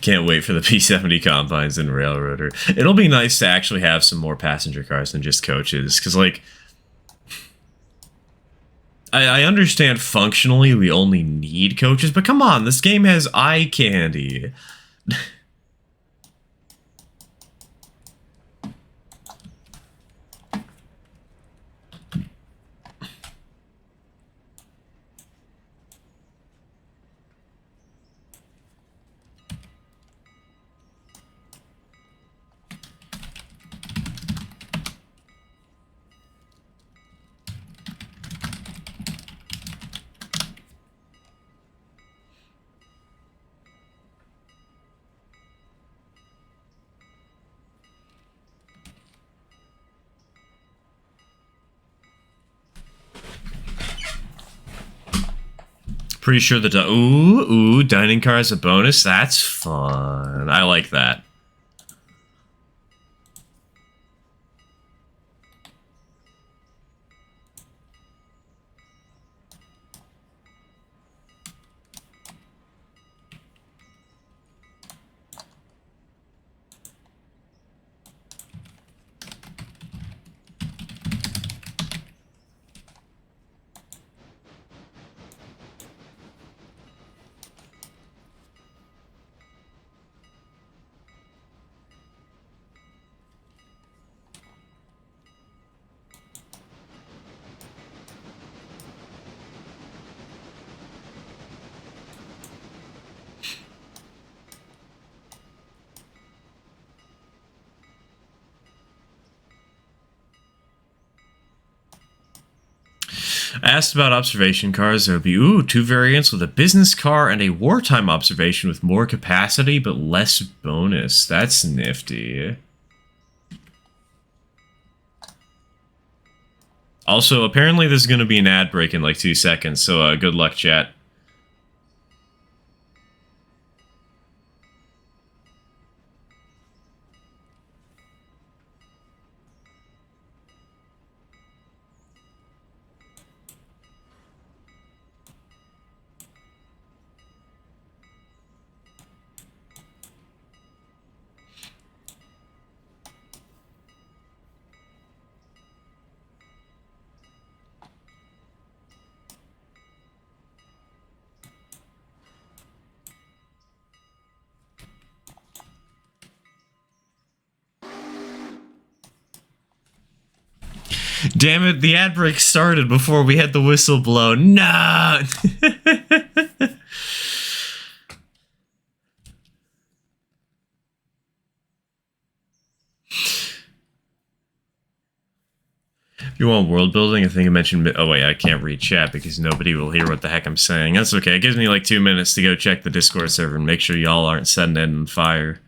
Can't wait for the P70 Combines and Railroader. It'll be nice to actually have some more passenger cars than just coaches, because, like, I understand functionally we only need coaches, but come on, this game has eye candy. Pretty sure that dining car is a bonus. That's fun. I like that. I asked about observation cars. There would be, two variants with a business car and a wartime observation with more capacity but less bonus. That's nifty. Also, apparently there's going to be an ad break in like 2 seconds, so good luck, chat. Damn it, the ad break started before we had the whistle blow. No! If you want world building, I think I mentioned... Oh wait, I can't read chat because nobody will hear what the heck I'm saying. That's okay, it gives me like 2 minutes to go check the Discord server and make sure y'all aren't setting it on fire.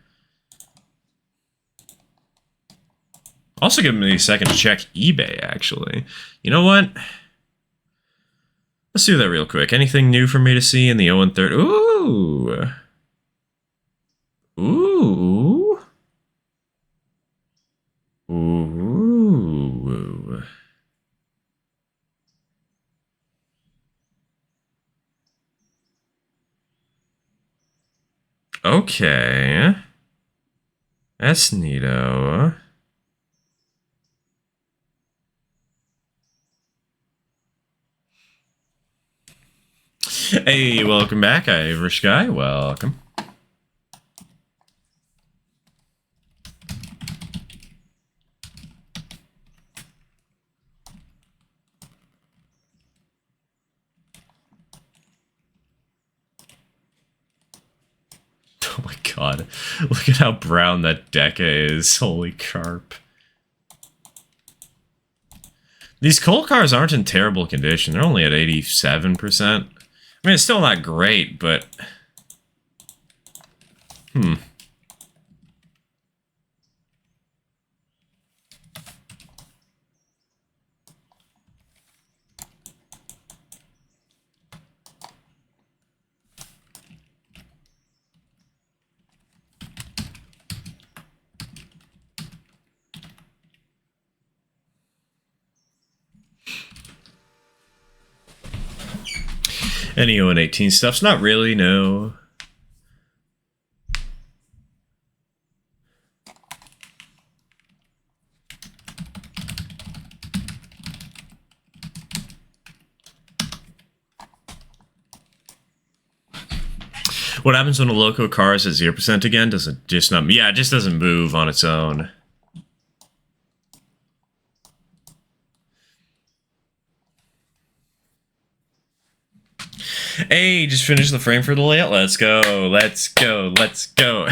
Also give me a second to check eBay, actually. You know what? Let's do that real quick. Anything new for me to see in the 0 and 3rd? Ooh! Ooh! Ooh! Okay. That's neato. Hey, welcome back, Irish guy. Welcome. Oh my god. Look at how brown that deck is. Holy carp. These coal cars aren't in terrible condition. They're only at 87%. I mean, it's still not great, but... Any 0-18 stuff's not really, no. What happens when a loco car is at 0% again? Does it just not... Yeah, it just doesn't move on its own. Hey, just finished the frame for the layout. Let's go, let's go, let's go.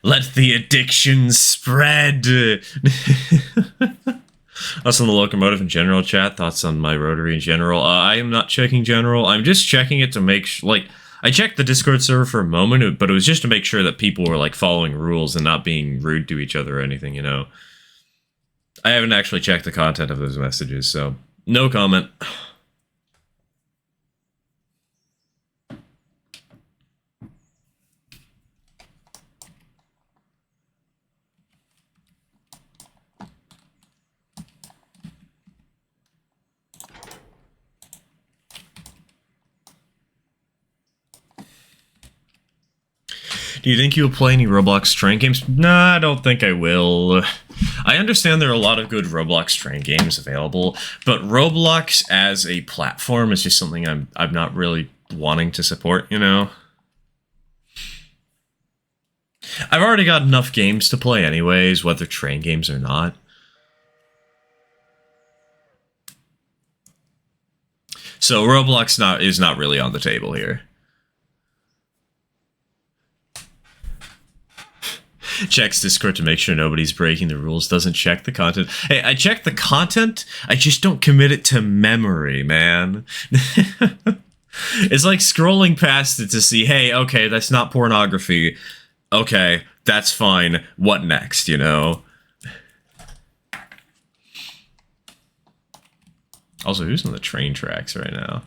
Let the addiction spread. Thoughts on the locomotive in general, chat? Thoughts on my rotary in general? I am not checking general. I'm just checking it to make like, I checked the Discord server for a moment, but it was just to make sure that people were like following rules and not being rude to each other or anything, you know. I haven't actually checked the content of those messages, so no comment. Do you think you'll play any Roblox train games? Nah, I don't think I will. I understand there are a lot of good Roblox train games available, but Roblox as a platform is just something I'm not really wanting to support, you know? I've already got enough games to play anyways, whether train games or not. So Roblox is not really on the table here. Checks Discord to make sure nobody's breaking the rules, doesn't check the content. Hey, I check the content, I just don't commit it to memory, man. It's like scrolling past it to see, hey, okay, that's not pornography. Okay, that's fine. What next, you know? Also, who's on the train tracks right now?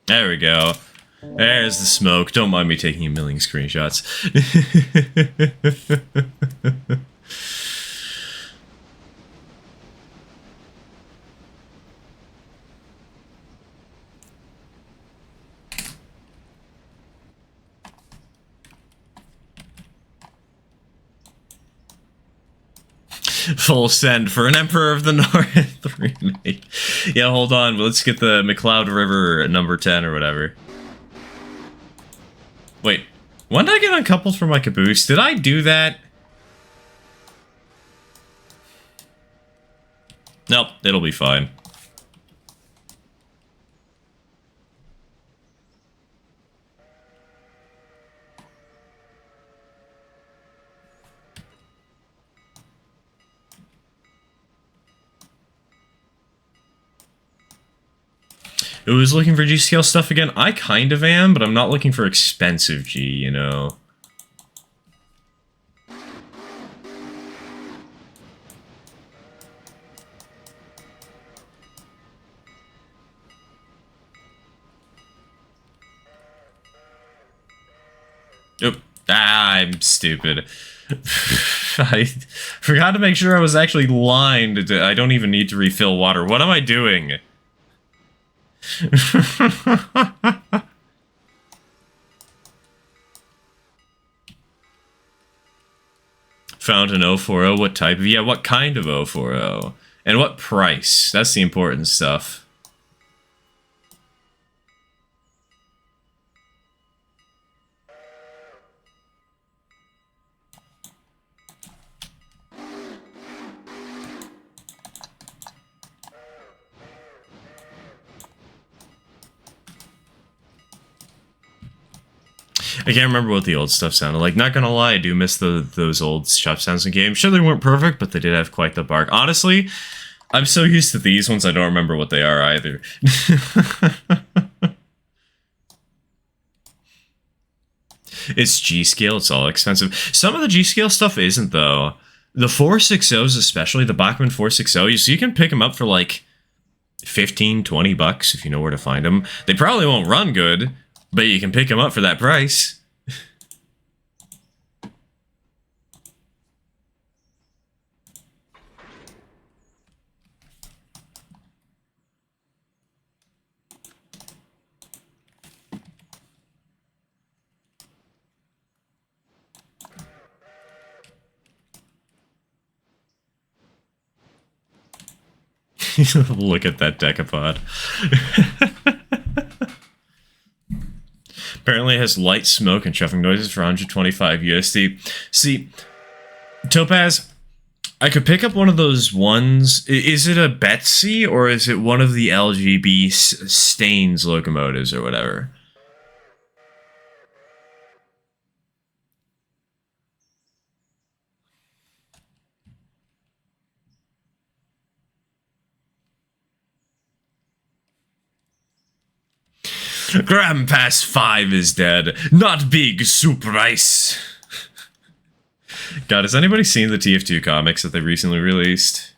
There we go. There's the smoke. Don't mind me taking a million screenshots. Full send for an Emperor of the North remake. Yeah, hold on. Let's get the McCloud River at number 10 or whatever. Wait, when did I get uncoupled from my caboose? Did I do that? Nope, it'll be fine. Who is looking for G-scale stuff again? I kind of am, but I'm not looking for expensive G, you know. I'm stupid. I forgot to make sure I was actually lined. I don't even need to refill water. What am I doing? Found an 040. What type of? Yeah, what kind of 040? And what price? That's the important stuff. I can't remember what the old stuff sounded like. Not gonna lie, I do miss those old shop sounds in games. Sure, they weren't perfect, but they did have quite the bark. Honestly, I'm so used to these ones, I don't remember what they are either. It's G-Scale, it's all expensive. Some of the G-Scale stuff isn't, though. The 460s, especially, the Bachmann 460, so you can pick them up for like 15, 20 bucks if you know where to find them. They probably won't run good, but you can pick them up for that price. Look at that decapod. Apparently it has light smoke and chuffing noises for 125 USD. See, Topaz, I could pick up one of those ones. Is it a Betsy or is it one of the LGB Stains locomotives or whatever? Grandpa's 5 is dead. Not big, super ice. God, has anybody seen the TF2 comics that they recently released?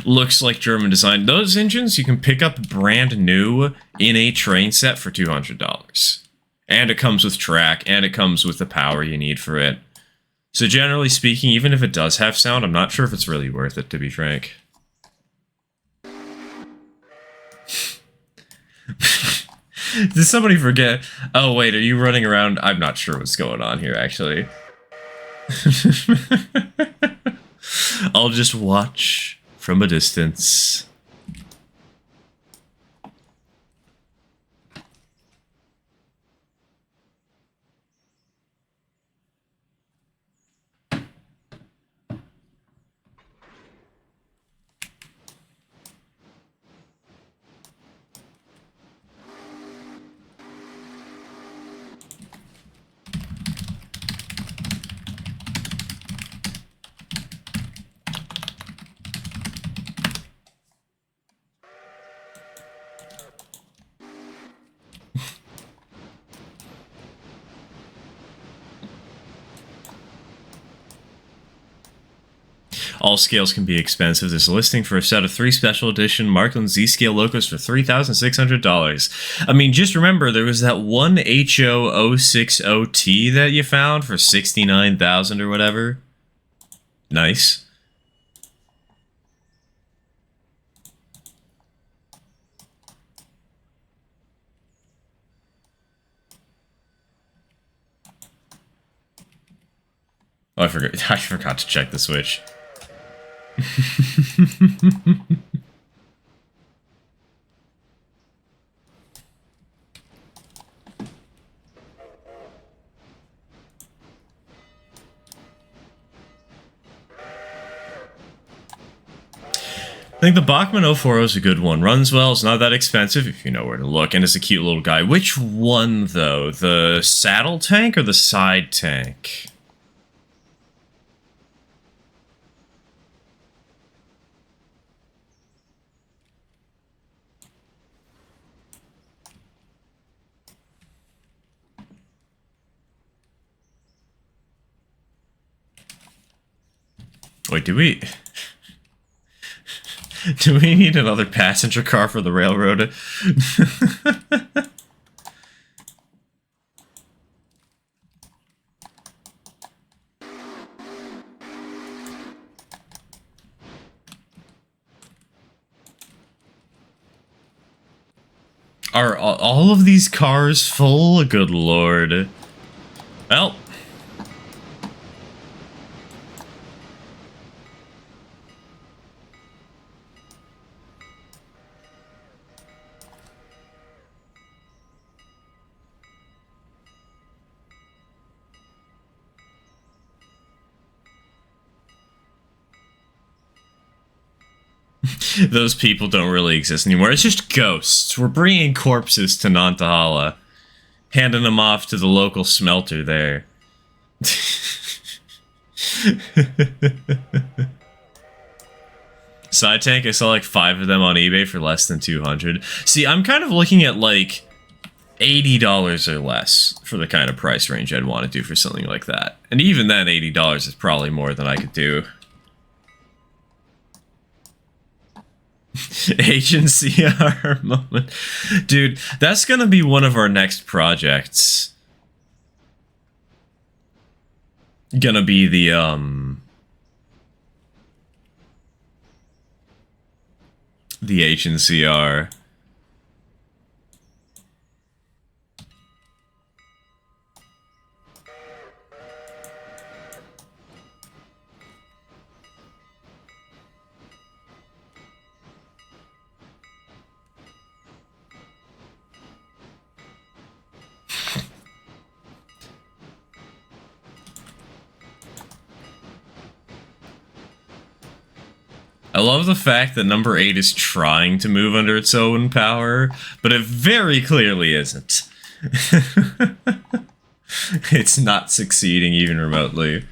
Looks like German design. Those engines you can pick up brand new in a train set for $200. And it comes with track, and it comes with the power you need for it. So generally speaking, even if it does have sound, I'm not sure if it's really worth it, to be frank. Did somebody forget? Oh wait, are you running around? I'm not sure what's going on here, actually. I'll just watch from a distance. All scales can be expensive. There's a listing for a set of 3 special edition Markland Z-Scale locos for $3,600. I mean, just remember, there was that one HO060T that you found for $69,000 or whatever. Nice. Oh, I forgot to check the switch. I think the Bachmann 040 is a good one. Runs well, it's not that expensive if you know where to look, and it's a cute little guy. Which one, though? The saddle tank or the side tank? Wait, do we... Do we need another passenger car for the railroad? Are all of these cars full? Good lord. Well. Those people don't really exist anymore. It's just ghosts. We're bringing corpses to Nantahala. Handing them off to the local smelter there. Side tank, I saw like 5 of them on eBay for less than 200. See, I'm kind of looking at like $80 or less for the kind of price range I'd want to do for something like that. And even then, $80 is probably more than I could do. Agency R moment. Dude, that's gonna be one of our next projects. Gonna be the, the Agency R. I love the fact that number 8 is trying to move under its own power, but it very clearly isn't. It's not succeeding even remotely.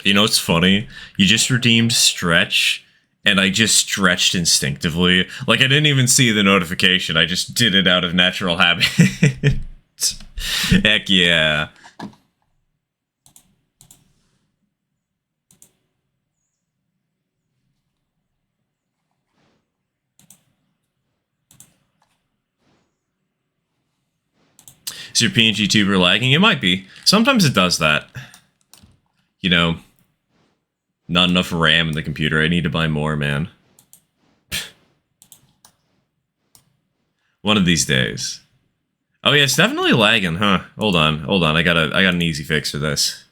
You know what's funny? You just redeemed Stretch, and I just stretched instinctively. Like, I didn't even see the notification, I just did it out of natural habit. Heck yeah. Is your PNG tuber lagging? It might be. Sometimes it does that. You know, not enough RAM in the computer. I need to buy more, man. One of these days. Oh yeah, it's definitely lagging, huh? Hold on. I got an easy fix for this.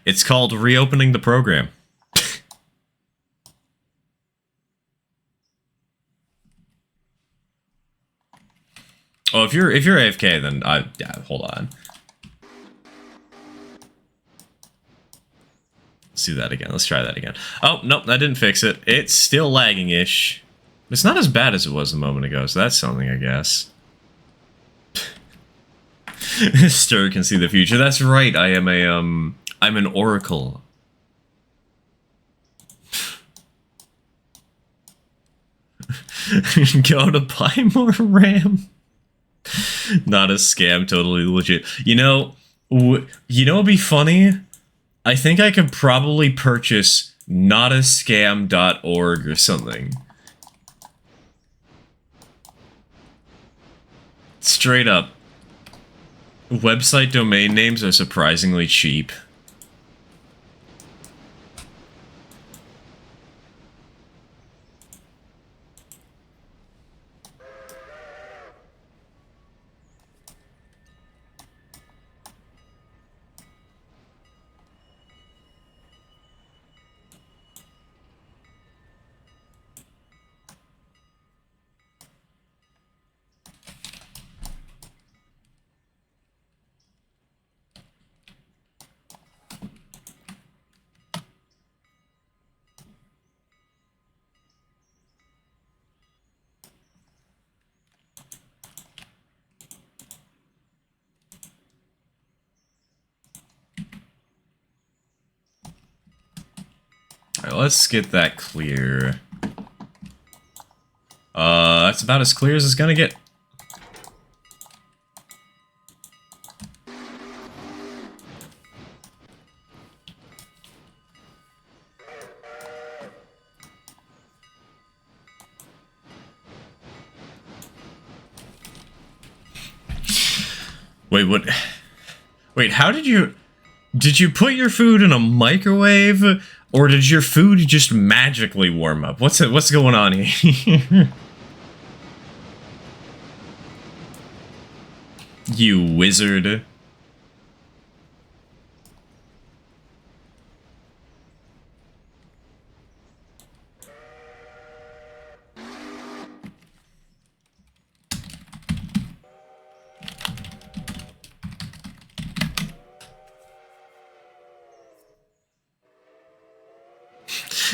It's called reopening the program. Oh, if you're AFK, then yeah, hold on. Let's do that again. Let's try that again. Oh, nope, that didn't fix it. It's still lagging-ish. It's not as bad as it was a moment ago, so that's something, I guess. Stir can see the future. That's right, I am a, I'm an oracle. Go to buy more RAM. Not a scam, totally legit. You know what'd be funny? I think I could probably purchase notascam.org or something. Straight up. Website domain names are surprisingly cheap. let's get that clear. That's about as clear as it's gonna get. Wait, what? Wait, how did you... Did you put your food in a microwave? Or did your food just magically warm up? What's going on here? You wizard.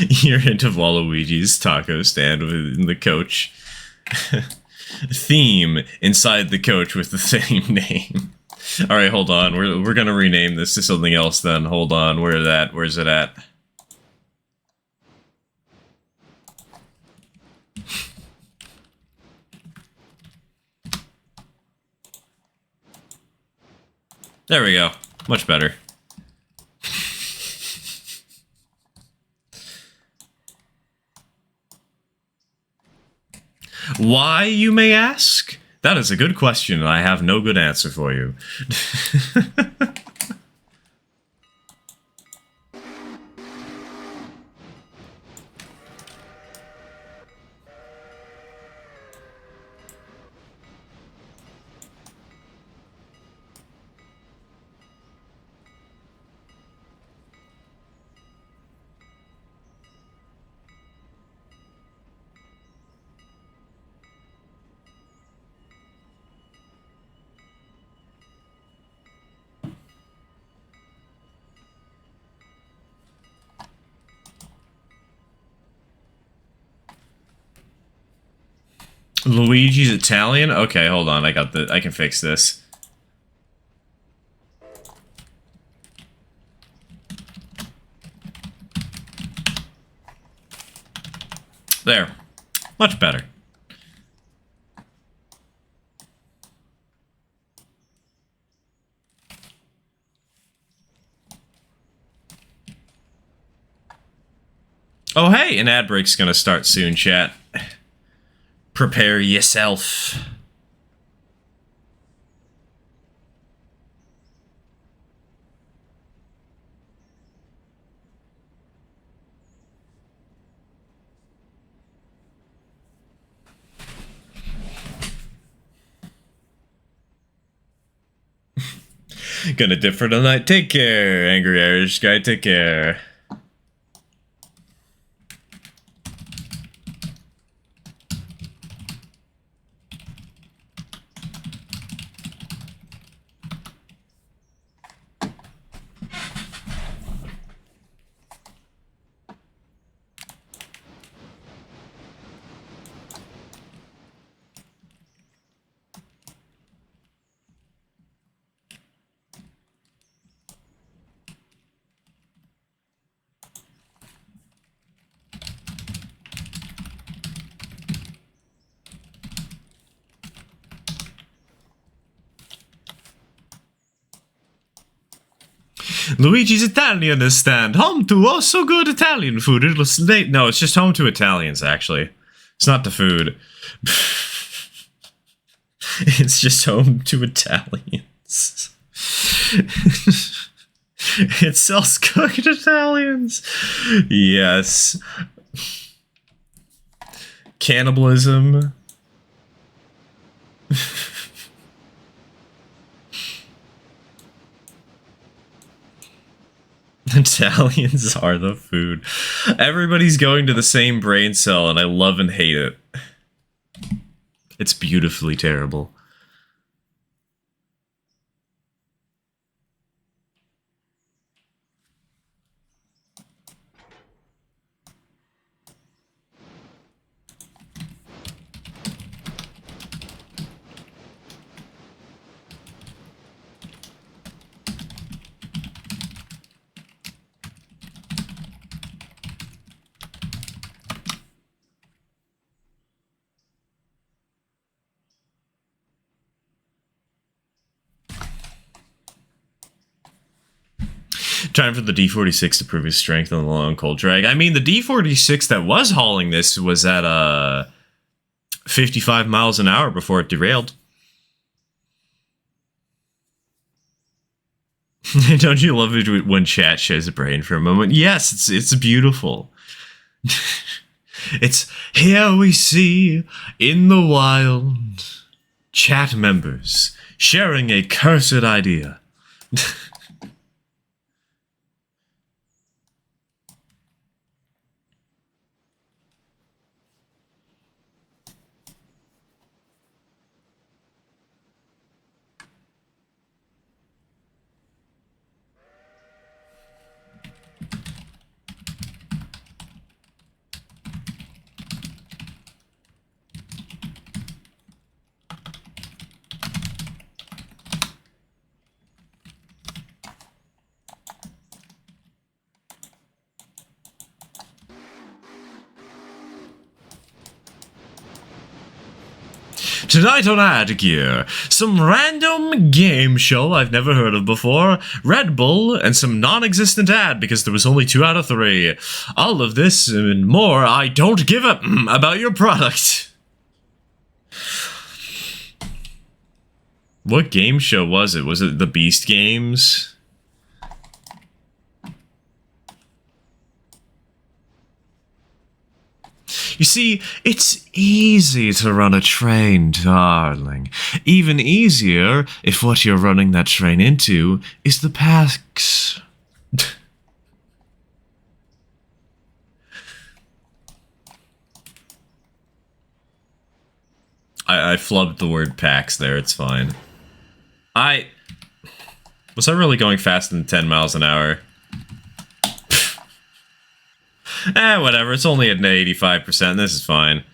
You're into Waluigi's taco stand in the coach. Theme inside the coach with the same name. Alright, hold on. We're gonna rename this to something else then. Hold on. Where's it at? There we go. Much better. Why, you may ask? That is a good question, and I have no good answer for you. Luigi's Italian? Okay, hold on. I can fix this. There. Much better. Oh, hey, an ad break's gonna start soon, chat. Prepare yourself. Gonna dip for the night. Take care, Angry Irish guy. Take care. Luigi's Italian stand, home to oh so good Italian food. No, it's just home to Italians, actually. It's not the food. It's just home to Italians. It sells cooked Italians. Yes. Cannibalism. Italians are the food. Everybody's going to the same brain cell, and I love and hate it. It's beautifully terrible. Time for the D46 to prove his strength on the long cold drag. I mean, the D46 that was hauling this was at 55 miles an hour before it derailed. Don't you love it when chat shares a brain for a moment? Yes, it's beautiful. It's here we see in the wild chat members sharing a cursed idea. Tonight on Ad Gear, some random game show I've never heard of before, Red Bull, and some non-existent ad because there was only 2 out of 3. All of this and more, I don't give a about your product. What game show was it? Was it the Beast Games? You see, it's easy to run a train, darling. Even easier if what you're running that train into is the PAX. I flubbed the word PAX there, it's fine. Was I really going faster than 10 miles an hour? Whatever, it's only at 85%, this is fine.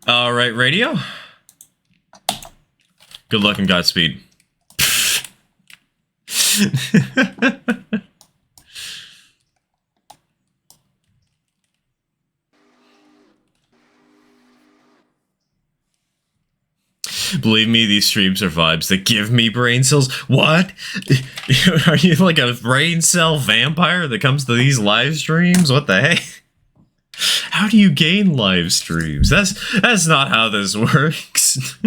Alright, radio. Good luck and Godspeed. Believe me, these streams are vibes that give me brain cells. What? Are you like a brain cell vampire that comes to these live streams? What the heck? How do you gain live streams? That's not how this works.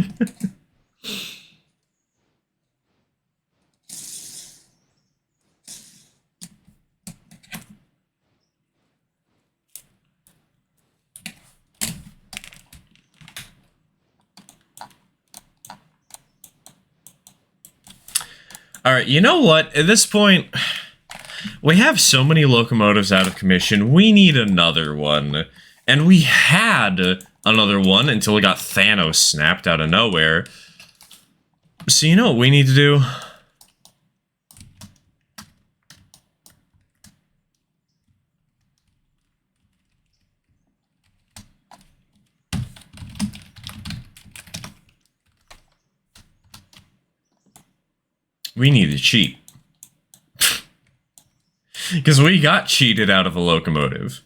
Alright, you know what? At this point, we have so many locomotives out of commission, we need another one. And we had another one until we got Thanos snapped out of nowhere. So you know what we need to do? We need to cheat. Because we got cheated out of a locomotive.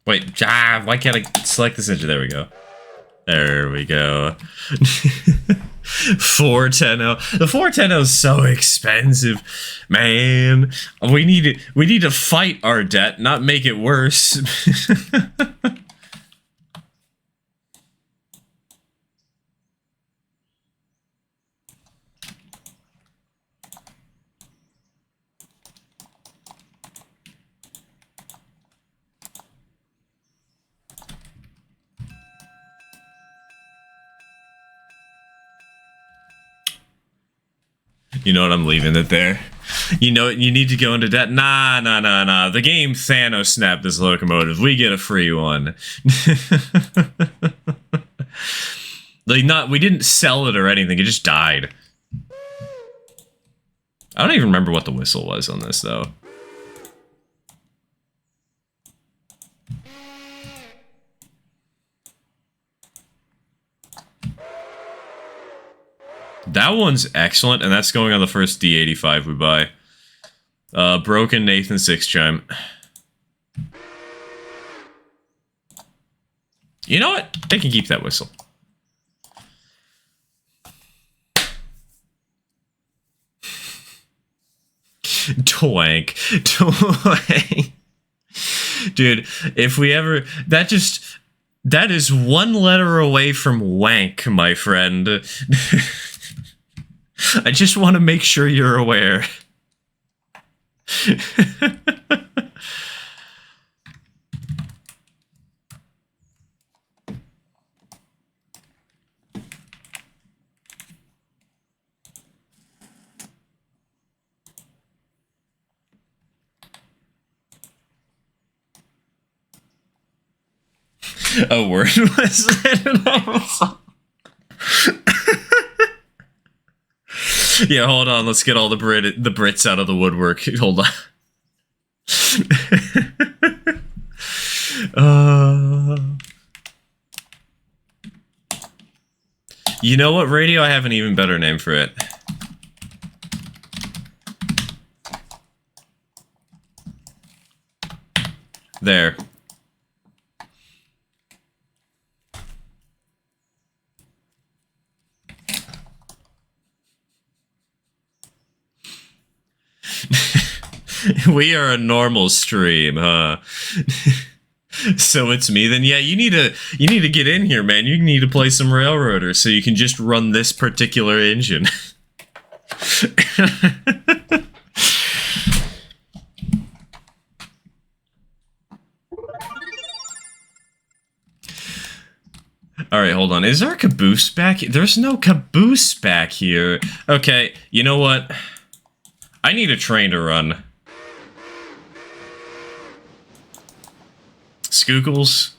Wait, why can't I select this engine? There we go. There we go. 410. The 410 is so expensive, man. We need to fight our debt, not make it worse. You know what? I'm leaving it there. You know, you need to go into debt. Nah. The game Thanos snapped this locomotive. We get a free one. Like, we didn't sell it or anything, it just died. I don't even remember what the whistle was on this, though. That one's excellent, and that's going on the first D85 we buy. Broken Nathan 6 chime. You know what? They can keep that whistle. Twank. Twank. Dude, if we ever... That is one letter away from wank, my friend. I just want to make sure you're aware. A word was Yeah, hold on. Let's get all the Brits out of the woodwork. Hold on. You know what, Radio? I have an even better name for it. There. We are a normal stream, huh? So it's me then. Yeah, you need to get in here, man. You need to play some Railroader so you can just run this particular engine. Alright, hold on. Is there a caboose back here? There's no caboose back here. Okay, you know what? I need a train to run. Skookles,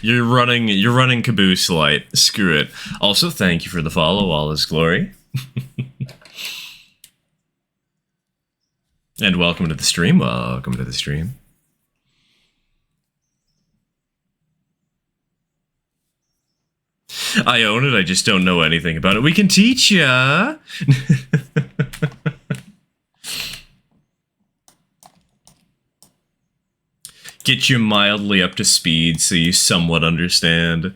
you're running caboose light. Screw it. Also, thank you for the follow, all is glory. And welcome to the stream. Welcome to the stream. I own it, I just don't know anything about it. We can teach ya! Get you mildly up to speed so you somewhat understand.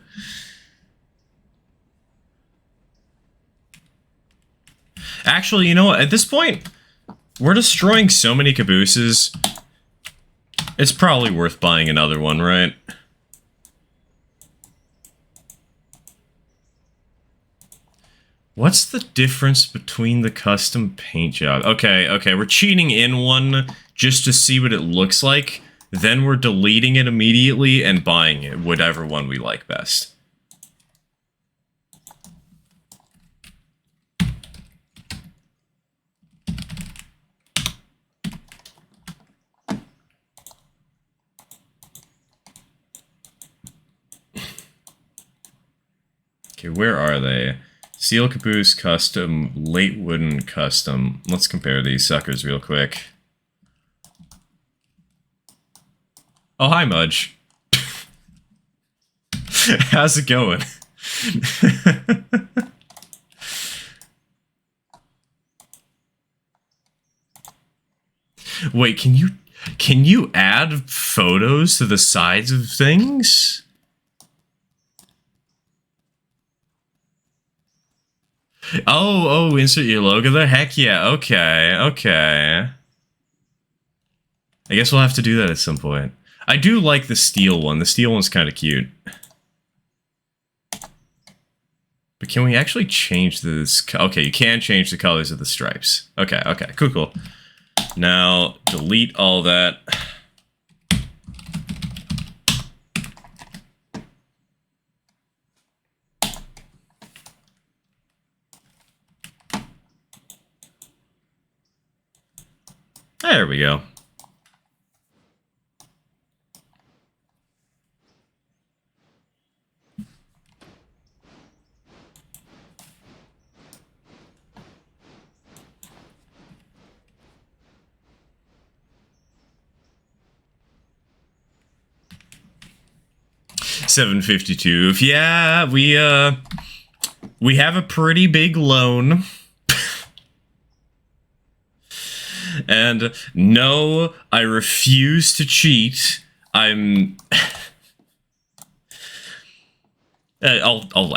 Actually, you know what? At this point, we're destroying so many cabooses. It's probably worth buying another one, right? What's the difference between the custom paint job? Okay, we're cheating in one just to see what it looks like. Then we're deleting it immediately and buying it, whatever one we like best. Okay, where are they? Seal Caboose Custom, Late Wooden Custom. Let's compare these suckers real quick. Oh, hi, Mudge. How's it going? Wait, can you add photos to the sides of things? Oh, insert your logo there? Heck yeah, okay. I guess we'll have to do that at some point. I do like the steel one. The steel one's kind of cute. But can we actually change this? Okay, you can change the colors of the stripes. Okay, cool. Now, delete all that. There we go. 752. Yeah, we have a pretty big loan. And no, I refuse to cheat. I'll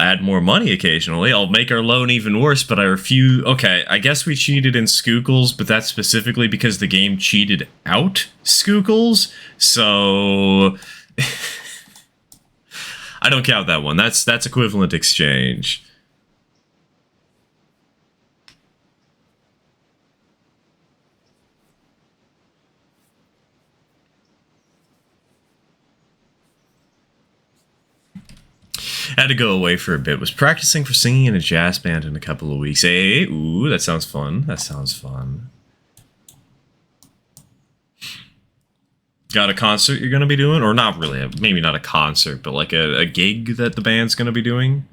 add more money occasionally. I'll make our loan even worse, but I refuse. Okay, I guess we cheated in Skookles, but that's specifically because the game cheated out Skookles. So I don't count that one. That's equivalent exchange. Had to go away for a bit. Was practicing for singing in a jazz band in a couple of weeks. Hey, ooh, that sounds fun. That sounds fun. Got a concert you're gonna be doing? Or not really, maybe not a concert, but like a gig that the band's gonna be doing?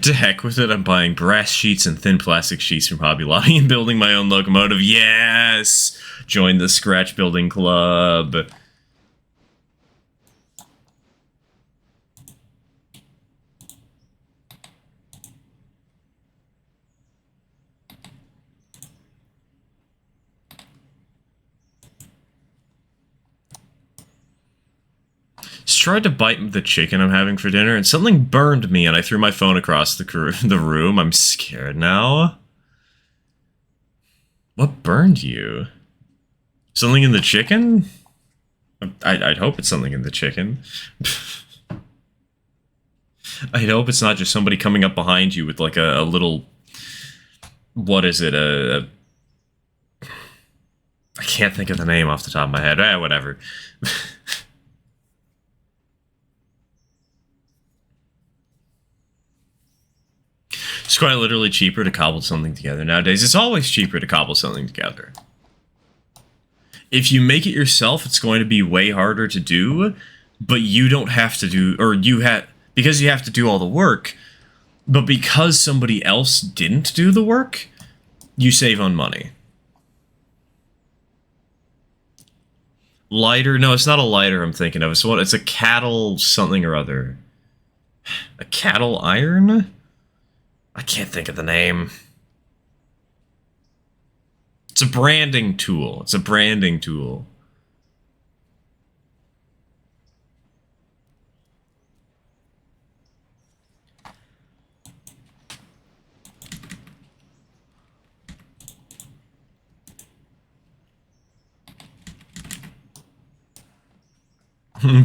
To heck with it, I'm buying brass sheets and thin plastic sheets from Hobby Lobby and building my own locomotive. Yes! Join the scratch building club. Just tried to bite the chicken I'm having for dinner, and something burned me, and I threw my phone across the room. I'm scared now. What burned you? Something in the chicken? I'd hope it's something in the chicken. I'd hope it's not just somebody coming up behind you with like a little... What is it? I can't think of the name off the top of my head. Whatever. It's quite literally cheaper to cobble something together nowadays. It's always cheaper to cobble something together. If you make it yourself, it's going to be way harder to do, but you don't have to do, or because you have to do all the work, but because somebody else didn't do the work, you save on money. Lighter? No, it's not a lighter I'm thinking of. It's a cattle something or other. A cattle iron? I can't think of the name. It's a branding tool. It's a branding tool.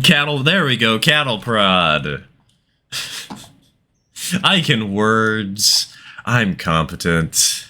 Cattle, there we go, cattle prod. I can words. I'm competent.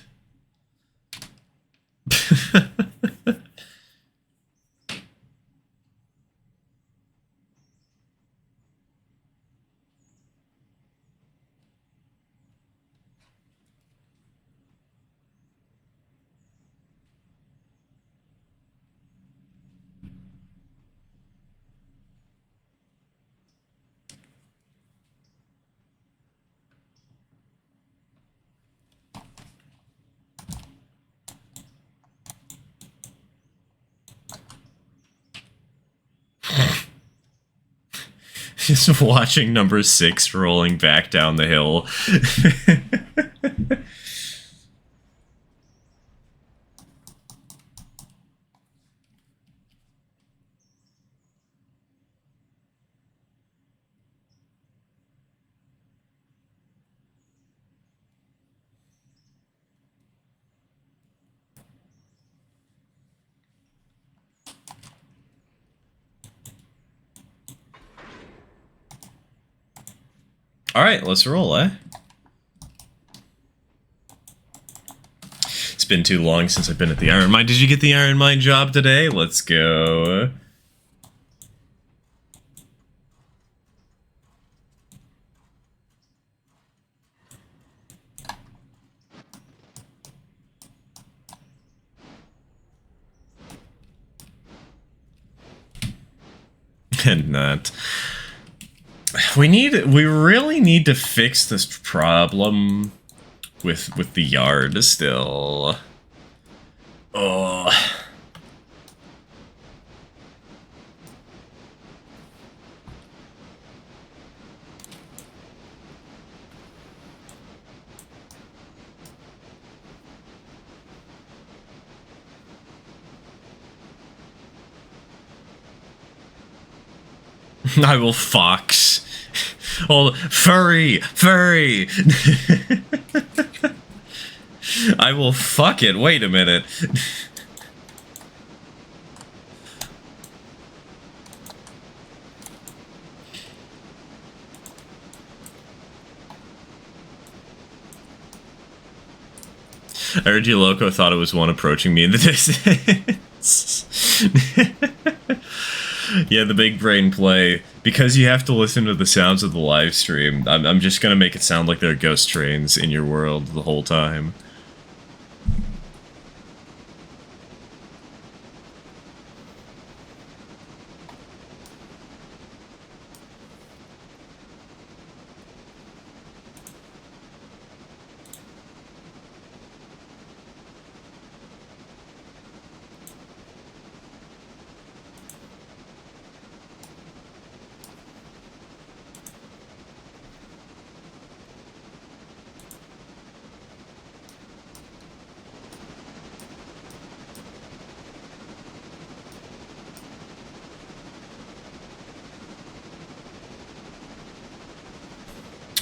Just watching number 6 rolling back down the hill. Alright, let's roll, eh? been too long since I've been at the Iron Mine. Did you get the Iron Mine job today? Let's go. And that. We really need to fix this problem with the yard still. Oh. I will fox. Oh, furry! I will fuck it. Wait a minute. I heard you, Loco, thought it was one approaching me in the distance. Yeah, the big brain play. Because you have to listen to the sounds of the live stream, I'm just gonna make it sound like there are ghost trains in your world the whole time.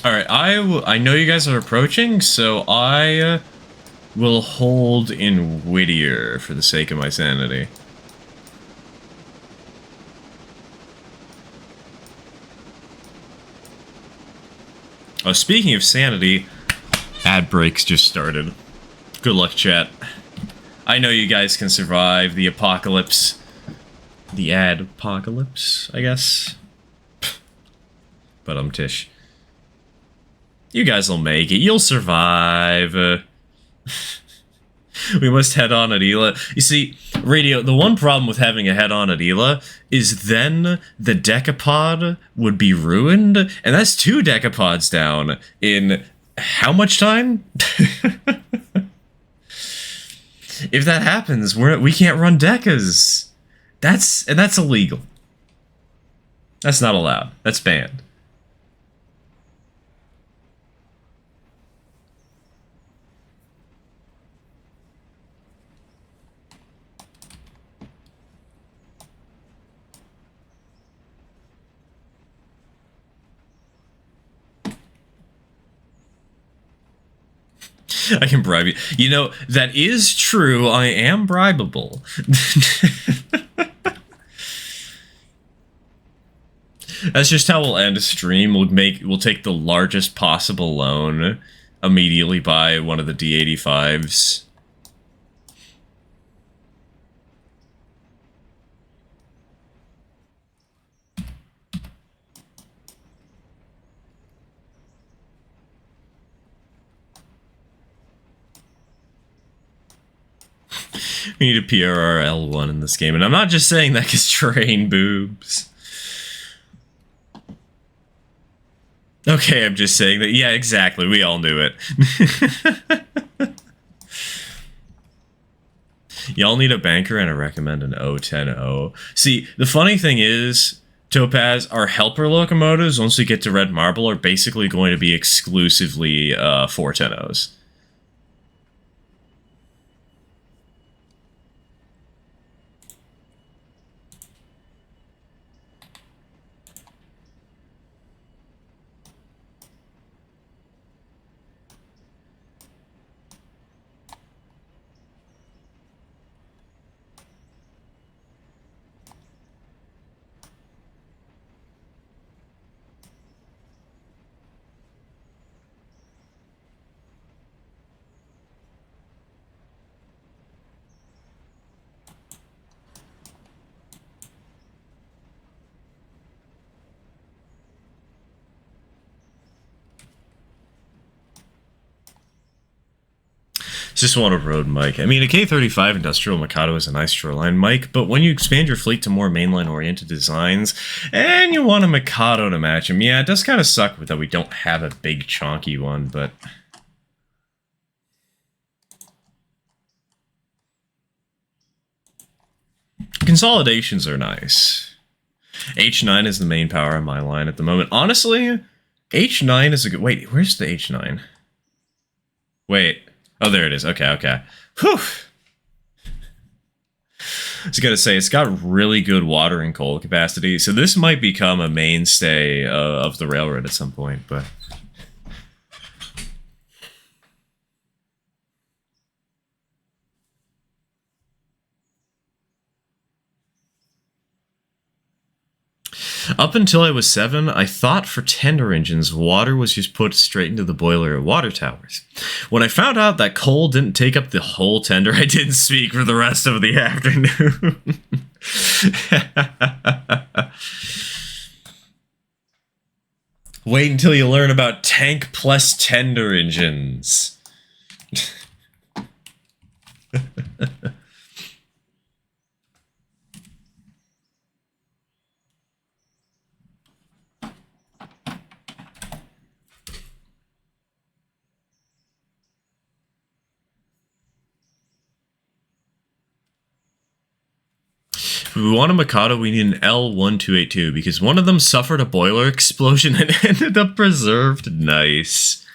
Alright, I know you guys are approaching, so I will hold in Whittier for the sake of my sanity. Oh, speaking of sanity, ad breaks just started. Good luck, chat. I know you guys can survive the apocalypse. The ad apocalypse, I guess. But Tish. You guys will make it. You'll survive. We must head on at Ela. You see, Radio, the one problem with having a head-on at Ela is then the decapod would be ruined, and that's 2 decapods down in how much time? If that happens, we can't run decas. That's illegal. That's not allowed. That's banned. I can bribe you. You know, that is true. I am bribable. That's just how we'll end a stream. We'll take the largest possible loan, immediately buy one of the D85s. We need a PRRL1 in this game, and I'm not just saying that because train boobs. Okay, I'm just saying that. Yeah, exactly. We all knew it. Y'all need a banker, and I recommend an 010-0. See, the funny thing is, Topaz, our helper locomotives, once we get to Red Marble, are basically going to be exclusively 410-0s. Just want a road mic. I mean, a K35 Industrial Mikado is a nice shoreline mic, but when you expand your fleet to more mainline-oriented designs, and you want a Mikado to match them, yeah, it does kind of suck that we don't have a big, chonky one, but... consolidations are nice. H9 is the main power on my line at the moment. Honestly, H9 is a good... wait, where's the H9? Wait. Oh, there it is. Okay, okay. Whew. I was gonna say, it's got really good water and coal capacity, so this might become a mainstay of the railroad at some point, but... up until I was 7, I thought for tender engines, water was just put straight into the boiler at water towers. When I found out that coal didn't take up the whole tender, I didn't speak for the rest of the afternoon. Wait until you learn about tank plus tender engines. If we want a Mikado, we need an L1282, because one of them suffered a boiler explosion and ended up preserved. Nice.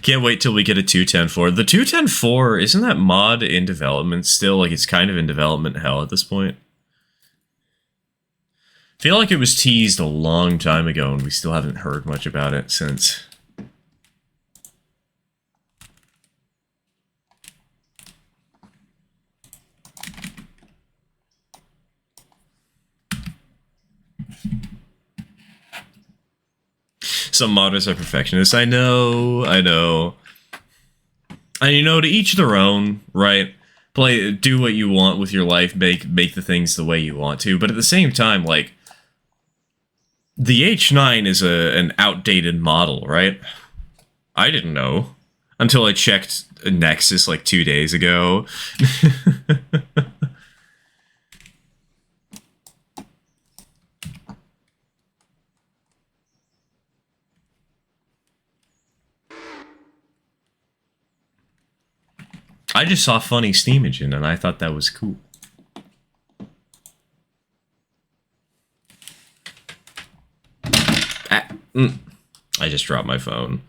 Can't wait till we get a 2104. The 2104, isn't that mod in development still? Like, it's kind of in development hell at this point. I feel like it was teased a long time ago, and we still haven't heard much about it since. Some modders are perfectionists. I know, I know. And you know, to each their own, right? Do what you want with your life, make the things the way you want to. But at the same time, like, the H9 is an outdated model, right? I didn't know until I checked Nexus like 2 days ago. I just saw funny steam engine and I thought that was cool. I just dropped my phone.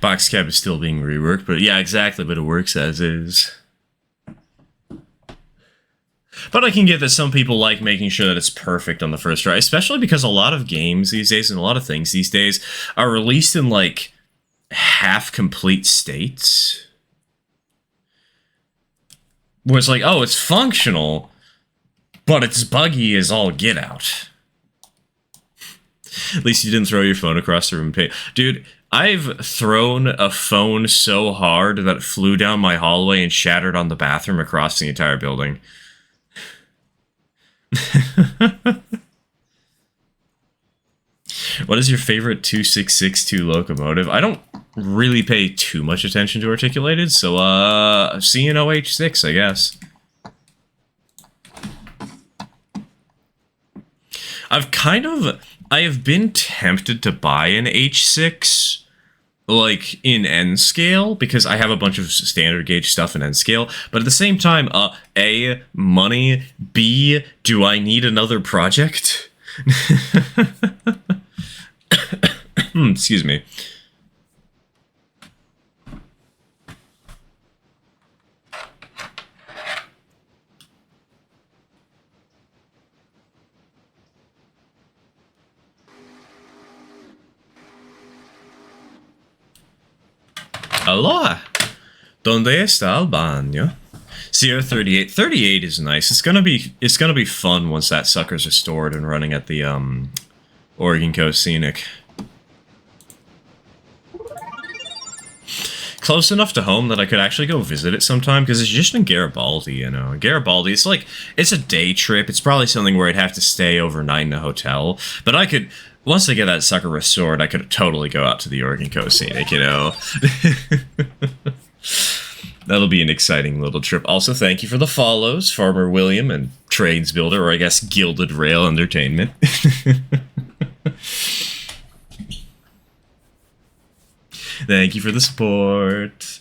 Box cap is still being reworked, but yeah, exactly, but it works as is. But I can get that some people like making sure that it's perfect on the first try, especially because a lot of games these days and a lot of things these days are released in, like, half-complete states. Where it's like, oh, it's functional, but it's buggy as all get out. At least you didn't throw your phone across the room and pay. Dude, I've thrown a phone so hard that it flew down my hallway and shattered on the bathroom across the entire building. What is your favorite 2662 locomotive? I don't really pay too much attention to articulated, so CNOH6, I guess. I have been tempted to buy an H6, like, in N scale, because I have a bunch of standard gauge stuff in N scale, but at the same time, A, money, B, do I need another project? Excuse me. Aloha. ¿Dónde está el baño? Sierra 38. 38 is nice. It's gonna be fun once that sucker's restored and running at the Oregon Coast Scenic. Close enough to home that I could actually go visit it sometime, because it's just in Garibaldi, you know. Garibaldi, it's a day trip. It's probably something where I'd have to stay overnight in a hotel. But I could, once I get that sucker restored, I could totally go out to the Oregon Coast Scenic, you know. That'll be an exciting little trip. Also, thank you for the follows, Farmer William and Trades Builder, or I guess Gilded Rail Entertainment. Thank you for the support.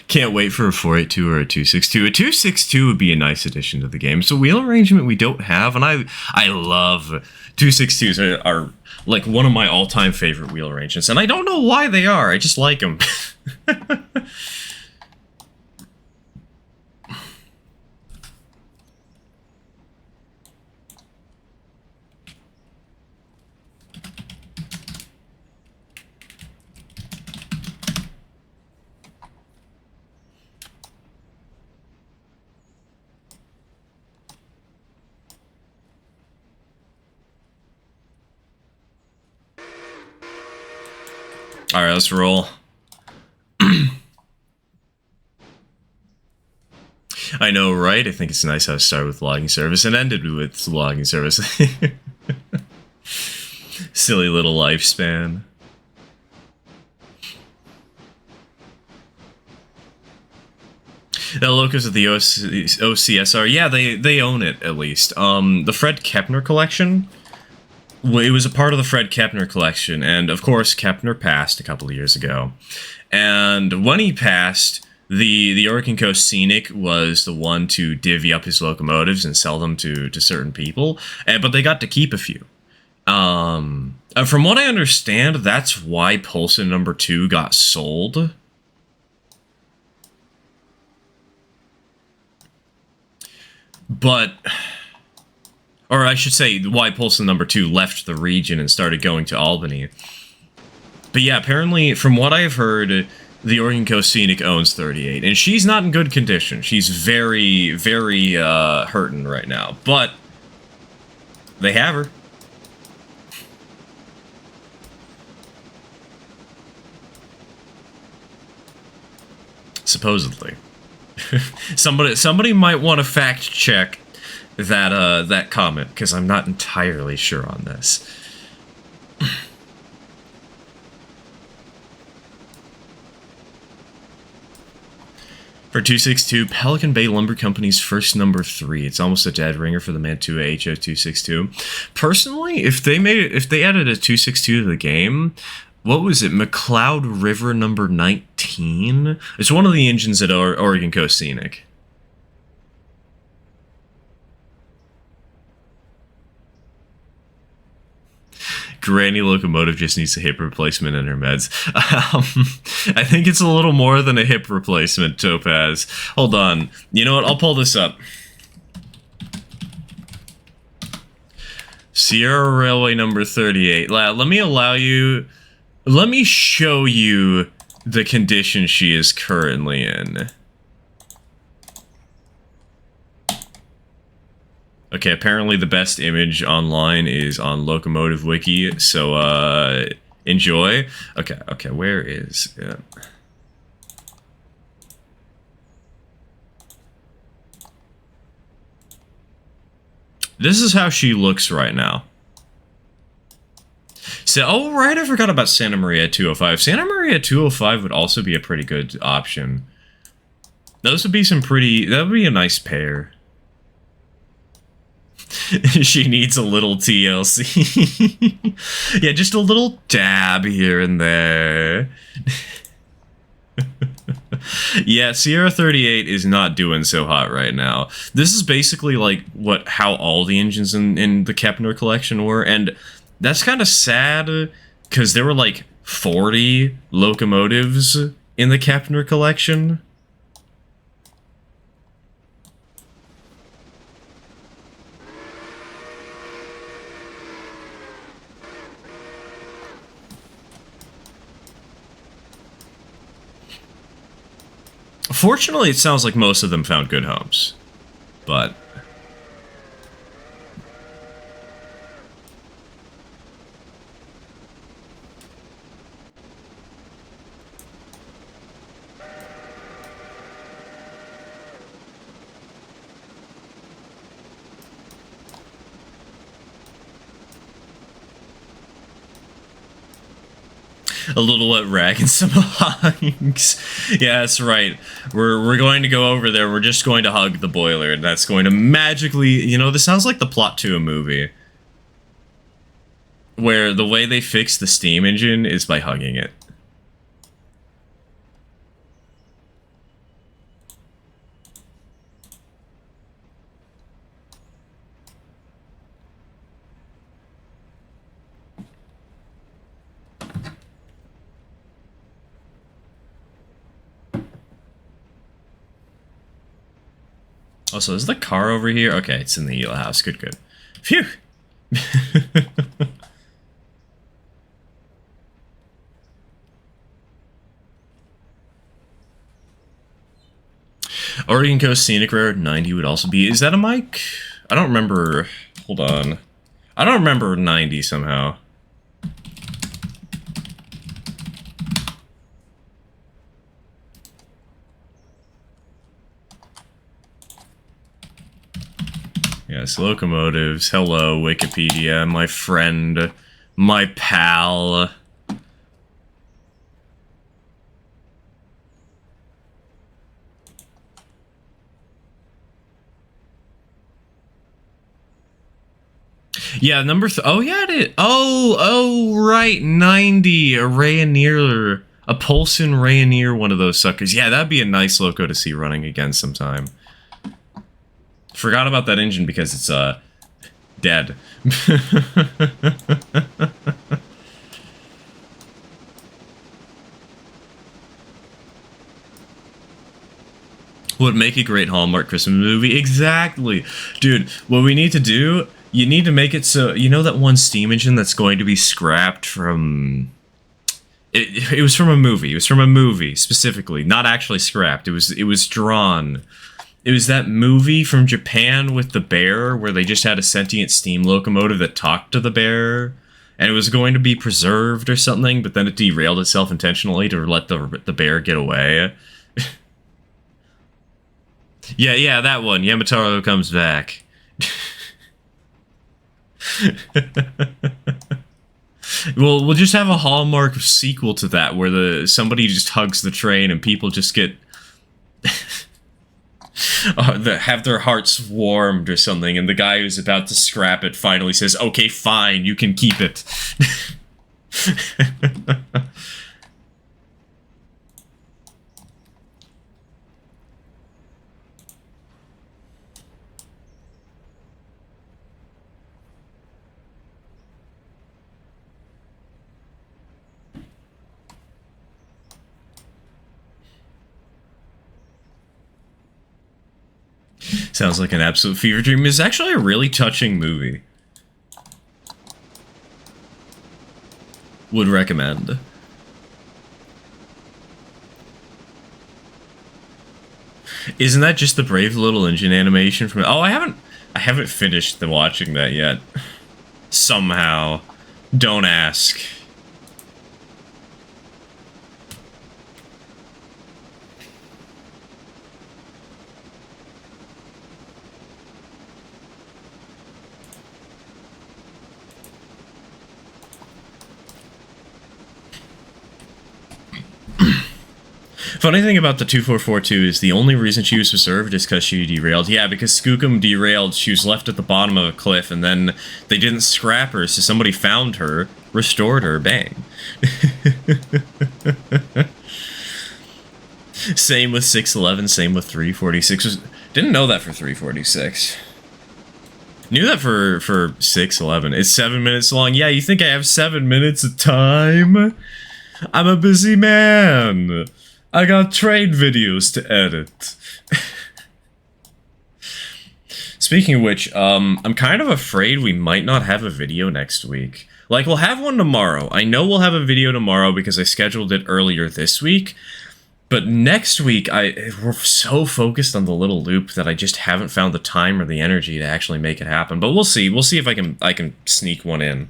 Can't wait for a 482 or a 262. A 262 would be a nice addition to the game. It's a wheel arrangement we don't have, and I love 262s are like one of my all-time favorite wheel arrangements, and I don't know why they are. I just like them. All right, let's roll. I know, right? I think it's nice how it started with logging service and ended with logging service. Silly little lifespan. The locus of the OCSR, yeah, they own it at least. The Fred Kepner collection. It was a part of the Fred Kepner collection, and of course, Kepner passed a couple of years ago. And when he passed, the Oregon Coast Scenic was the one to divvy up his locomotives and sell them to certain people, but they got to keep a few. From what I understand, that's why Polson number 2 got sold. But... or I should say, why Polson number 2 left the region and started going to Albany. But yeah, apparently, from what I've heard, the Oregon Coast Scenic owns 38. And she's not in good condition. She's very, very hurting right now. But they have her. Supposedly. Somebody might want to fact check that comment, because I'm not entirely sure on this. For 262, Pelican Bay Lumber Company's first number 3. It's almost a dead ringer for the Mantua HO 262. Personally, if they added a 262 to the game, what was it? McCloud River number 19? It's one of the engines at Oregon Coast Scenic. Granny locomotive just needs a hip replacement in her meds. I think it's a little more than a hip replacement, Topaz. Hold on. You know what? I'll pull this up. Sierra Railway number 38. Let me show you the condition she is currently in. Okay, apparently the best image online is on Locomotive Wiki, so enjoy. Okay, where is it? This is how she looks right now. So, oh right, I forgot about Santa Maria 205. Santa Maria 205 would also be a pretty good option. Those would be that would be a nice pair. She needs a little TLC. Yeah, just a little dab here and there. Yeah, Sierra 38 is not doing so hot right now. This is basically like how all the engines in the Kepner collection were, and that's kind of sad because there were like 40 locomotives in the Kepner collection. Fortunately, it sounds like most of them found good homes. But... a little wet rag and some hugs. Yeah, that's right. We're going to go over there. We're just going to hug the boiler, and that's going to magically... You know, this sounds like the plot to a movie. Where the way they fix the steam engine is by hugging it. Oh, so is the car over here? Okay, it's in the Gila house. Good, good. Phew! Oregon Coast Scenic Road 90 would also be... Is that a mic? I don't remember... Hold on. I don't remember 90 somehow. Yes, locomotives. Hello, Wikipedia, my friend, my pal. Yeah, number oh yeah, it is. Oh, right, 90, a Rayonier, a Polson Rayonier, one of those suckers. Yeah, that'd be a nice loco to see running again sometime. Forgot about that engine because it's, dead. Would make a great Hallmark Christmas movie. Exactly. Dude, what we need to do, you need to make it so, you know that one steam engine that's going to be scrapped from... It was from a movie. It was from a movie, specifically. Not actually scrapped. It was drawn. It was that movie from Japan with the bear, where they just had a sentient steam locomotive that talked to the bear, and it was going to be preserved or something, but then it derailed itself intentionally to let the bear get away. Yeah, that one. Yamataro comes back. Well, we'll just have a Hallmark sequel to that, where somebody just hugs the train and people just get... have their hearts warmed or something, and the guy who's about to scrap it finally says, "Okay, fine, you can keep it." Sounds like an absolute fever dream. It's actually a really touching movie. Would recommend. Isn't that just the brave little engine animation from... Oh, I haven't finished watching that yet. Somehow. Don't ask. Funny thing about the 2442 is the only reason she was preserved is because she derailed. Yeah, because Skookum derailed, she was left at the bottom of a cliff, and then they didn't scrap her, so somebody found her, restored her, bang. Same with 611, same with 346. Didn't know that for 346. Knew that for 611. It's 7 minutes long. Yeah, you think I have 7 minutes of time? I'm a busy man. I got trade videos to edit. Speaking of which, I'm kind of afraid we might not have a video next week. Like, we'll have one tomorrow. I know we'll have a video tomorrow because I scheduled it earlier this week. But next week, we're so focused on the little loop that I just haven't found the time or the energy to actually make it happen. But we'll see. We'll see if I can sneak one in.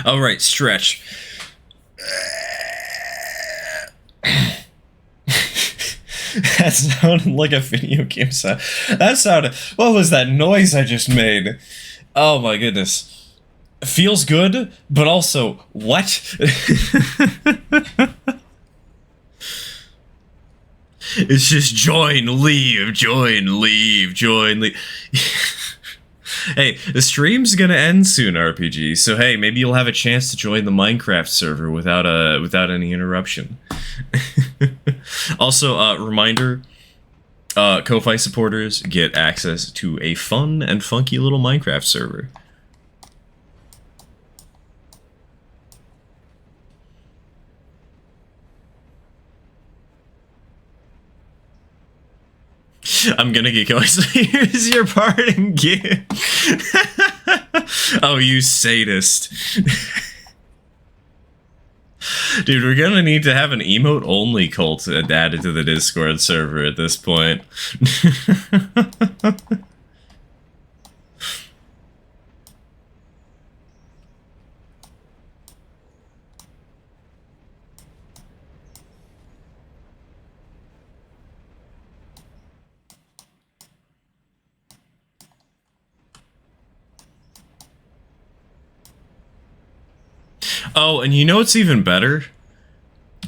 All right, stretch. That sounded like a video game sound. That sounded... What was that noise I just made? Oh my goodness. Feels good, but also... What? It's just join, leave, join, leave, join, leave. Hey, the stream's gonna end soon, RPG. So hey, maybe you'll have a chance to join the Minecraft server without any interruption. Also, reminder: Ko-Fi supporters get access to a fun and funky little Minecraft server. I'm gonna get going, so here's your parting gift. Oh, you sadist. Dude, we're gonna need to have an emote-only cult added to the Discord server at this point. Oh, and you know what's even better?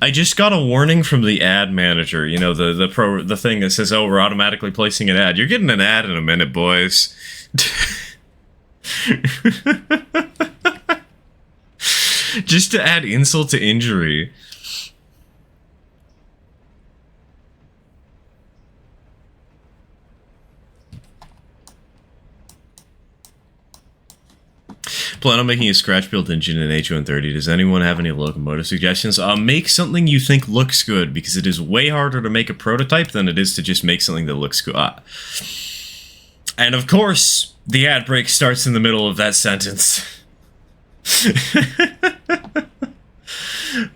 I just got a warning from the ad manager. You know, the thing that says, "Oh, we're automatically placing an ad." You're getting an ad in a minute, boys. Just to add insult to injury. Plan on making a scratch-built engine in H130. Does anyone have any locomotive suggestions? Make something you think looks good, because it is way harder to make a prototype than it is to just make something that looks good. And of course, the ad break starts in the middle of that sentence.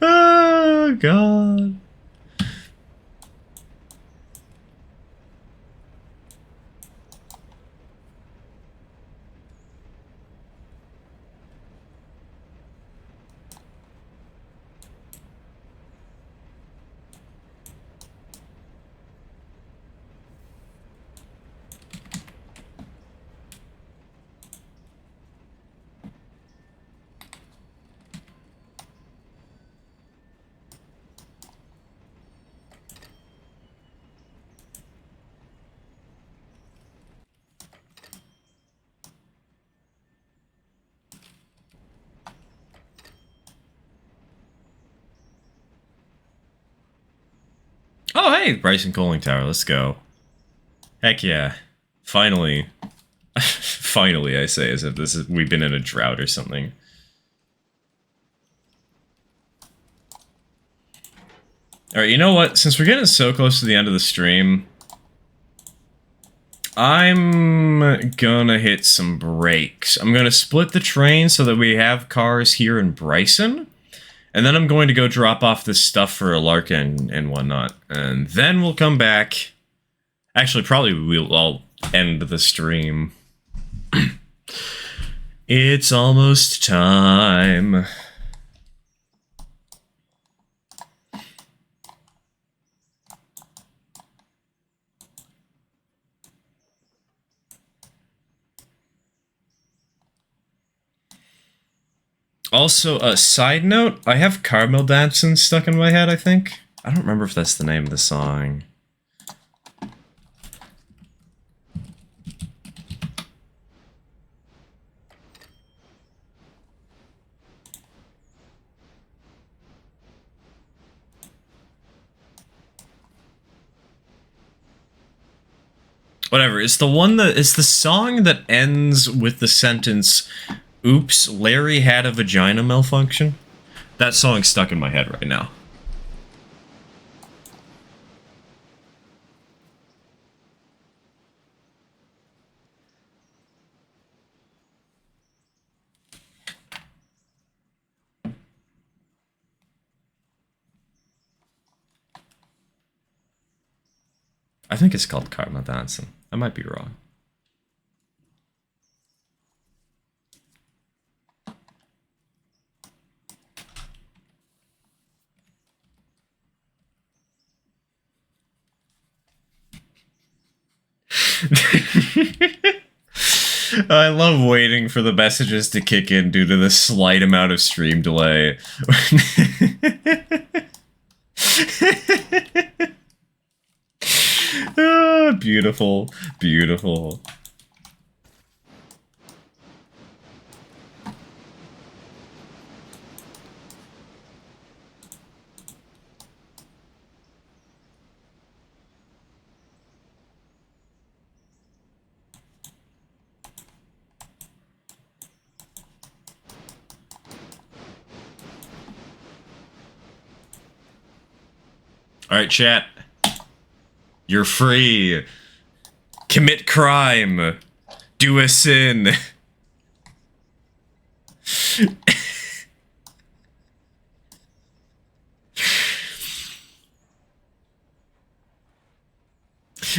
Oh, God. Oh, hey, Bryson Coaling Tower, let's go. Heck yeah. Finally. Finally, I say, as if we've been in a drought or something. Alright, you know what? Since we're getting so close to the end of the stream, I'm gonna hit some brakes. I'm gonna split the train so that we have cars here in Bryson. And then I'm going to go drop off this stuff for Alarka and whatnot. And then we'll come back. Actually, probably I'll end the stream. It's almost time. Also, a side note, I have Carmel Dancing stuck in my head, I think. I don't remember if that's the name of the song. Whatever. It's the one that it's the song that ends with the sentence, "Oops, Larry had a vagina malfunction." That song's stuck in my head right now. I think it's called Karma Dancing. I might be wrong. I love waiting for the messages to kick in due to the slight amount of stream delay. Oh, beautiful, beautiful. All right, chat. You're free. Commit crime. Do a sin.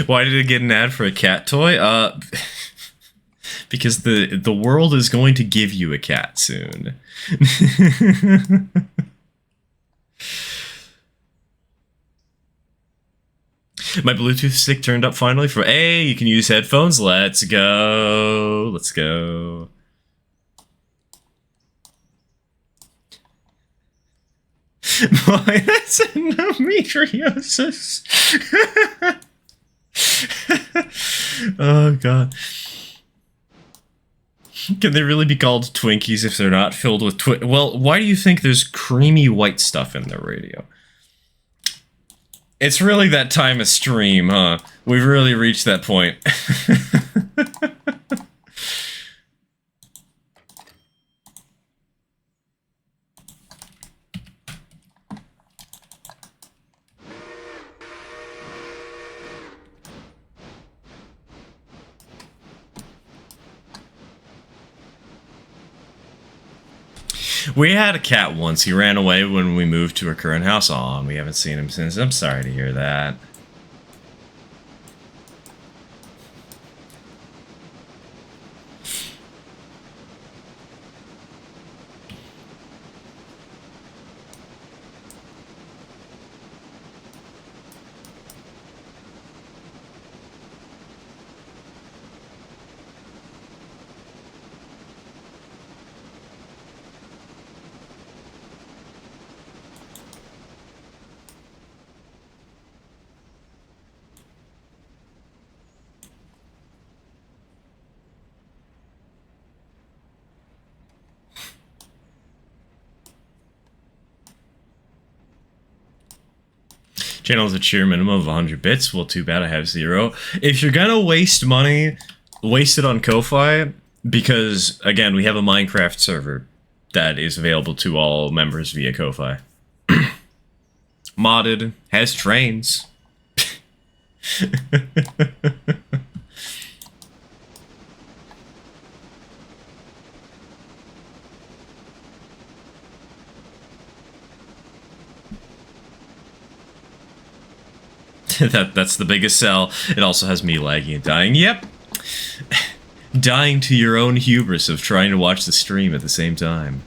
Why did it get an ad for a cat toy? Because the world is going to give you a cat soon. My Bluetooth stick turned up finally for, hey, you can use headphones. Let's go. Let's go. Boy, that's endometriosis. Oh, God. Can they really be called Twinkies if they're not filled with Well, why do you think there's creamy white stuff in their radio? It's really that time of stream, huh? We've really reached that point. We had a cat once. He ran away when we moved to our current house. Aw, we haven't seen him since. I'm sorry to hear that. Channel's a cheer minimum of 100 bits. Well, too bad I have 0. If you're gonna waste money, waste it on Ko-Fi, because, again, we have a Minecraft server that is available to all members via Ko-Fi. Modded, has trains. That's the biggest sell. It also has me lagging and dying. Yep. Dying to your own hubris of trying to watch the stream at the same time.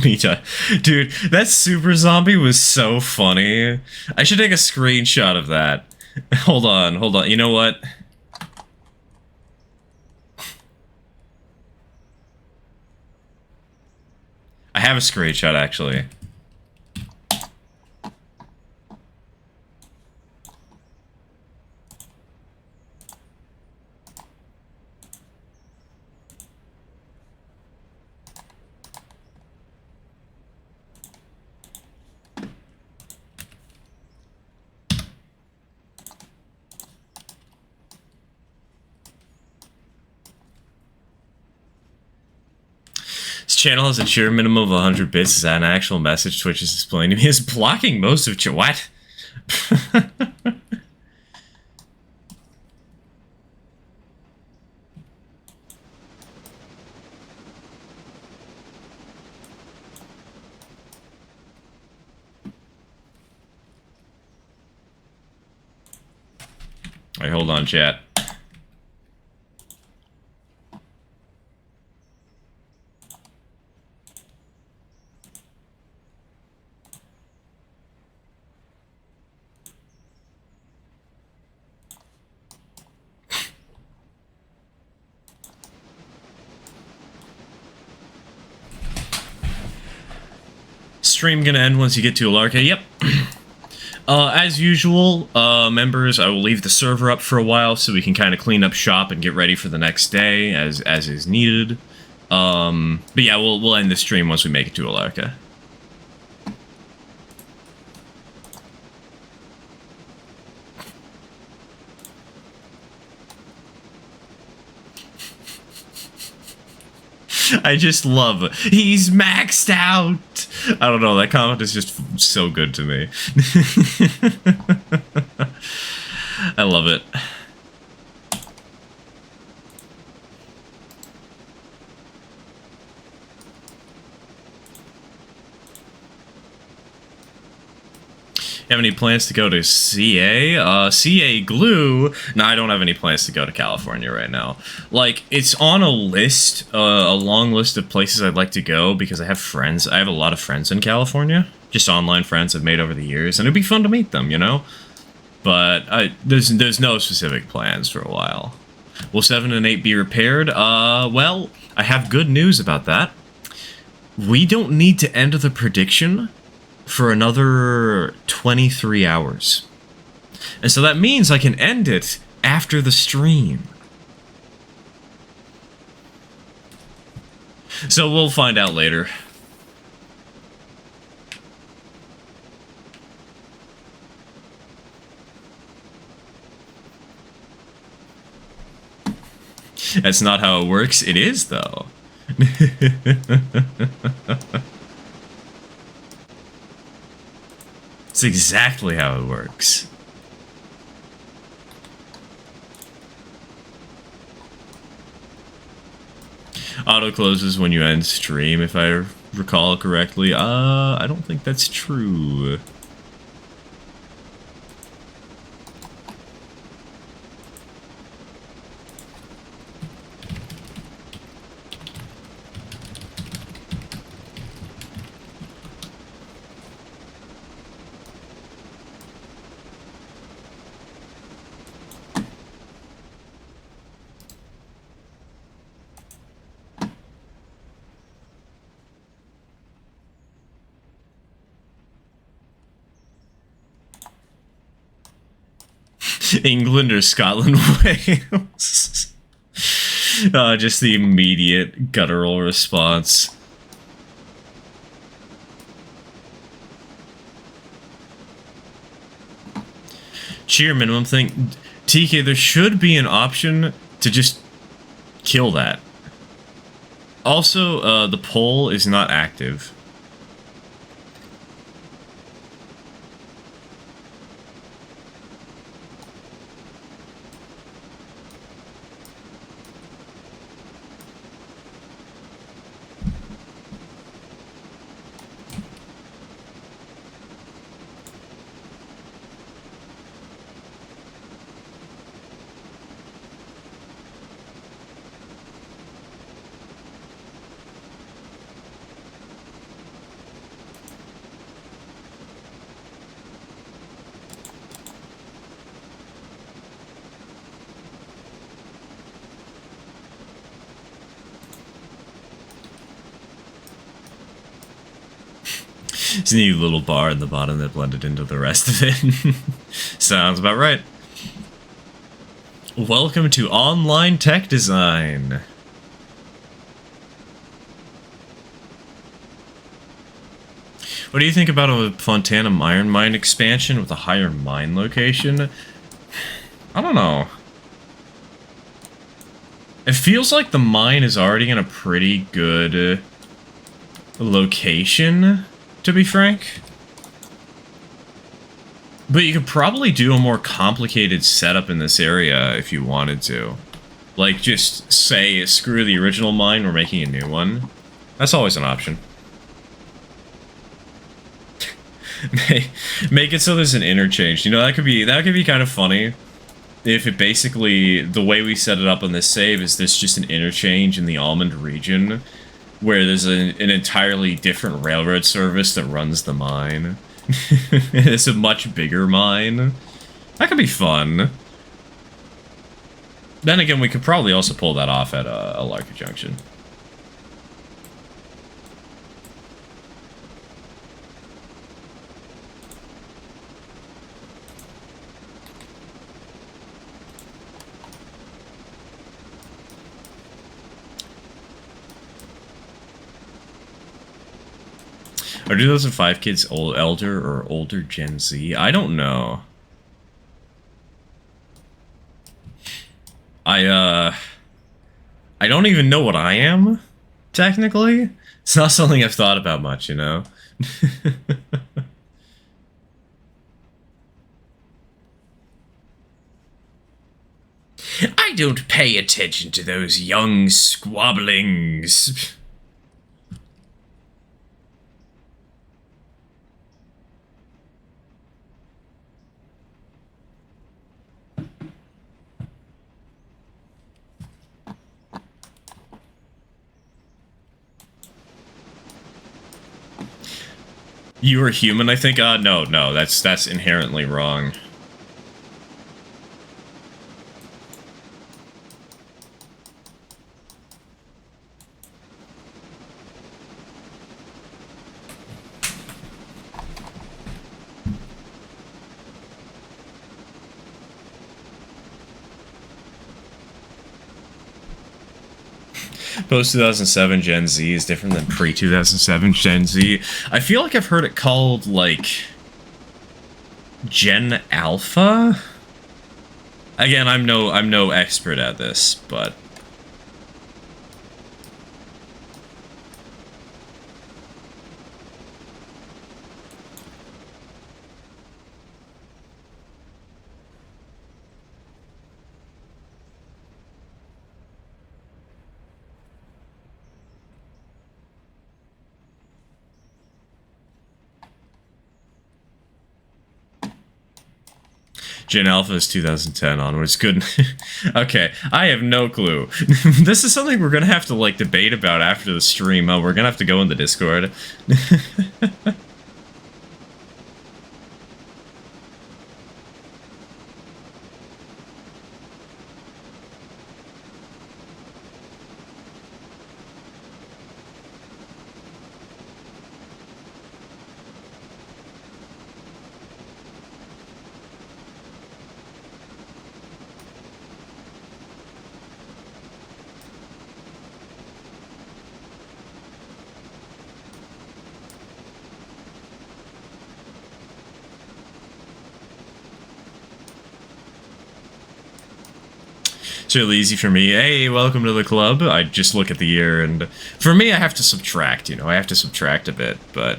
Me too. Dude, that super zombie was so funny. I should take a screenshot of that. Hold on, hold on. You know what? I have a screenshot, actually. This channel has a cheer minimum of 100 bits. Is that an actual message Twitch is displaying to me? It's blocking most of cheer. What? Alright, hold on, chat. Stream gonna end once you get to Alarka. Yep. As usual, members, I will leave the server up for a while so we can kind of clean up shop and get ready for the next day as is needed. But yeah, we'll end the stream once we make it to Alarka. I just love, he's maxed out. I don't know, that comment is just so good to me. I love it. Have any plans to go to CA? CA Glue? No, I don't have any plans to go to California right now. Like, it's on a list, a long list of places I'd like to go because I have friends. I have a lot of friends in California. Just online friends I've made over the years, and it'd be fun to meet them, you know? But there's no specific plans for a while. Will 7 and 8 be repaired? Well, I have good news about that. We don't need to end the prediction for another 23 hours. And so that means I can end it after the stream. So we'll find out later. That's not how it works. It is, though. It's exactly how it works. Auto closes when you end stream, if I recall correctly. I don't think that's true. England or Scotland, Wales. Just the immediate guttural response. Cheer minimum thing. TK, there should be an option to just kill that. Also, the poll is not active. It's a neat little bar in the bottom that blended into the rest of it. Sounds about right. Welcome to Online Tech Design. What do you think about a Fontana Iron Mine expansion with a higher mine location? I don't know. It feels like the mine is already in a pretty good location, to be frank. But you could probably do a more complicated setup in this area if you wanted to. Like, just say, screw the original mine, we're making a new one. That's always an option. Make it so there's an interchange. You know, that could be kind of funny. If it basically, the way we set it up on this save is there's just an interchange in the Almond region, where there's an entirely different railroad service that runs the mine. It's a much bigger mine. That could be fun. Then again, we could probably also pull that off at I'll Alarka Junction. Are 2005 kids elder or older Gen Z? I don't know. I don't even know what I am, technically. It's not something I've thought about much, you know? I don't pay attention to those young squabblings. You were human, I think? No, that's inherently wrong. Post-2007 Gen Z is different than pre-2007 Gen Z. I feel like I've heard it called, like, Gen Alpha? Again, I'm no expert at this, but... Gen Alpha is 2010 onwards. Good. Okay, I have no clue. This is something we're gonna have to, like, debate about after the stream. We're gonna have to go in the Discord. It's really easy for me. Hey, welcome to the club. I just look at the year, and for me, I have to subtract, you know, I have to subtract a bit, but...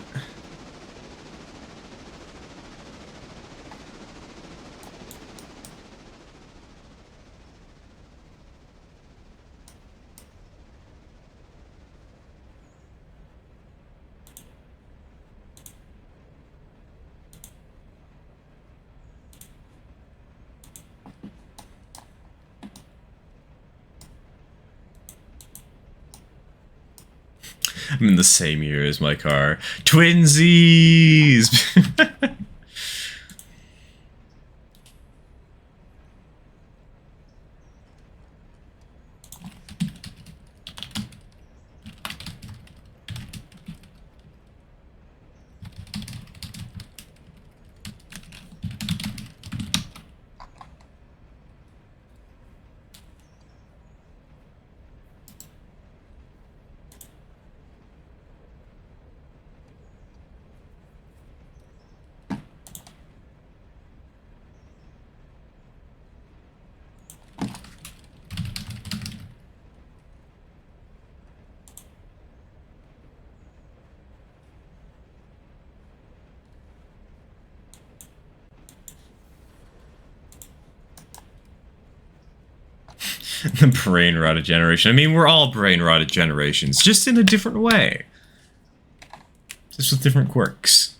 I'm in the same year as my car. Twinsies! The brain rotted generation. I mean, we're all brain rotted generations, just in a different way. Just with different quirks.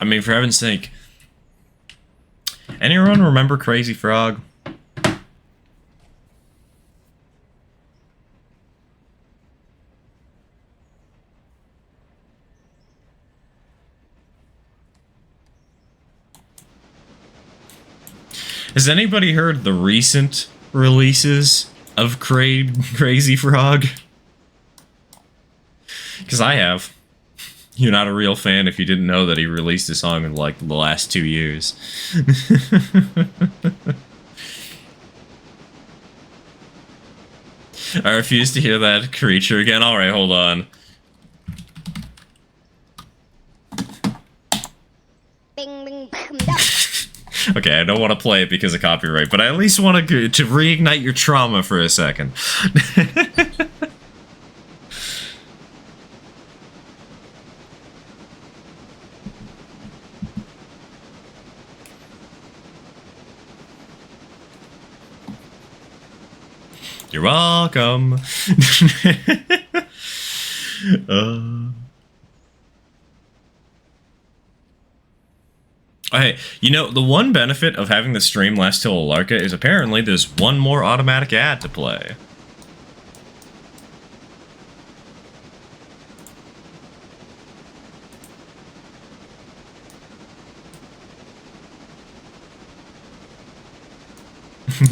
I mean, for heaven's sake. Anyone remember Crazy Frog? Has anybody heard the recent releases of Crazy Frog? Because I have. You're not a real fan if you didn't know that he released a song in like the last 2 years. I refuse to hear that creature again. Alright, hold on. Okay, I don't want to play it because of copyright, but I at least want to reignite your trauma for a second. You're welcome. Hey, you know, the one benefit of having the stream last till I'll Alarka is apparently there's one more automatic ad to play.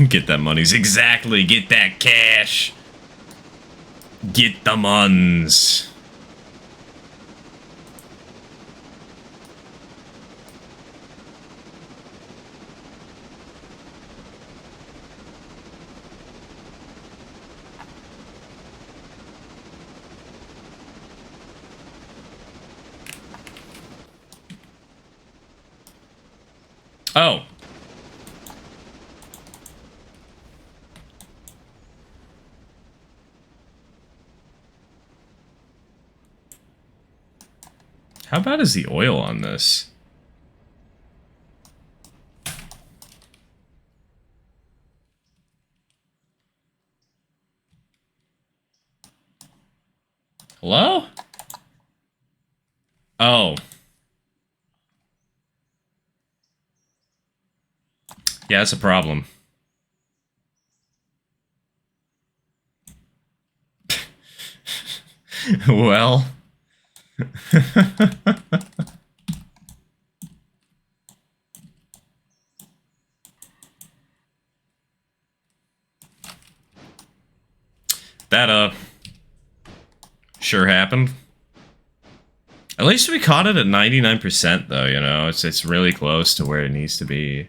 Get that monies. Exactly, get that cash. Get the muns. Oh. How bad is the oil on this? Hello? Oh. Yeah, that's a problem. Well. That, sure happened. At least we caught it at 99%, though, you know? It's really close to where it needs to be.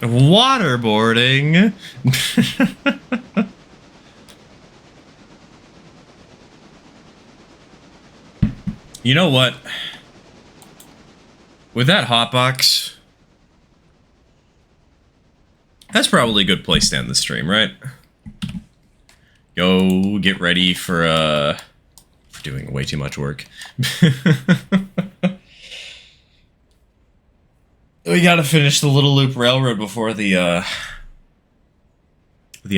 Waterboarding? You know what? With that hotbox, that's probably a good place to end the stream, right? Go get ready for doing way too much work. We gotta finish the Little Loop Railroad before the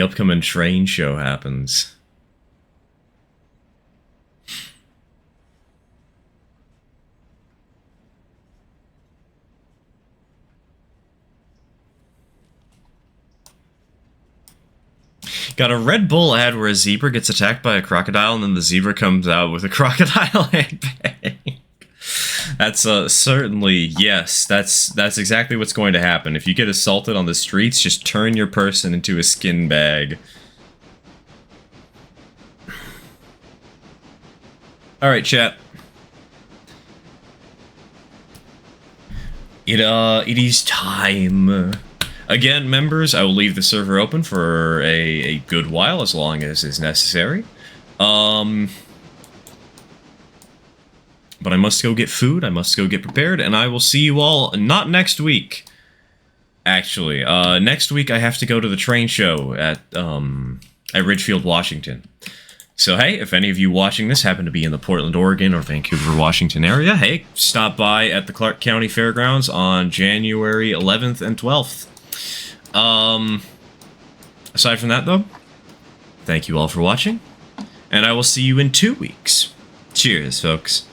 upcoming train show happens. Got a Red Bull ad where a zebra gets attacked by a crocodile and then the zebra comes out with a crocodile headbang. That's certainly, yes, that's exactly what's going to happen. If you get assaulted on the streets, just turn your person into a skin bag. Alright, chat. It is time. Again, members, I will leave the server open for a good while, as long as is necessary. But I must go get food, I must go get prepared, and I will see you all not next week. Actually, next week I have to go to the train show at Ridgefield, Washington. So hey, if any of you watching this happen to be in the Portland, Oregon, or Vancouver, Washington area, hey, stop by at the Clark County Fairgrounds on January 11th and 12th. Aside from that, though, thank you all for watching, and I will see you in 2 weeks. Cheers, folks.